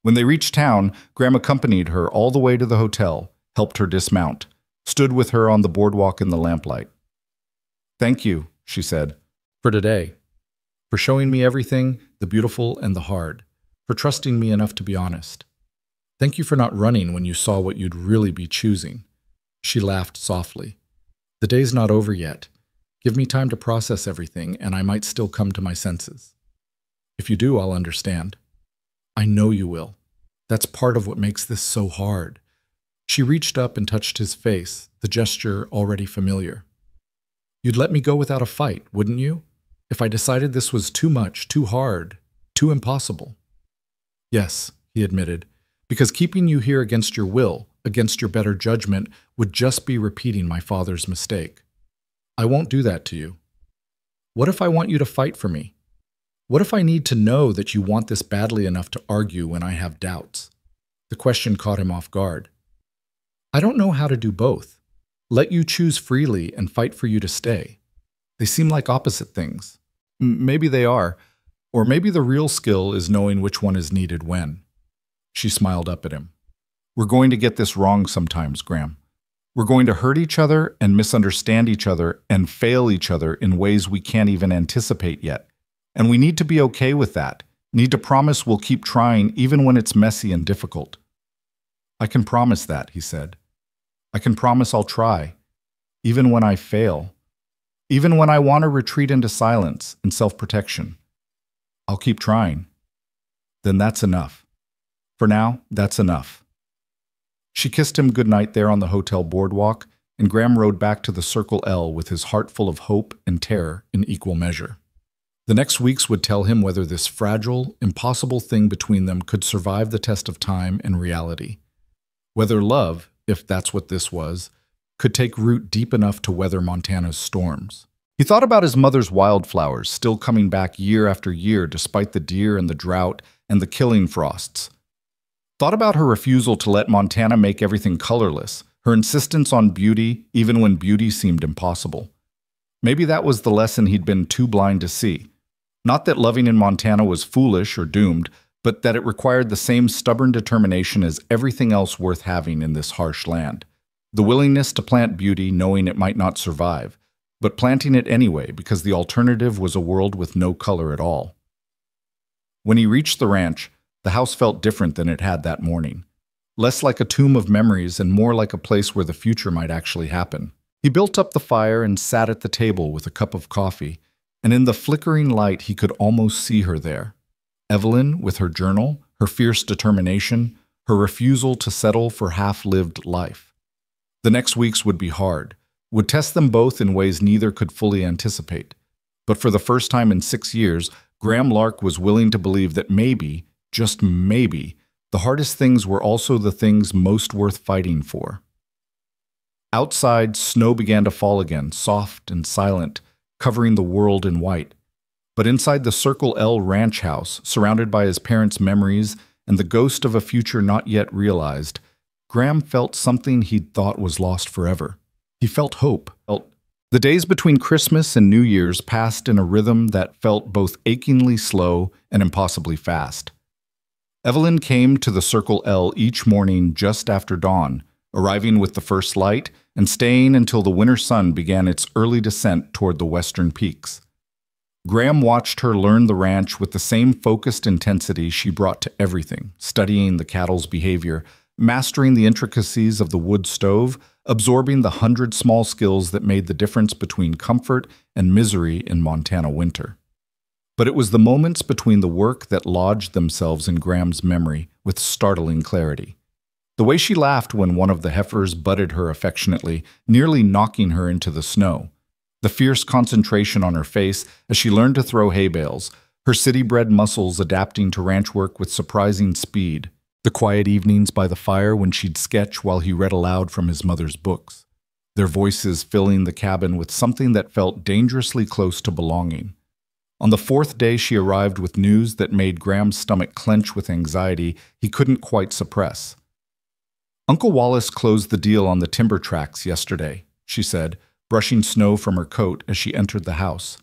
When they reached town, Graham accompanied her all the way to the hotel, helped her dismount, stood with her on the boardwalk in the lamplight. Thank you, she said, for today, for showing me everything, the beautiful and the hard, for trusting me enough to be honest. Thank you for not running when you saw what you'd really be choosing. She laughed softly. The day's not over yet. Give me time to process everything, and I might still come to my senses. If you do, I'll understand. I know you will. That's part of what makes this so hard. She reached up and touched his face, the gesture already familiar. You'd let me go without a fight, wouldn't you? If I decided this was too much, too hard, too impossible. Yes, he admitted, because keeping you here against your will, against your better judgment, would just be repeating my father's mistake. I won't do that to you. What if I want you to fight for me? What if I need to know that you want this badly enough to argue when I have doubts? The question caught him off guard. I don't know how to do both. Let you choose freely and fight for you to stay. They seem like opposite things. Maybe they are, or maybe the real skill is knowing which one is needed when. She smiled up at him. We're going to get this wrong sometimes, Graham. We're going to hurt each other and misunderstand each other and fail each other in ways we can't even anticipate yet. And we need to be okay with that. Need to promise we'll keep trying even when it's messy and difficult. I can promise that, he said. I can promise I'll try, even when I fail. Even when I want to retreat into silence and self-protection. I'll keep trying. Then that's enough. For now, that's enough. She kissed him goodnight there on the hotel boardwalk, and Graham rode back to the Circle L with his heart full of hope and terror in equal measure. The next weeks would tell him whether this fragile, impossible thing between them could survive the test of time and reality. Whether love, if that's what this was, could take root deep enough to weather Montana's storms. He thought about his mother's wildflowers still coming back year after year despite the deer and the drought and the killing frosts. Thought about her refusal to let Montana make everything colorless, her insistence on beauty even when beauty seemed impossible. Maybe that was the lesson he'd been too blind to see. Not that loving in Montana was foolish or doomed, but that it required the same stubborn determination as everything else worth having in this harsh land. The willingness to plant beauty knowing it might not survive, but planting it anyway because the alternative was a world with no color at all. When he reached the ranch, the house felt different than it had that morning. Less like a tomb of memories and more like a place where the future might actually happen. He built up the fire and sat at the table with a cup of coffee, and in the flickering light he could almost see her there. Evelyn with her journal, her fierce determination, her refusal to settle for half-lived life. The next weeks would be hard, would test them both in ways neither could fully anticipate. But for the first time in 6 years, Graham Lark was willing to believe that maybe, just maybe, the hardest things were also the things most worth fighting for. Outside, snow began to fall again, soft and silent, covering the world in white. But inside the Circle L ranch house, surrounded by his parents' memories and the ghost of a future not yet realized, Graham felt something he'd thought was lost forever. He felt hope. The days between Christmas and New Year's passed in a rhythm that felt both achingly slow and impossibly fast. Evelyn came to the Circle L each morning just after dawn, arriving with the first light and staying until the winter sun began its early descent toward the western peaks. Graham watched her learn the ranch with the same focused intensity she brought to everything, studying the cattle's behavior, mastering the intricacies of the wood stove, absorbing the 100 small skills that made the difference between comfort and misery in Montana winter. But it was the moments between the work that lodged themselves in Graham's memory with startling clarity. The way she laughed when one of the heifers butted her affectionately, nearly knocking her into the snow. The fierce concentration on her face as she learned to throw hay bales, her city-bred muscles adapting to ranch work with surprising speed. The quiet evenings by the fire when she'd sketch while he read aloud from his mother's books. Their voices filling the cabin with something that felt dangerously close to belonging. On the fourth day she arrived with news that made Graham's stomach clench with anxiety he couldn't quite suppress. "Uncle Wallace closed the deal on the timber tracts yesterday," she said, brushing snow from her coat as she entered the house.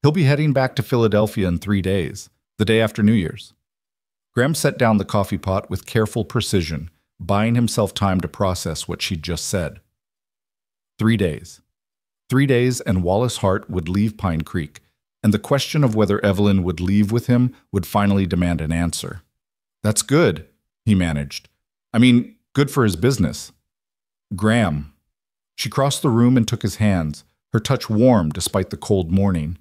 "He'll be heading back to Philadelphia in 3 days, the day after New Year's." Graham set down the coffee pot with careful precision, buying himself time to process what she'd just said. 3 days. 3 days and Wallace Hart would leave Pine Creek, and the question of whether Evelyn would leave with him would finally demand an answer. "That's good," he managed. "I mean, good for his business." "Graham." She crossed the room and took his hands, her touch warm despite the cold morning.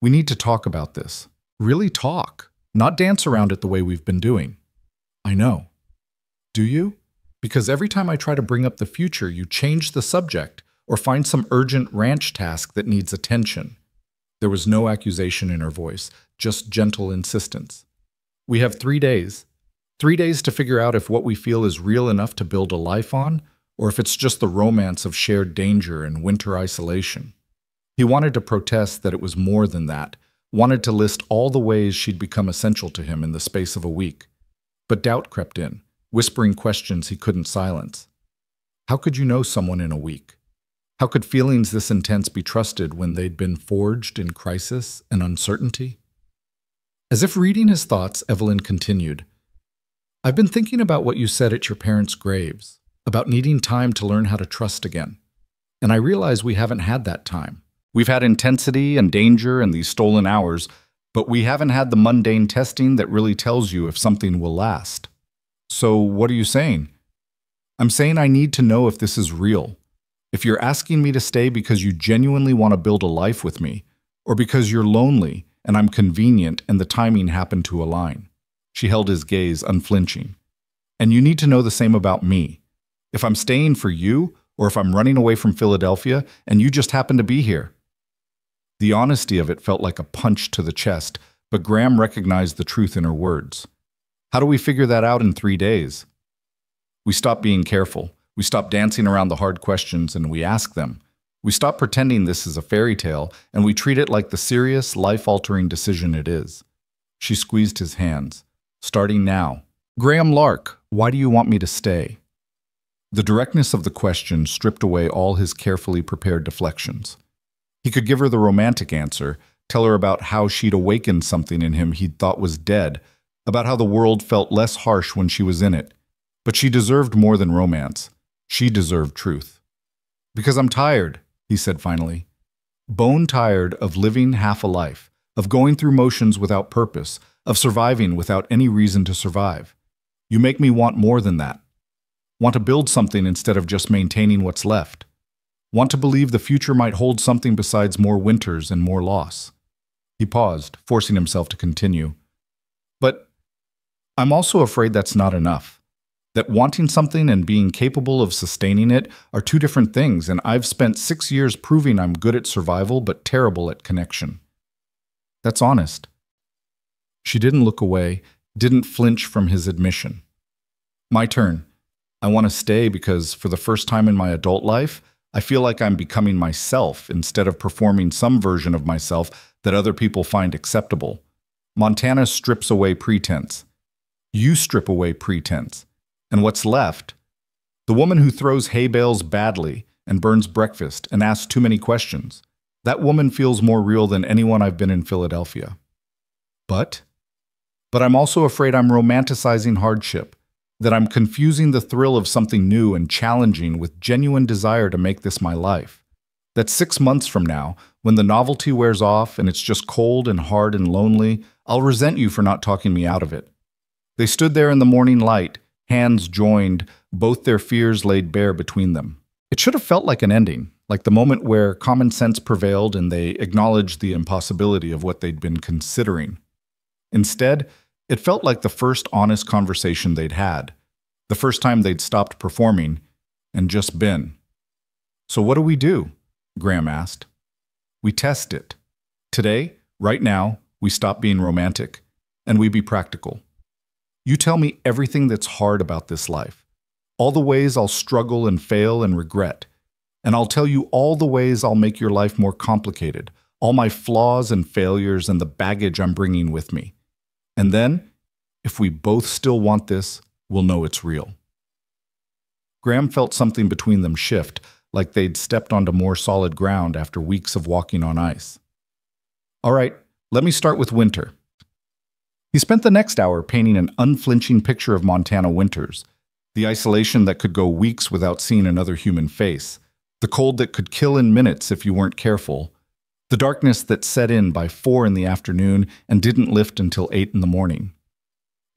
"We need to talk about this. Really talk. Not dance around it the way we've been doing." "I know." "Do you? Because every time I try to bring up the future, you change the subject or find some urgent ranch task that needs attention." There was no accusation in her voice, just gentle insistence. "We have 3 days. 3 days to figure out if what we feel is real enough to build a life on, or if it's just the romance of shared danger and winter isolation." He wanted to protest that it was more than that, wanted to list all the ways she'd become essential to him in the space of a week. But doubt crept in, whispering questions he couldn't silence. How could you know someone in a week? How could feelings this intense be trusted when they'd been forged in crisis and uncertainty? As if reading his thoughts, Evelyn continued, "I've been thinking about what you said at your parents' graves, about needing time to learn how to trust again. And I realize we haven't had that time. We've had intensity and danger and these stolen hours, but we haven't had the mundane testing that really tells you if something will last." "So what are you saying?" "I'm saying I need to know if this is real. If you're asking me to stay because you genuinely want to build a life with me, or because you're lonely and I'm convenient and the timing happened to align." She held his gaze unflinching. "And you need to know the same about me. If I'm staying for you, or if I'm running away from Philadelphia and you just happen to be here." The honesty of it felt like a punch to the chest, but Graham recognized the truth in her words. "How do we figure that out in 3 days?" "We stop being careful. We stop dancing around the hard questions and we ask them. We stop pretending this is a fairy tale and we treat it like the serious, life-altering decision it is." She squeezed his hands. "Starting now. Graham Lark, why do you want me to stay?" The directness of the question stripped away all his carefully prepared deflections. He could give her the romantic answer, tell her about how she'd awakened something in him he'd thought was dead, about how the world felt less harsh when she was in it. But she deserved more than romance. She deserved truth. "Because I'm tired," he said finally. "Bone tired of living half a life, of going through motions without purpose, of surviving without any reason to survive. You make me want more than that. Want to build something instead of just maintaining what's left. Want to believe the future might hold something besides more winters and more loss." He paused, forcing himself to continue. "But I'm also afraid that's not enough. That wanting something and being capable of sustaining it are two different things, and I've spent 6 years proving I'm good at survival but terrible at connection." "That's honest." She didn't look away, didn't flinch from his admission. "My turn. I want to stay because, for the first time in my adult life, I feel like I'm becoming myself instead of performing some version of myself that other people find acceptable. Montana strips away pretense. You strip away pretense. And what's left? The woman who throws hay bales badly and burns breakfast and asks too many questions. That woman feels more real than anyone I've been in Philadelphia. But I'm also afraid I'm romanticizing hardship, that I'm confusing the thrill of something new and challenging with genuine desire to make this my life. That 6 months from now, when the novelty wears off and it's just cold and hard and lonely, I'll resent you for not talking me out of it. They stood there in the morning light, hands joined, both their fears laid bare between them. It should have felt like an ending, like the moment where common sense prevailed and they acknowledged the impossibility of what they'd been considering. Instead, it felt like the first honest conversation they'd had, the first time they'd stopped performing and just been. "So what do we do?" Graham asked. "We test it. Today, right now, we stop being romantic, and we be practical. You tell me everything that's hard about this life, all the ways I'll struggle and fail and regret, and I'll tell you all the ways I'll make your life more complicated, all my flaws and failures and the baggage I'm bringing with me. And then, if we both still want this, we'll know it's real." Graham felt something between them shift, like they'd stepped onto more solid ground after weeks of walking on ice. "All right, let me start with winter." He spent the next hour painting an unflinching picture of Montana winters, the isolation that could go weeks without seeing another human face, the cold that could kill in minutes if you weren't careful, the darkness that set in by 4 in the afternoon and didn't lift until 8 in the morning.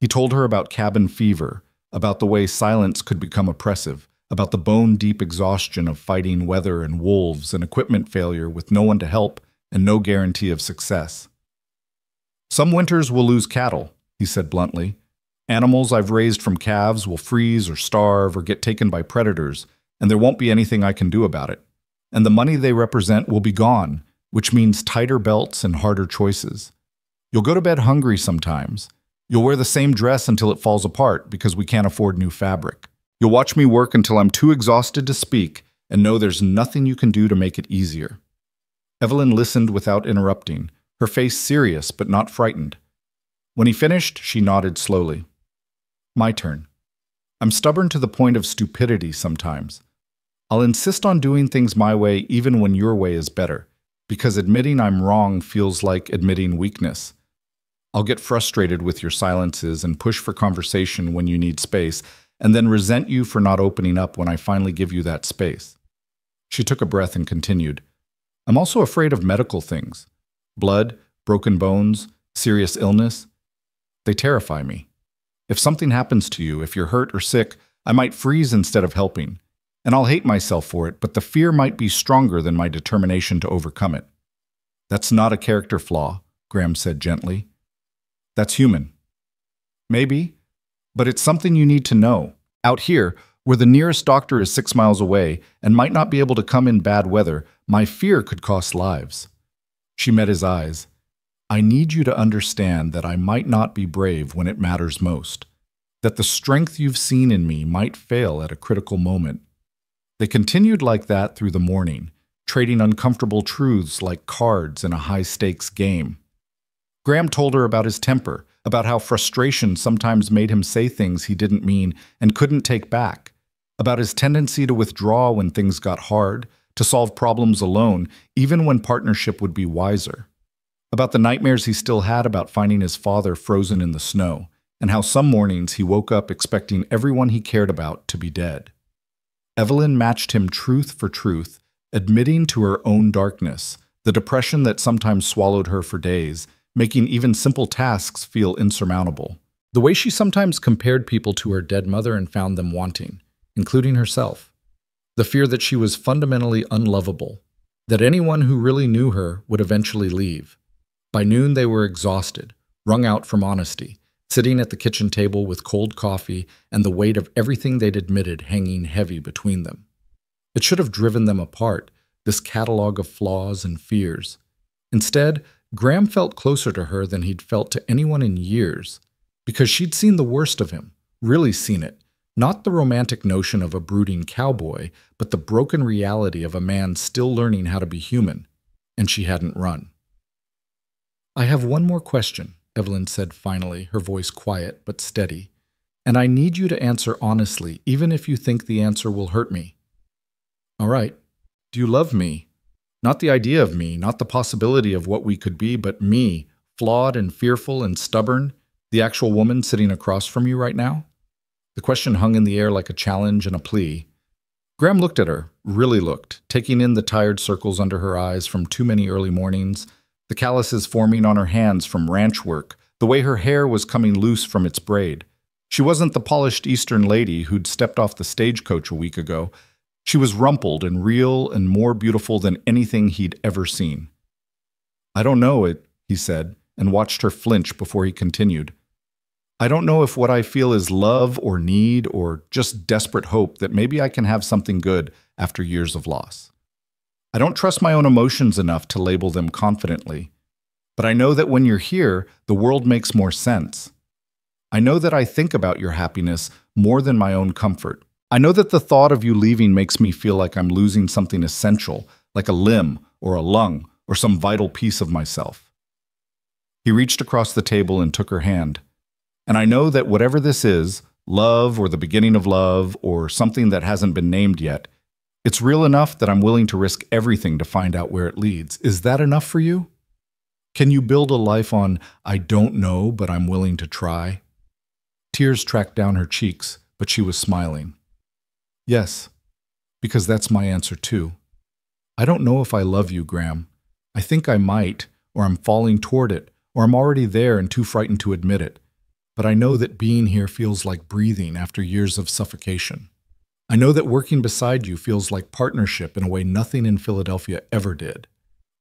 He told her about cabin fever, about the way silence could become oppressive, about the bone-deep exhaustion of fighting weather and wolves and equipment failure with no one to help and no guarantee of success. "Some winters we'll lose cattle," he said bluntly. "Animals I've raised from calves will freeze or starve or get taken by predators, and there won't be anything I can do about it. And the money they represent will be gone, which means tighter belts and harder choices. You'll go to bed hungry sometimes. You'll wear the same dress until it falls apart because we can't afford new fabric. You'll watch me work until I'm too exhausted to speak and know there's nothing you can do to make it easier." Evelyn listened without interrupting, her face serious but not frightened. When he finished, she nodded slowly. "My turn. I'm stubborn to the point of stupidity sometimes. I'll insist on doing things my way even when your way is better, because admitting I'm wrong feels like admitting weakness. I'll get frustrated with your silences and push for conversation when you need space, and then resent you for not opening up when I finally give you that space." She took a breath and continued. "I'm also afraid of medical things. Blood, broken bones, serious illness. They terrify me. If something happens to you, if you're hurt or sick, I might freeze instead of helping. And I'll hate myself for it, but the fear might be stronger than my determination to overcome it." "That's not a character flaw," Graham said gently. "That's human." "Maybe, but it's something you need to know. Out here, where the nearest doctor is 6 miles away and might not be able to come in bad weather, my fear could cost lives." She met his eyes. "I need you to understand that I might not be brave when it matters most, that the strength you've seen in me might fail at a critical moment." They continued like that through the morning, trading uncomfortable truths like cards in a high-stakes game. Graham told her about his temper, about how frustration sometimes made him say things he didn't mean and couldn't take back, about his tendency to withdraw when things got hard, to solve problems alone, even when partnership would be wiser, about the nightmares he still had about finding his father frozen in the snow, and how some mornings he woke up expecting everyone he cared about to be dead. Evelyn matched him truth for truth, admitting to her own darkness, the depression that sometimes swallowed her for days, making even simple tasks feel insurmountable. The way she sometimes compared people to her dead mother and found them wanting, including herself. The fear that she was fundamentally unlovable, that anyone who really knew her would eventually leave. By noon they were exhausted, wrung out from honesty, sitting at the kitchen table with cold coffee and the weight of everything they'd admitted hanging heavy between them. It should have driven them apart, this catalog of flaws and fears. Instead, Graham felt closer to her than he'd felt to anyone in years, because she'd seen the worst of him, really seen it, not the romantic notion of a brooding cowboy, but the broken reality of a man still learning how to be human, and she hadn't run. I have one more question, Evelyn said finally, her voice quiet but steady. And I need you to answer honestly, even if you think the answer will hurt me. All right. Do you love me? Not the idea of me, not the possibility of what we could be, but me, flawed and fearful and stubborn, the actual woman sitting across from you right now? The question hung in the air like a challenge and a plea. Graham looked at her, really looked, taking in the tired circles under her eyes from too many early mornings, the calluses forming on her hands from ranch work, the way her hair was coming loose from its braid. She wasn't the polished Eastern lady who'd stepped off the stagecoach a week ago. She was rumpled and real and more beautiful than anything he'd ever seen. I don't know it, he said, and watched her flinch before he continued. I don't know if what I feel is love or need or just desperate hope that maybe I can have something good after years of loss. I don't trust my own emotions enough to label them confidently, but I know that when you're here, the world makes more sense. I know that I think about your happiness more than my own comfort. I know that the thought of you leaving makes me feel like I'm losing something essential, like a limb or a lung or some vital piece of myself. He reached across the table and took her hand. And I know that whatever this is, love or the beginning of love or something that hasn't been named yet, it's real enough that I'm willing to risk everything to find out where it leads. Is that enough for you? Can you build a life on, I don't know, but I'm willing to try? Tears tracked down her cheeks, but she was smiling. Yes, because that's my answer too. I don't know if I love you, Graham. I think I might, or I'm falling toward it, or I'm already there and too frightened to admit it. But I know that being here feels like breathing after years of suffocation. I know that working beside you feels like partnership in a way nothing in Philadelphia ever did.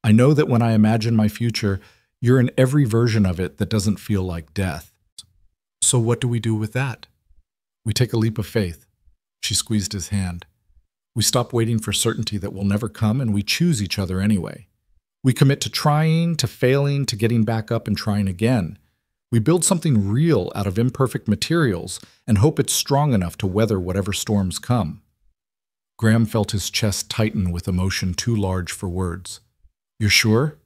I know that when I imagine my future, you're in every version of it that doesn't feel like death. So what do we do with that? We take a leap of faith. She squeezed his hand. We stop waiting for certainty that will never come, and we choose each other anyway. We commit to trying, to failing, to getting back up and trying again. We build something real out of imperfect materials and hope it's strong enough to weather whatever storms come. Graham felt his chest tighten with emotion too large for words. You're sure?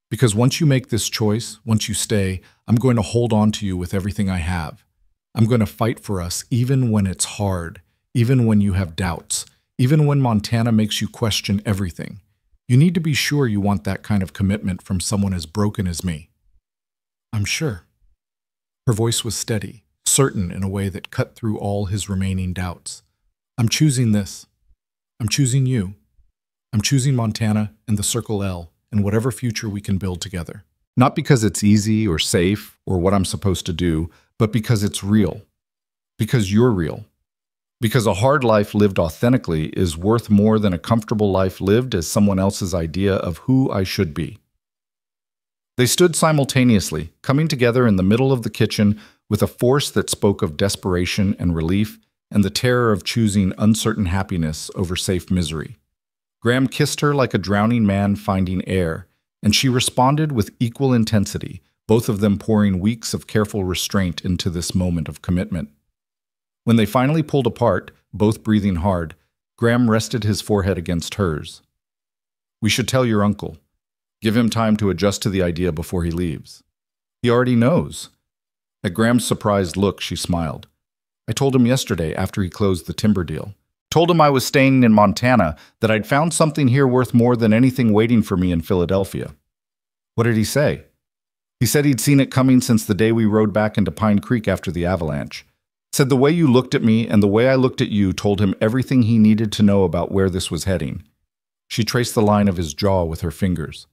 Because once you make this choice, once you stay, I'm going to hold on to you with everything I have. I'm going to fight for us even when it's hard, even when you have doubts, even when Montana makes you question everything. You need to be sure you want that kind of commitment from someone as broken as me. I'm sure. Her voice was steady, certain in a way that cut through all his remaining doubts. I'm choosing this. I'm choosing you. I'm choosing Montana and the Circle L and whatever future we can build together. Not because it's easy or safe or what I'm supposed to do, but because it's real. Because you're real. Because a hard life lived authentically is worth more than a comfortable life lived as someone else's idea of who I should be. They stood simultaneously, coming together in the middle of the kitchen with a force that spoke of desperation and relief and the terror of choosing uncertain happiness over safe misery. Graham kissed her like a drowning man finding air, and she responded with equal intensity, both of them pouring weeks of careful restraint into this moment of commitment. When they finally pulled apart, both breathing hard, Graham rested his forehead against hers. We should tell your uncle. Give him time to adjust to the idea before he leaves. He already knows. At Graham's surprised look, she smiled. I told him yesterday after he closed the timber deal. Told him I was staying in Montana, that I'd found something here worth more than anything waiting for me in Philadelphia. What did he say? He said he'd seen it coming since the day we rode back into Pine Creek after the avalanche. Said the way you looked at me and the way I looked at you told him everything he needed to know about where this was heading. She traced the line of his jaw with her fingers.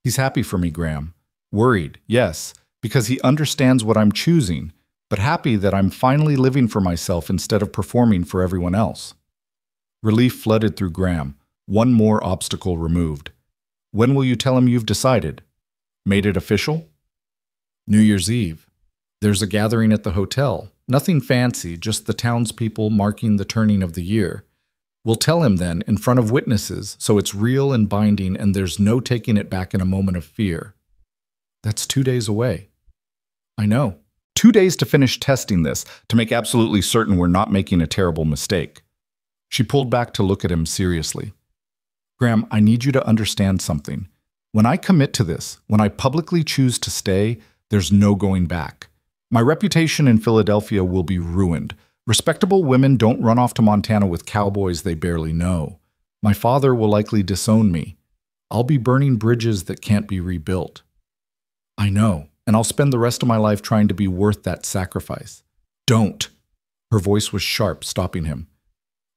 He's happy for me, Graham. Worried, yes, because he understands what I'm choosing, but happy that I'm finally living for myself instead of performing for everyone else. Relief flooded through Graham, one more obstacle removed. When will you tell him you've decided? Made it official? New Year's Eve. There's a gathering at the hotel. Nothing fancy, just the townspeople marking the turning of the year. We'll tell him then, in front of witnesses, so it's real and binding and there's no taking it back in a moment of fear. That's 2 days away. I know. 2 days to finish testing this, to make absolutely certain we're not making a terrible mistake. She pulled back to look at him seriously. Graham, I need you to understand something. When I commit to this, when I publicly choose to stay, there's no going back. My reputation in Philadelphia will be ruined. Respectable women don't run off to Montana with cowboys they barely know. My father will likely disown me. I'll be burning bridges that can't be rebuilt. I know, and I'll spend the rest of my life trying to be worth that sacrifice. Don't. Her voice was sharp, stopping him.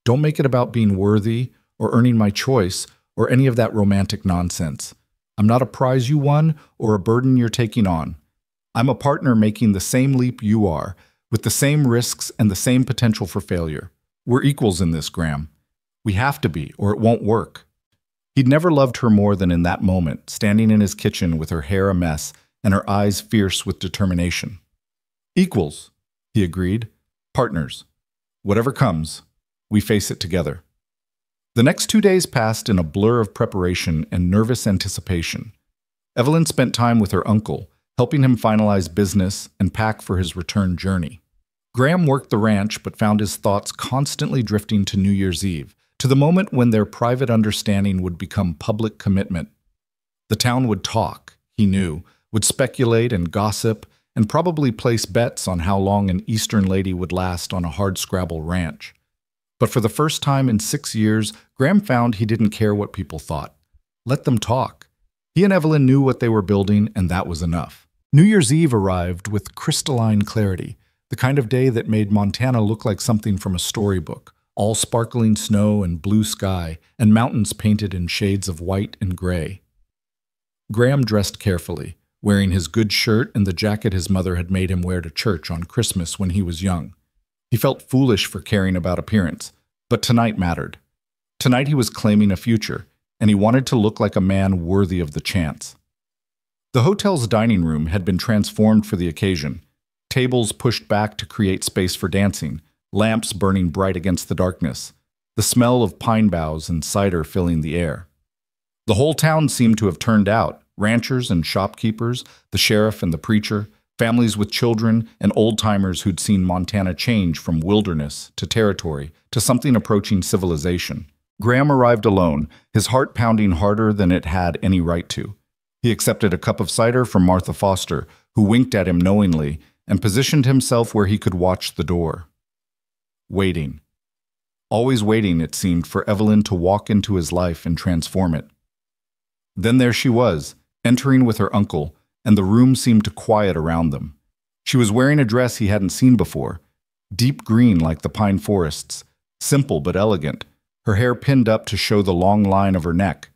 Don't make it about being worthy or earning my choice or any of that romantic nonsense. I'm not a prize you won or a burden you're taking on. I'm a partner making the same leap you are, with the same risks and the same potential for failure. We're equals in this, Graham. We have to be, or it won't work. He'd never loved her more than in that moment, standing in his kitchen with her hair a mess and her eyes fierce with determination. Equals, he agreed. Partners. Whatever comes, we face it together. The next 2 days passed in a blur of preparation and nervous anticipation. Evelyn spent time with her uncle, helping him finalize business and pack for his return journey. Graham worked the ranch but found his thoughts constantly drifting to New Year's Eve, to the moment when their private understanding would become public commitment. The town would talk, he knew, would speculate and gossip, and probably place bets on how long an Eastern lady would last on a hardscrabble ranch. But for the first time in 6 years, Graham found he didn't care what people thought. Let them talk. He and Evelyn knew what they were building, and that was enough. New Year's Eve arrived with crystalline clarity, the kind of day that made Montana look like something from a storybook, all sparkling snow and blue sky, and mountains painted in shades of white and gray. Graham dressed carefully, wearing his good shirt and the jacket his mother had made him wear to church on Christmas when he was young. He felt foolish for caring about appearance, but tonight mattered. Tonight he was claiming a future, and he wanted to look like a man worthy of the chance. The hotel's dining room had been transformed for the occasion, tables pushed back to create space for dancing, lamps burning bright against the darkness, the smell of pine boughs and cider filling the air. The whole town seemed to have turned out, ranchers and shopkeepers, the sheriff and the preacher, families with children, and old-timers who'd seen Montana change from wilderness to territory to something approaching civilization. Graham arrived alone, his heart pounding harder than it had any right to. He accepted a cup of cider from Martha Foster, who winked at him knowingly, and positioned himself where he could watch the door. Waiting. Always waiting, it seemed, for Evelyn to walk into his life and transform it. Then there she was, entering with her uncle, and the room seemed to quiet around them. She was wearing a dress he hadn't seen before, deep green like the pine forests, simple but elegant, her hair pinned up to show the long line of her neck.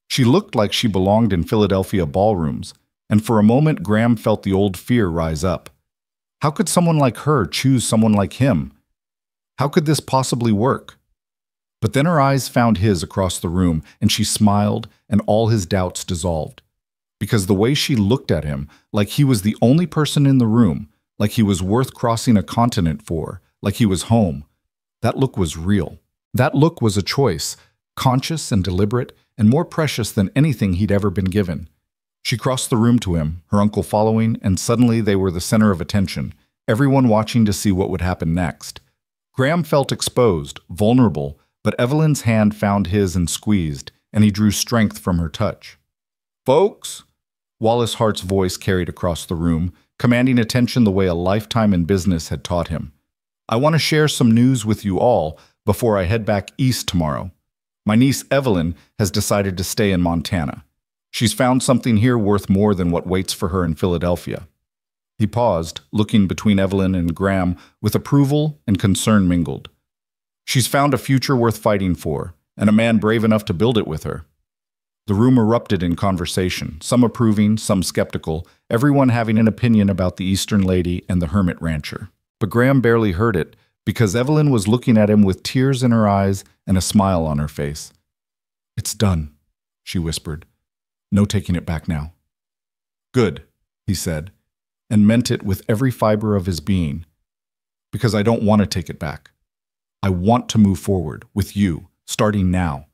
She looked like she belonged in Philadelphia ballrooms, and for a moment Graham felt the old fear rise up. How could someone like her choose someone like him? How could this possibly work? But then her eyes found his across the room, and she smiled, and all his doubts dissolved. Because the way she looked at him, like he was the only person in the room, like he was worth crossing a continent for, like he was home, that look was real. That look was a choice, conscious and deliberate, and more precious than anything he'd ever been given. She crossed the room to him, her uncle following, and suddenly they were the center of attention, everyone watching to see what would happen next. Graham felt exposed, vulnerable, but Evelyn's hand found his and squeezed, and he drew strength from her touch. "Folks," Wallace Hart's voice carried across the room, commanding attention the way a lifetime in business had taught him. "I want to share some news with you all before I head back east tomorrow. My niece Evelyn has decided to stay in Montana. She's found something here worth more than what waits for her in Philadelphia." He paused, looking between Evelyn and Graham with approval and concern mingled. "She's found a future worth fighting for, and a man brave enough to build it with her." The room erupted in conversation, some approving, some skeptical, everyone having an opinion about the Eastern lady and the hermit rancher. But Graham barely heard it, because Evelyn was looking at him with tears in her eyes and a smile on her face. "It's done," she whispered. "No taking it back now." "Good," he said, and meant it with every fiber of his being. "Because I don't want to take it back. I want to move forward, with you, starting now."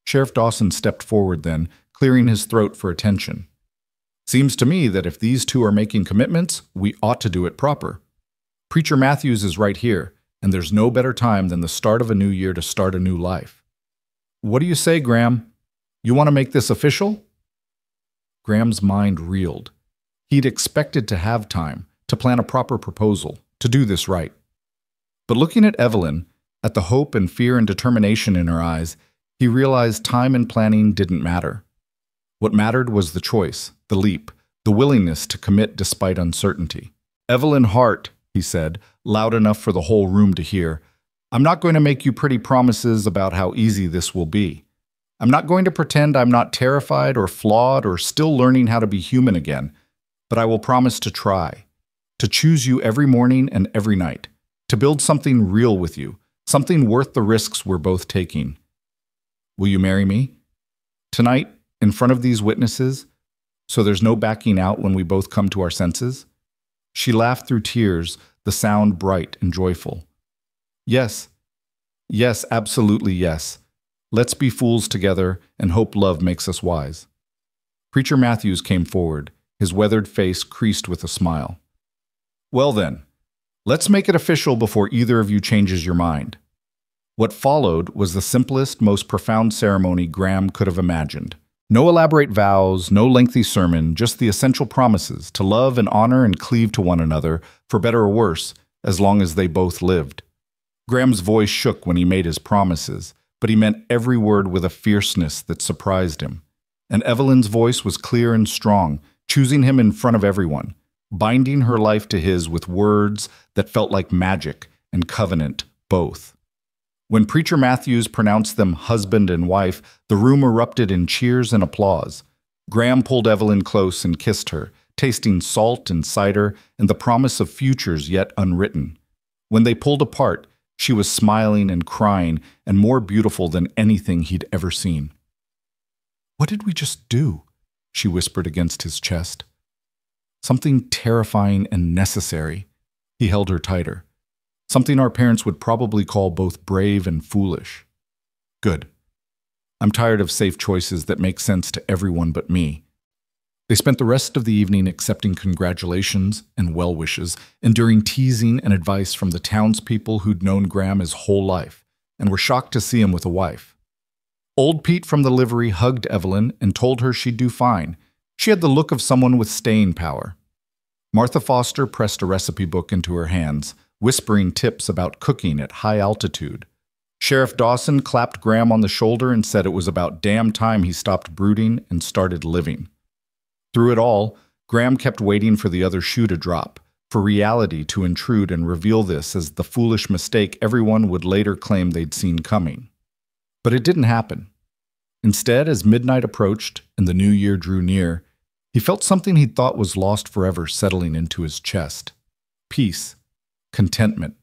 Sheriff Dawson stepped forward then, clearing his throat for attention. "Seems to me that if these two are making commitments, we ought to do it proper. Preacher Matthews is right here, and there's no better time than the start of a new year to start a new life. What do you say, Graham? You want to make this official?" Graham's mind reeled. He'd expected to have time, to plan a proper proposal, to do this right. But looking at Evelyn, at the hope and fear and determination in her eyes, he realized time and planning didn't matter. What mattered was the choice, the leap, the willingness to commit despite uncertainty. "Evelyn Hart," he said, loud enough for the whole room to hear, "I'm not going to make you pretty promises about how easy this will be. I'm not going to pretend I'm not terrified or flawed or still learning how to be human again, but I will promise to try, to choose you every morning and every night, to build something real with you, something worth the risks we're both taking. Will you marry me? Tonight, in front of these witnesses, so there's no backing out when we both come to our senses?" She laughed through tears, the sound bright and joyful. "Yes. Yes, absolutely yes. Let's be fools together and hope love makes us wise." Preacher Matthews came forward, his weathered face creased with a smile. "Well then, let's make it official before either of you changes your mind." What followed was the simplest, most profound ceremony Graham could have imagined. No elaborate vows, no lengthy sermon, just the essential promises to love and honor and cleave to one another, for better or worse, as long as they both lived. Graham's voice shook when he made his promises, but he meant every word with a fierceness that surprised him. And Evelyn's voice was clear and strong, choosing him in front of everyone, binding her life to his with words that felt like magic and covenant both. When Preacher Matthews pronounced them husband and wife, the room erupted in cheers and applause. Graham pulled Evelyn close and kissed her, tasting salt and cider and the promise of futures yet unwritten. When they pulled apart, she was smiling and crying and more beautiful than anything he'd ever seen. "What did we just do?" she whispered against his chest. "Something terrifying and necessary." He held her tighter. "Something our parents would probably call both brave and foolish." "Good. I'm tired of safe choices that make sense to everyone but me." They spent the rest of the evening accepting congratulations and well wishes, enduring teasing and advice from the townspeople who'd known Graham his whole life, and were shocked to see him with a wife. Old Pete from the livery hugged Evelyn and told her she'd do fine. She had the look of someone with staying power. Martha Foster pressed a recipe book into her hands, whispering tips about cooking at high altitude. Sheriff Dawson clapped Graham on the shoulder and said it was about damn time he stopped brooding and started living. Through it all, Graham kept waiting for the other shoe to drop, for reality to intrude and reveal this as the foolish mistake everyone would later claim they'd seen coming. But it didn't happen. Instead, as midnight approached and the new year drew near, he felt something he thought was lost forever settling into his chest. Peace. Contentment.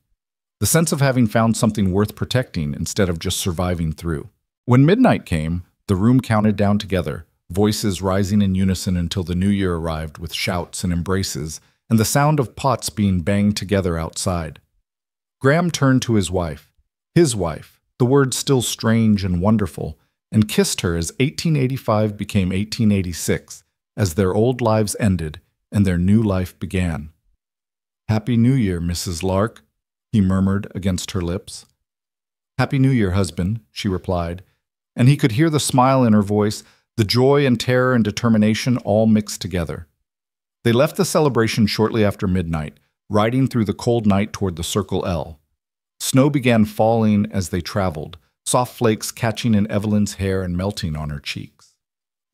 The sense of having found something worth protecting instead of just surviving through. When midnight came, the room counted down together, voices rising in unison until the new year arrived with shouts and embraces, and the sound of pots being banged together outside. Graham turned to his wife, the words still strange and wonderful, and kissed her as 1885 became 1886, as their old lives ended and their new life began. "Happy New Year, Mrs. Lark," he murmured against her lips. "Happy New Year, husband," she replied, and he could hear the smile in her voice, the joy and terror and determination all mixed together. They left the celebration shortly after midnight, riding through the cold night toward the Circle L. Snow began falling as they traveled, soft flakes catching in Evelyn's hair and melting on her cheeks.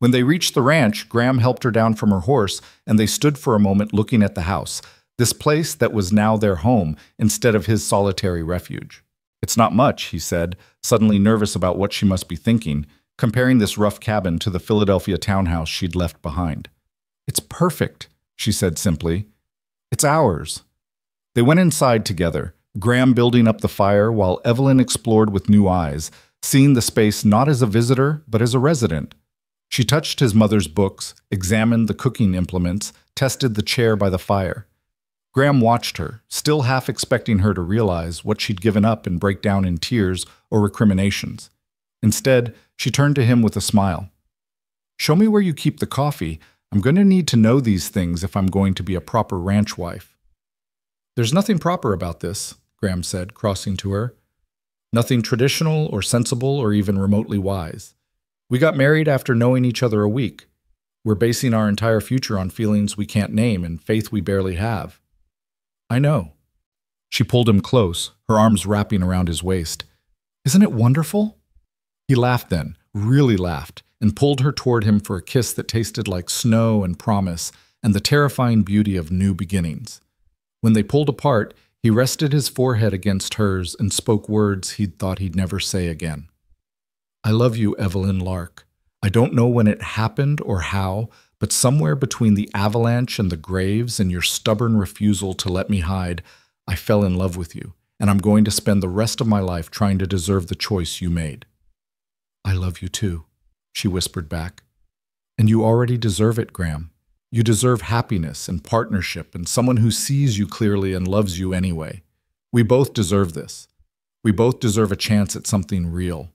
When they reached the ranch, Graham helped her down from her horse, and they stood for a moment looking at the house, this place that was now their home instead of his solitary refuge. "It's not much," he said, suddenly nervous about what she must be thinking, comparing this rough cabin to the Philadelphia townhouse she'd left behind. "It's perfect," she said simply. "It's ours." They went inside together, Graham building up the fire while Evelyn explored with new eyes, seeing the space not as a visitor but as a resident. She touched his mother's books, examined the cooking implements, tested the chair by the fire. Graham watched her, still half expecting her to realize what she'd given up and break down in tears or recriminations. Instead, she turned to him with a smile. "Show me where you keep the coffee. I'm going to need to know these things if I'm going to be a proper ranch wife." "There's nothing proper about this," Graham said, crossing to her. "Nothing traditional or sensible or even remotely wise. We got married after knowing each other a week. We're basing our entire future on feelings we can't name and faith we barely have. I know. She pulled him close, her arms wrapping around his waist. Isn't it wonderful? He laughed then, really laughed, and pulled her toward him for a kiss that tasted like snow and promise and the terrifying beauty of new beginnings. When they pulled apart, he rested his forehead against hers and spoke words he'd thought he'd never say again. I love you, Evelyn Lark. I don't know when it happened or how, but somewhere between the avalanche and the graves and your stubborn refusal to let me hide, I fell in love with you, and I'm going to spend the rest of my life trying to deserve the choice you made. I love you too, she whispered back. And you already deserve it, Graham. You deserve happiness and partnership and someone who sees you clearly and loves you anyway. We both deserve this. We both deserve a chance at something real.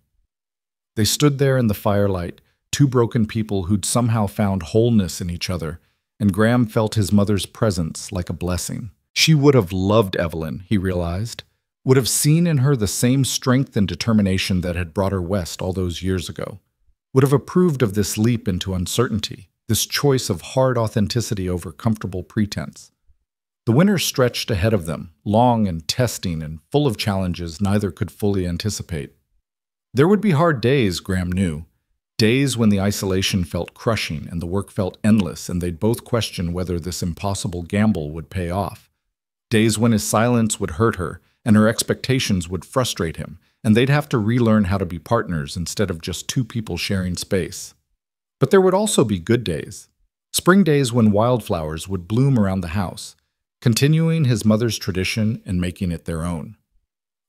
They stood there in the firelight, two broken people who'd somehow found wholeness in each other, and Graham felt his mother's presence like a blessing. She would have loved Evelyn, he realized, would have seen in her the same strength and determination that had brought her west all those years ago, would have approved of this leap into uncertainty, this choice of hard authenticity over comfortable pretense. The winter stretched ahead of them, long and testing and full of challenges neither could fully anticipate. There would be hard days, Graham knew. Days when the isolation felt crushing and the work felt endless and they'd both question whether this impossible gamble would pay off. Days when his silence would hurt her and her expectations would frustrate him, and they'd have to relearn how to be partners instead of just two people sharing space. But there would also be good days. Spring days when wildflowers would bloom around the house, continuing his mother's tradition and making it their own.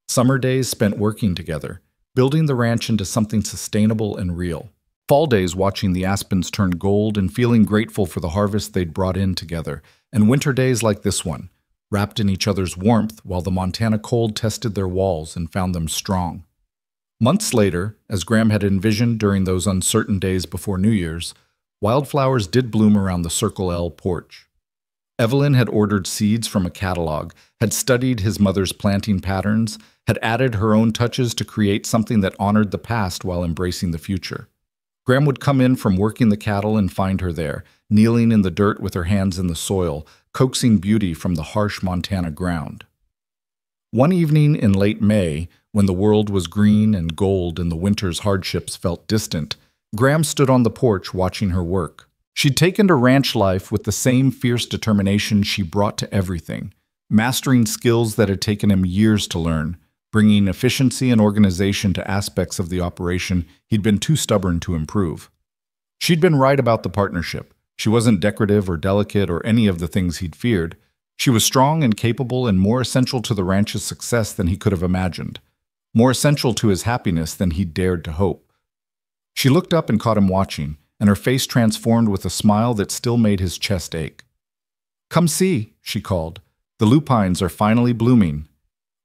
Summer days spent working together, building the ranch into something sustainable and real. Fall days watching the aspens turn gold and feeling grateful for the harvest they'd brought in together, and winter days like this one, wrapped in each other's warmth while the Montana cold tested their walls and found them strong. Months later, as Graham had envisioned during those uncertain days before New Year's, wildflowers did bloom around the Circle L porch. Evelyn had ordered seeds from a catalog, had studied his mother's planting patterns, had added her own touches to create something that honored the past while embracing the future. Graham would come in from working the cattle and find her there, kneeling in the dirt with her hands in the soil, coaxing beauty from the harsh Montana ground. One evening in late May, when the world was green and gold and the winter's hardships felt distant, Graham stood on the porch watching her work. She'd taken to ranch life with the same fierce determination she brought to everything, mastering skills that had taken him years to learn, bringing efficiency and organization to aspects of the operation he'd been too stubborn to improve. She'd been right about the partnership. She wasn't decorative or delicate or any of the things he'd feared. She was strong and capable and more essential to the ranch's success than he could have imagined, more essential to his happiness than he'd dared to hope. She looked up and caught him watching, and her face transformed with a smile that still made his chest ache. "Come see," she called. "The lupines are finally blooming."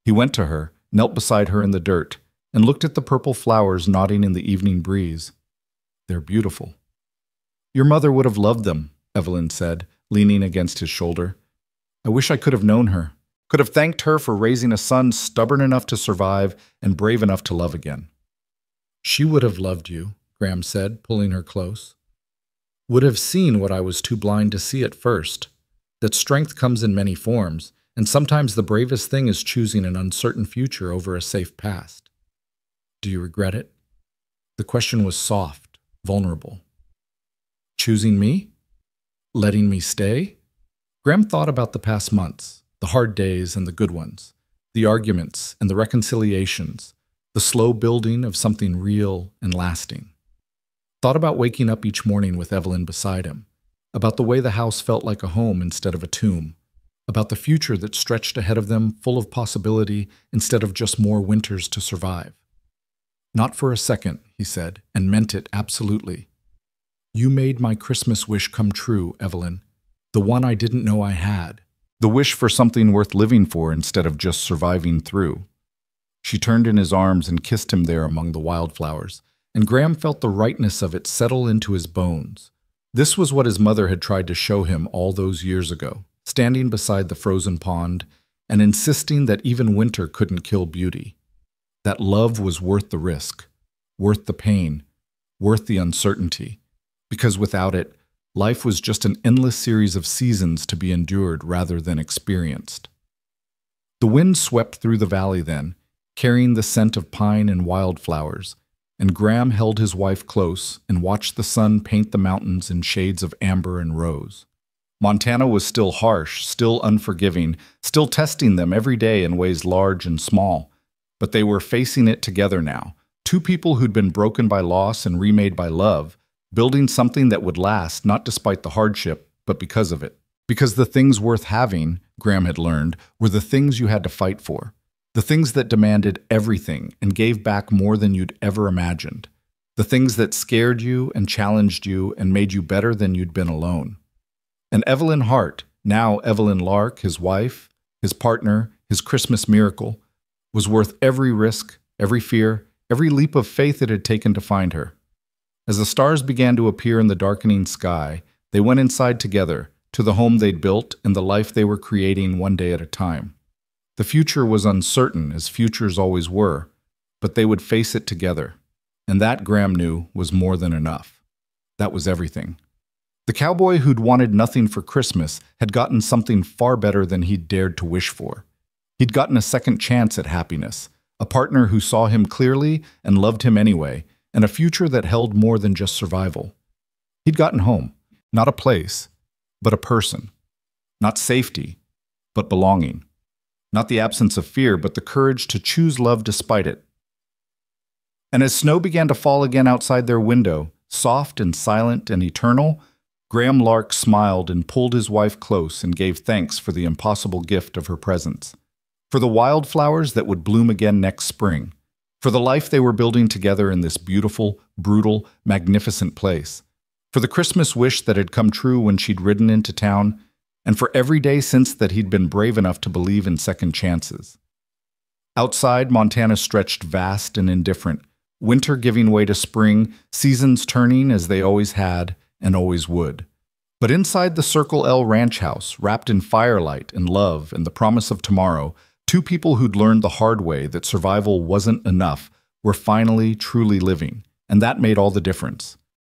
He went to her, knelt beside her in the dirt, and looked at the purple flowers nodding in the evening breeze. "They're beautiful." "Your mother would have loved them," Evelyn said, leaning against his shoulder. "I wish I could have known her, could have thanked her for raising a son stubborn enough to survive and brave enough to love again." "She would have loved you," Graham said, pulling her close. "Would have seen what I was too blind to see at first, that strength comes in many forms, and sometimes the bravest thing is choosing an uncertain future over a safe past. Do you regret it?" The question was soft, vulnerable. "Choosing me? Letting me stay?" Graham thought about the past months, the hard days and the good ones, the arguments and the reconciliations, the slow building of something real and lasting. Thought about waking up each morning with Evelyn beside him, about the way the house felt like a home instead of a tomb, about the future that stretched ahead of them full of possibility instead of just more winters to survive. "Not for a second," he said, and meant it absolutely. "You made my Christmas wish come true, Evelyn. The one I didn't know I had. The wish for something worth living for instead of just surviving through." She turned in his arms and kissed him there among the wildflowers, and Graham felt the rightness of it settle into his bones. This was what his mother had tried to show him all those years ago, standing beside the frozen pond and insisting that even winter couldn't kill beauty. That love was worth the risk, worth the pain, worth the uncertainty, because without it, Life was just an endless series of seasons to be endured rather than experienced. The wind swept through the valley then, carrying the scent of pine and wildflowers, and Graham held his wife close and watched the sun paint the mountains in shades of amber and rose. Montana was still harsh, still unforgiving, still testing them every day in ways large and small, but they were facing it together now, two people who'd been broken by loss and remade by love, building something that would last not despite the hardship, but because of it. Because the things worth having, Graham had learned, were the things you had to fight for. The things that demanded everything and gave back more than you'd ever imagined. The things that scared you and challenged you and made you better than you'd been alone. And Evelyn Hart, now Evelyn Lark, his wife, his partner, his Christmas miracle, was worth every risk, every fear, every leap of faith it had taken to find her. As the stars began to appear in the darkening sky, they went inside together, to the home they'd built and the life they were creating one day at a time. The future was uncertain, as futures always were, but they would face it together. And that, Graham knew, was more than enough. That was everything. The cowboy who'd wanted nothing for Christmas had gotten something far better than he'd dared to wish for. He'd gotten a second chance at happiness, a partner who saw him clearly and loved him anyway, and a future that held more than just survival. He'd gotten home, not a place, but a person. Not safety, but belonging. Not the absence of fear, but the courage to choose love despite it. And as snow began to fall again outside their window, soft and silent and eternal, Graham Lark smiled and pulled his wife close and gave thanks for the impossible gift of her presence. For the wildflowers that would bloom again next spring. For the life they were building together in this beautiful, brutal, magnificent place. For the Christmas wish that had come true when she'd ridden into town, and for every day since that he'd been brave enough to believe in second chances. Outside, Montana stretched vast and indifferent, winter giving way to spring, seasons turning as they always had and always would. But inside the Circle L ranch house, wrapped in firelight and love and the promise of tomorrow, two people who'd learned the hard way that survival wasn't enough were finally truly living, and that made all the difference.